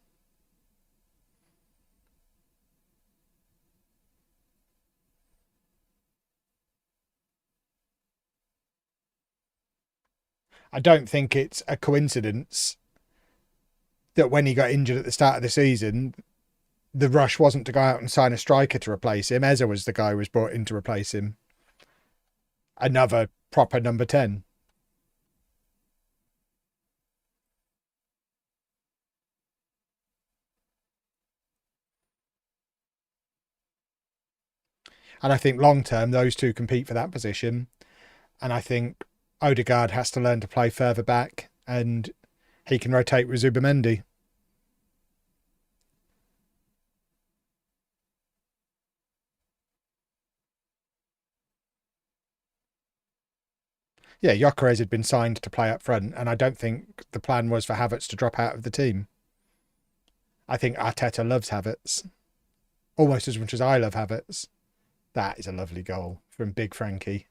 I don't think it's a coincidence that when he got injured at the start of the season, the rush wasn't to go out and sign a striker to replace him. Eze was the guy who was brought in to replace him. Another proper number 10. And I think long term, those two compete for that position. And I think Odegaard has to learn to play further back, and he can rotate with Zubimendi. Yeah, Gyökeres had been signed to play up front, and I don't think the plan was for Havertz to drop out of the team. I think Arteta loves Havertz, almost as much as I love Havertz. That is a lovely goal from Big Frankie.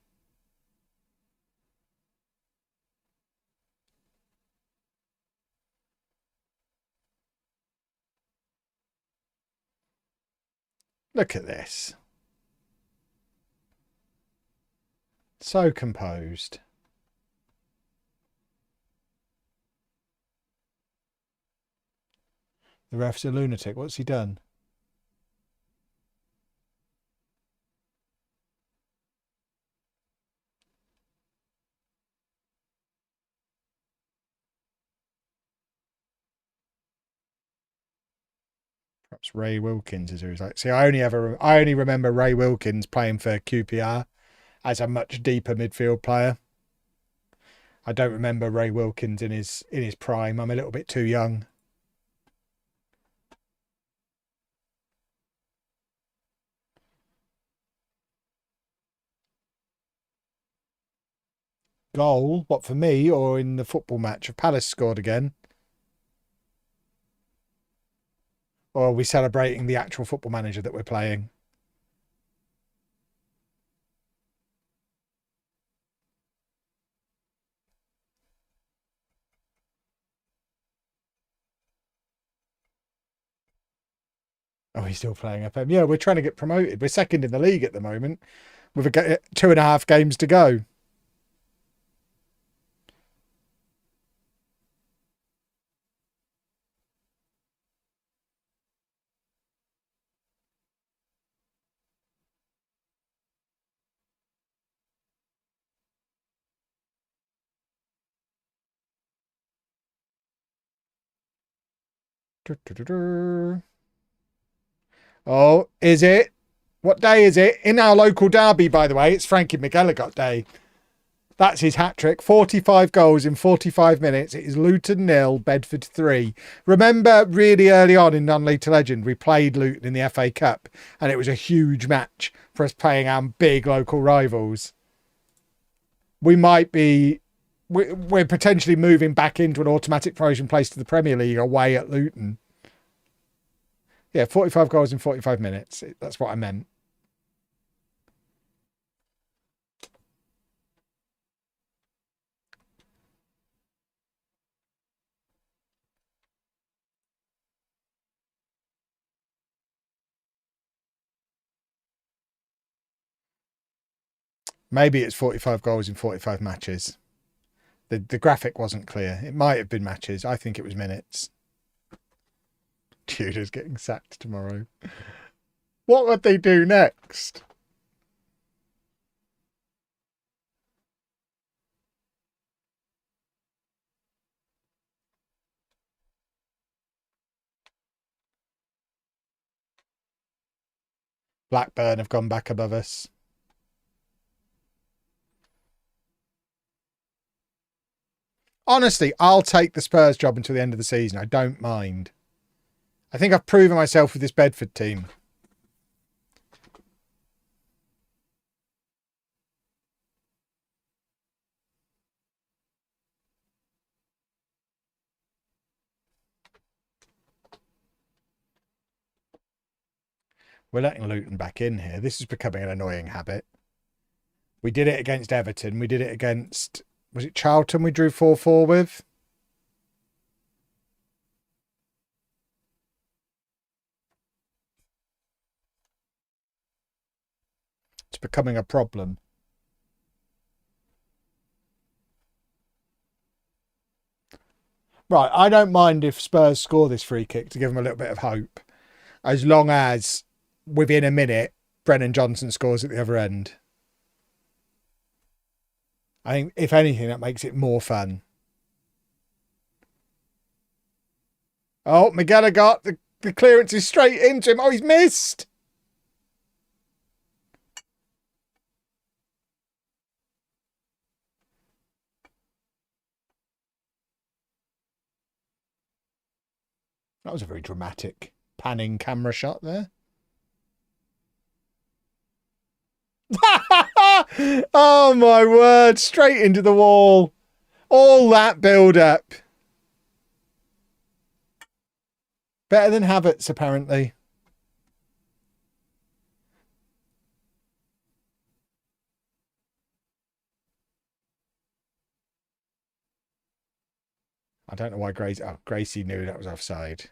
Look at this. So composed. The ref's a lunatic. What's he done? Perhaps Ray Wilkins is who he's like. See, I only remember Ray Wilkins playing for QPR as a much deeper midfield player. I don't remember Ray Wilkins in his prime. I'm a little bit too young. Goal? What, for me or in the football match? If Palace scored again? Or are we celebrating the actual football manager that we're playing? Oh, he's still playing FM. Yeah, we're trying to get promoted. We're second in the league at the moment with 2.5 games to go. Oh, is it? What day is it? In our local derby, by the way, it's Frankie Miguelot day. That's his hat-trick. 45 goals in 45 minutes. It is Luton 0, Bedford 3. Remember really early on in Non-League to Legend, we played Luton in the FA Cup, and it was a huge match for us playing our big local rivals. We might be we're potentially moving back into an automatic promotion place to the Premier League away at Luton. Yeah, 45 goals in 45 minutes. That's what I meant. Maybe it's 45 goals in 45 matches. The graphic wasn't clear. It might have been matches. I think it was minutes. Tudor's getting sacked tomorrow. What would they do next? Blackburn have gone back above us. Honestly, I'll take the Spurs job until the end of the season. I don't mind. I think I've proven myself with this Bedford team. We're letting Luton back in here. This is becoming an annoying habit. We did it against Everton. We did it against... Was it Charlton we drew 4-4 with? It's becoming a problem. Right, I don't mind if Spurs score this free kick to give them a little bit of hope. As long as, within a minute, Brennan Johnson scores at the other end. I think, if anything, that makes it more fun. Oh, Miguelot got the clearance is straight into him. Oh, he's missed. That was a very dramatic panning camera shot there. Oh, my word. Straight into the wall. All that build-up. Better than Havertz, apparently. I don't know why Gracie... Oh, Gracie knew that was offside.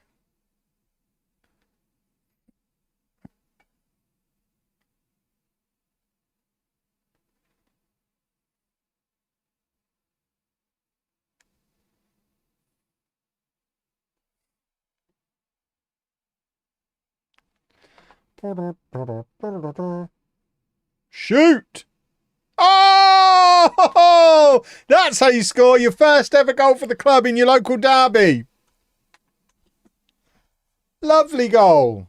Shoot! Oh! That's how you score your first ever goal for the club in your local derby. Lovely goal.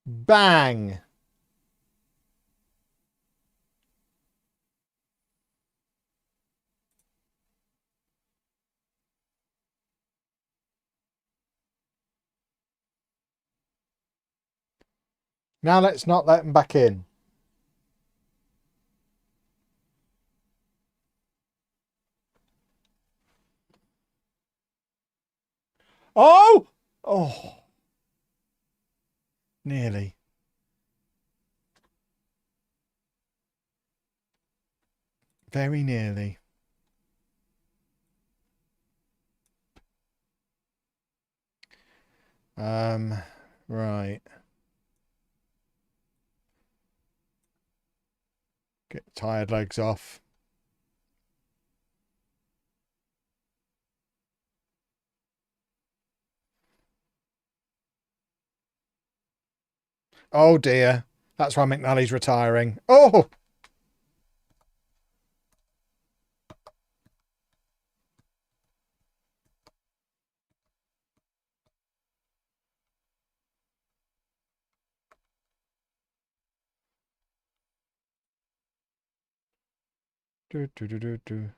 Bang. Now let's not let them back in. Oh! Oh. Nearly. Very nearly. Right. Get tired legs off. Oh dear. That's why McNally's retiring. Oh! Do, do, do, do, do.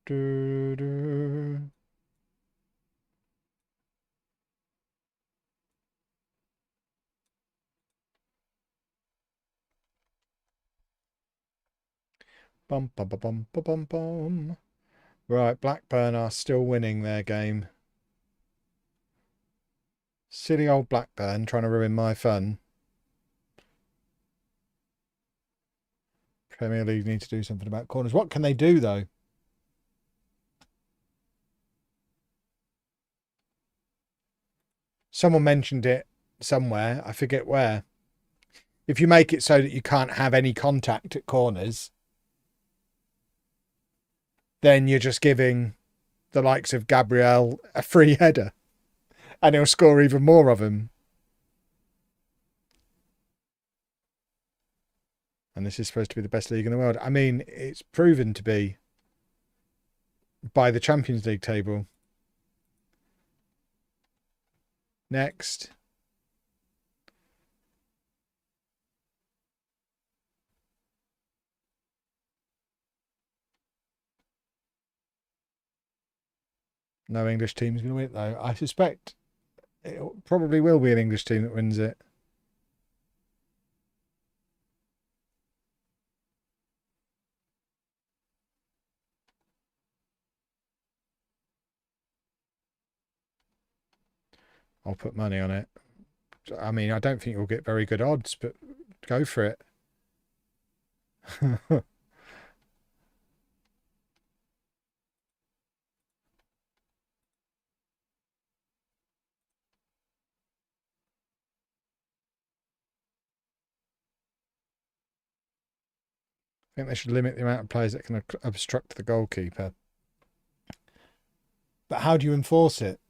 Do, do. Bum, bum, bum, bum, bum, bum, bum. Right, Blackburn are still winning their game. Silly old Blackburn trying to ruin my fun. Premier League need to do something about corners. What can they do, though? Someone mentioned it somewhere. I forget where. If you make it so that you can't have any contact at corners, then you're just giving the likes of Gabriel a free header. And he'll score even more of them. And this is supposed to be the best league in the world. I mean, it's proven to be by the Champions League table. Next. No English team's going to win it, though. I suspect it probably will be an English team that wins it. I'll put money on it. I mean, I don't think you'll get very good odds, but go for it. I think they should limit the amount of players that can obstruct the goalkeeper. But how do you enforce it?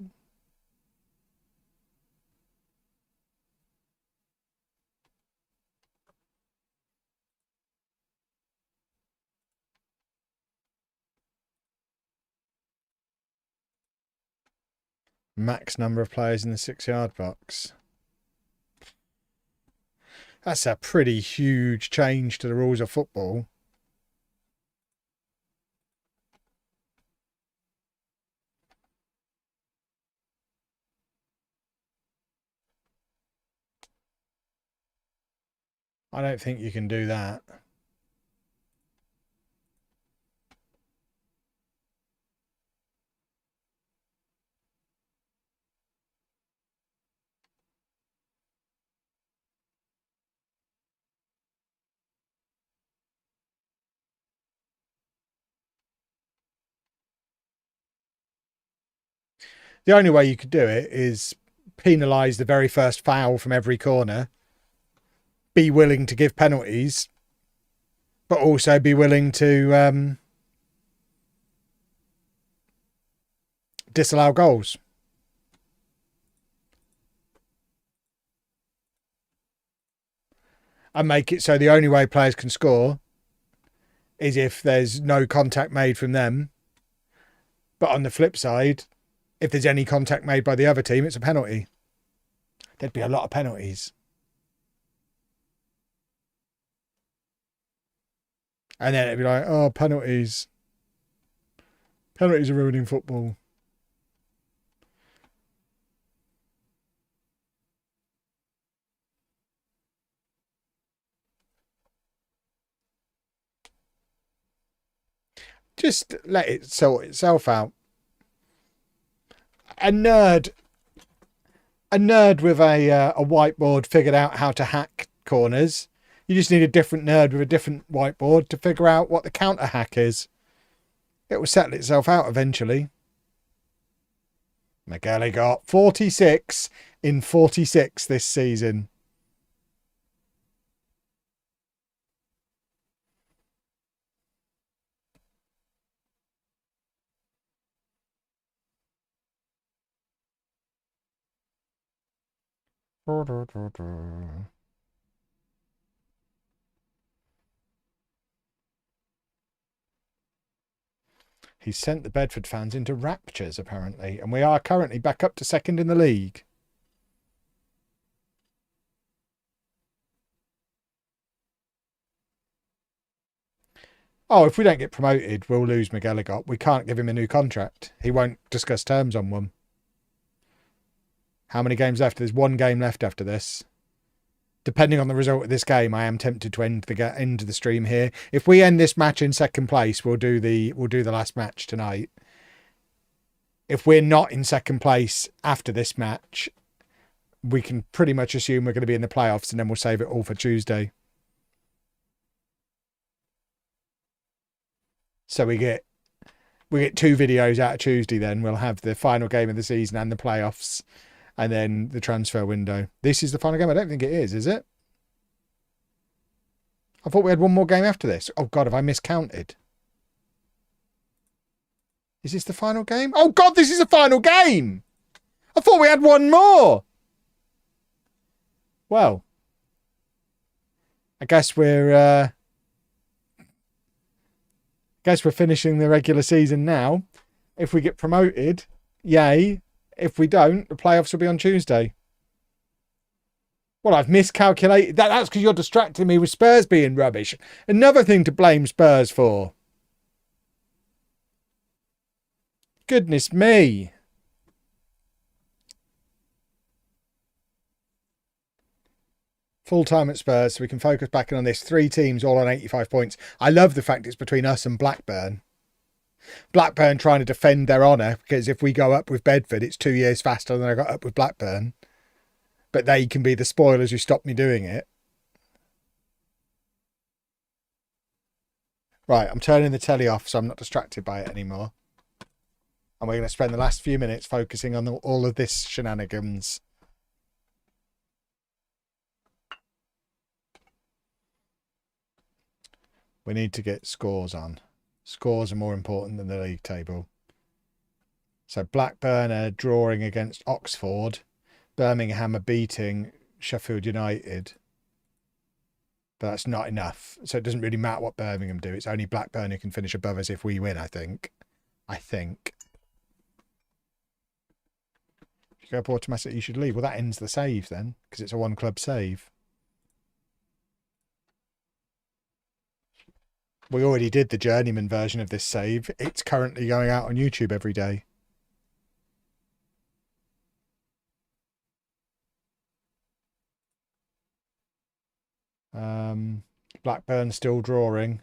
Max number of players in the 6-yard box. That's a pretty huge change to the rules of football. I don't think you can do that. The only way you could do it is penalise the very first foul from every corner, be willing to give penalties, but also be willing to disallow goals. And make it so the only way players can score is if there's no contact made from them. But on the flip side, if there's any contact made by the other team, it's a penalty. There'd be a lot of penalties. And then it'd be like, oh, penalties. Penalties are ruining football. Just let it sort itself out. A nerd with a whiteboard figured out how to hack corners. You just need a different nerd with a different whiteboard to figure out what the counter hack is. It will settle itself out eventually. Miguelot got 46 in 46 this season. He's sent the Bedford fans into raptures, apparently, and we are currently back up to second in the league. Oh, if we don't get promoted, we'll lose Miguelot. We can't give him a new contract. He won't discuss terms on one. How many games left? There's one game left after this. depending on the result of this game, I am tempted to end the stream here. If we end this match in second place, we'll do the last match tonight. If we're not in second place after this match, we can pretty much assume we're going to be in the playoffs, and then we'll save it all for Tuesday. So we get 2 videos out of Tuesday. Then we'll have the final game of the season and the playoffs, and then the transfer window. This is the final game. I don't think it is it? I thought we had one more game after this. Oh God, have I miscounted? Is this the final game? Oh God, this is the final game! I thought we had one more! Well, I guess we're finishing the regular season now. If we get promoted, yay. If we don't, the playoffs will be on Tuesday. Well, I've miscalculated. That's because you're distracting me with Spurs being rubbish. Another thing to blame Spurs for. Goodness me. Full time at Spurs, so we can focus back in on this. 3 teams all on 85 points. I love the fact it's between us and Blackburn. Blackburn trying to defend their honour, because if we go up with Bedford, it's 2 years faster than I got up with Blackburn. But they can be the spoilers who stop me doing it. Right, I'm turning the telly off so I'm not distracted by it anymore. And we're going to spend the last few minutes focusing on all of this shenanigans. We need to get scores on. Scores are more important than the league table. So Blackburn are drawing against Oxford. Birmingham are beating Sheffield United. But that's not enough. So it doesn't really matter what Birmingham do. It's only Blackburn who can finish above us if we win, I think. If you go up automatically, you should leave. Well, that ends the save then, because it's a 1-club save. We already did the journeyman version of this save. It's currently going out on YouTube every day. Blackburn still drawing.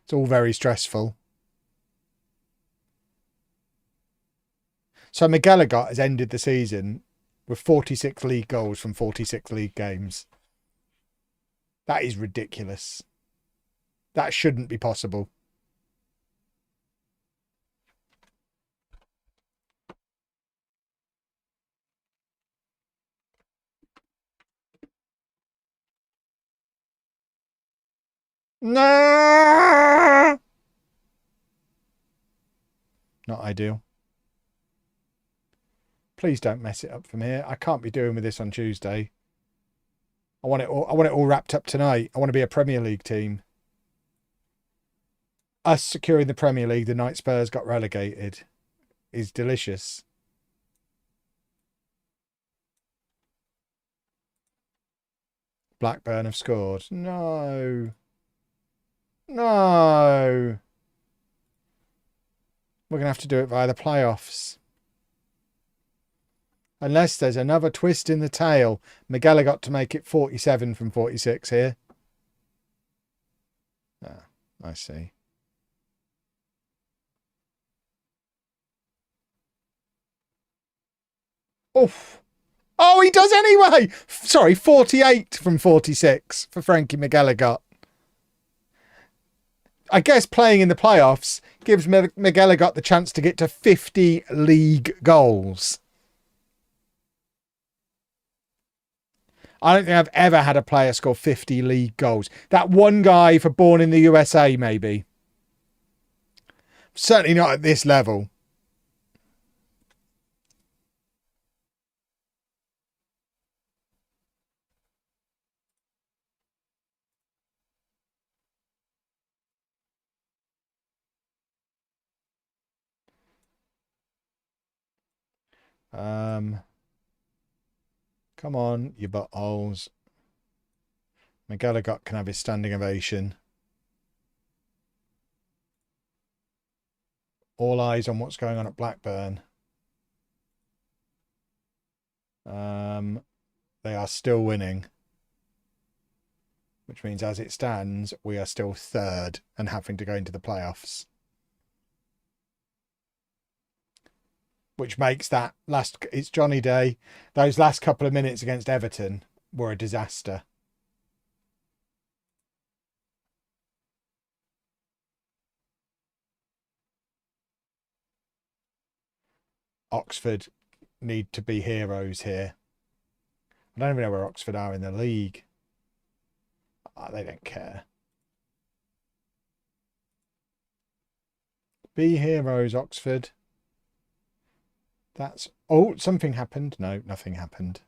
It's all very stressful. So Miguelot has ended the season with 46 league goals from 46 league games. That is ridiculous. That shouldn't be possible. No! Not ideal. Please don't mess it up from here. I can't be doing with this on Tuesday. I want it all wrapped up tonight. I want to be a Premier League team. Us securing the Premier League the night Spurs got relegated is delicious. Blackburn have scored. No. No. We're going to have to do it via the playoffs. Unless there's another twist in the tail. Miguelot got to make it 47 from 46 here. Ah, I see. Oof. Oh, he does anyway. Sorry, 48 from 46 for Frankie Miguelot. I guess playing in the playoffs gives Miguelot the chance to get to 50 league goals. I don't think I've ever had a player score 50 league goals. That one guy for Born in the USA, maybe. Certainly not at this level. Come on, you buttholes. Miguelot can have his standing ovation. All eyes on what's going on at Blackburn. They are still winning. which means as it stands, we are still third and having to go into the playoffs. Which makes that it's Johnny Day. Those last couple of minutes against Everton were a disaster. Oxford need to be heroes here. I don't even know where Oxford are in the league. Oh, they don't care. Be heroes, Oxford. That's... Oh, something happened. No, nothing happened.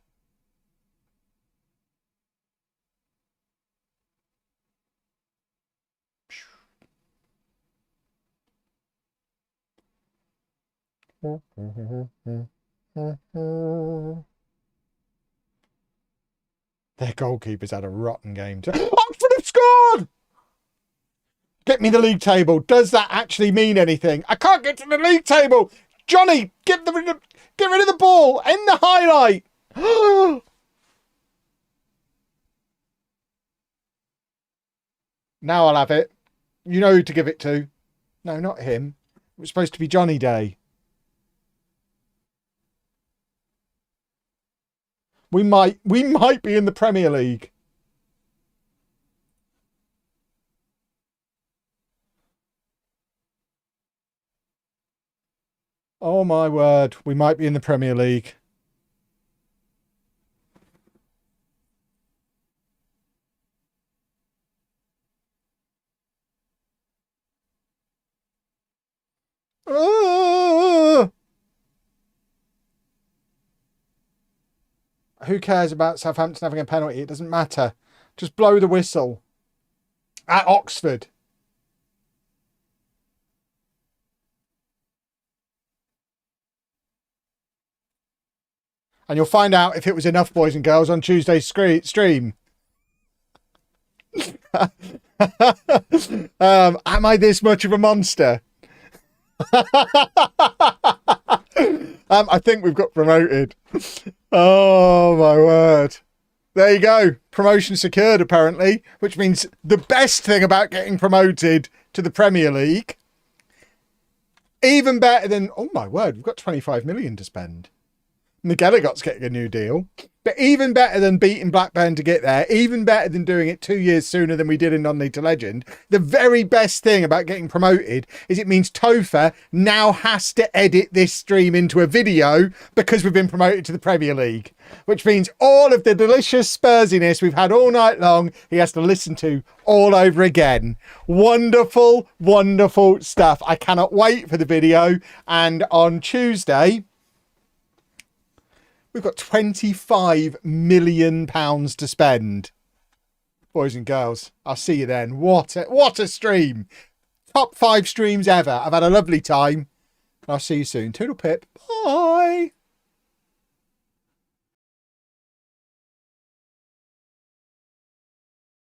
Their goalkeeper's had a rotten game. Oxford have scored! Get me the league table. Does that actually mean anything? I can't get to the league table. Johnny, get rid of the ball. End the highlight. Now I'll have it. You know who to give it to. No, not him. It was supposed to be Johnny Day. We might be in the Premier League. Oh my word, we might be in the Premier League. Who cares about Southampton having a penalty? It doesn't matter. Just blow the whistle. At Oxford. And you'll find out if it was enough, boys and girls, on Tuesday's stream. Am I this much of a monster? I think we've got promoted. Oh my word. There you go. Promotion secured, apparently, which means the best thing about getting promoted to the Premier League, even better than, oh my word, we've got 25 million to spend. Miguelot's getting a new deal. But even better than beating Blackburn to get there, even better than doing it 2 years sooner than we did in Non-League to Legend, the very best thing about getting promoted is it means Topher now has to edit this stream into a video because we've been promoted to the Premier League. Which means all of the delicious Spursiness we've had all night long, he has to listen to all over again. Wonderful, wonderful stuff. I cannot wait for the video. And on Tuesday, we've got £25 million to spend. Boys and girls, I'll see you then. What a stream. Top 5 streams ever. I've had a lovely time. I'll see you soon. Toodle pip. Bye.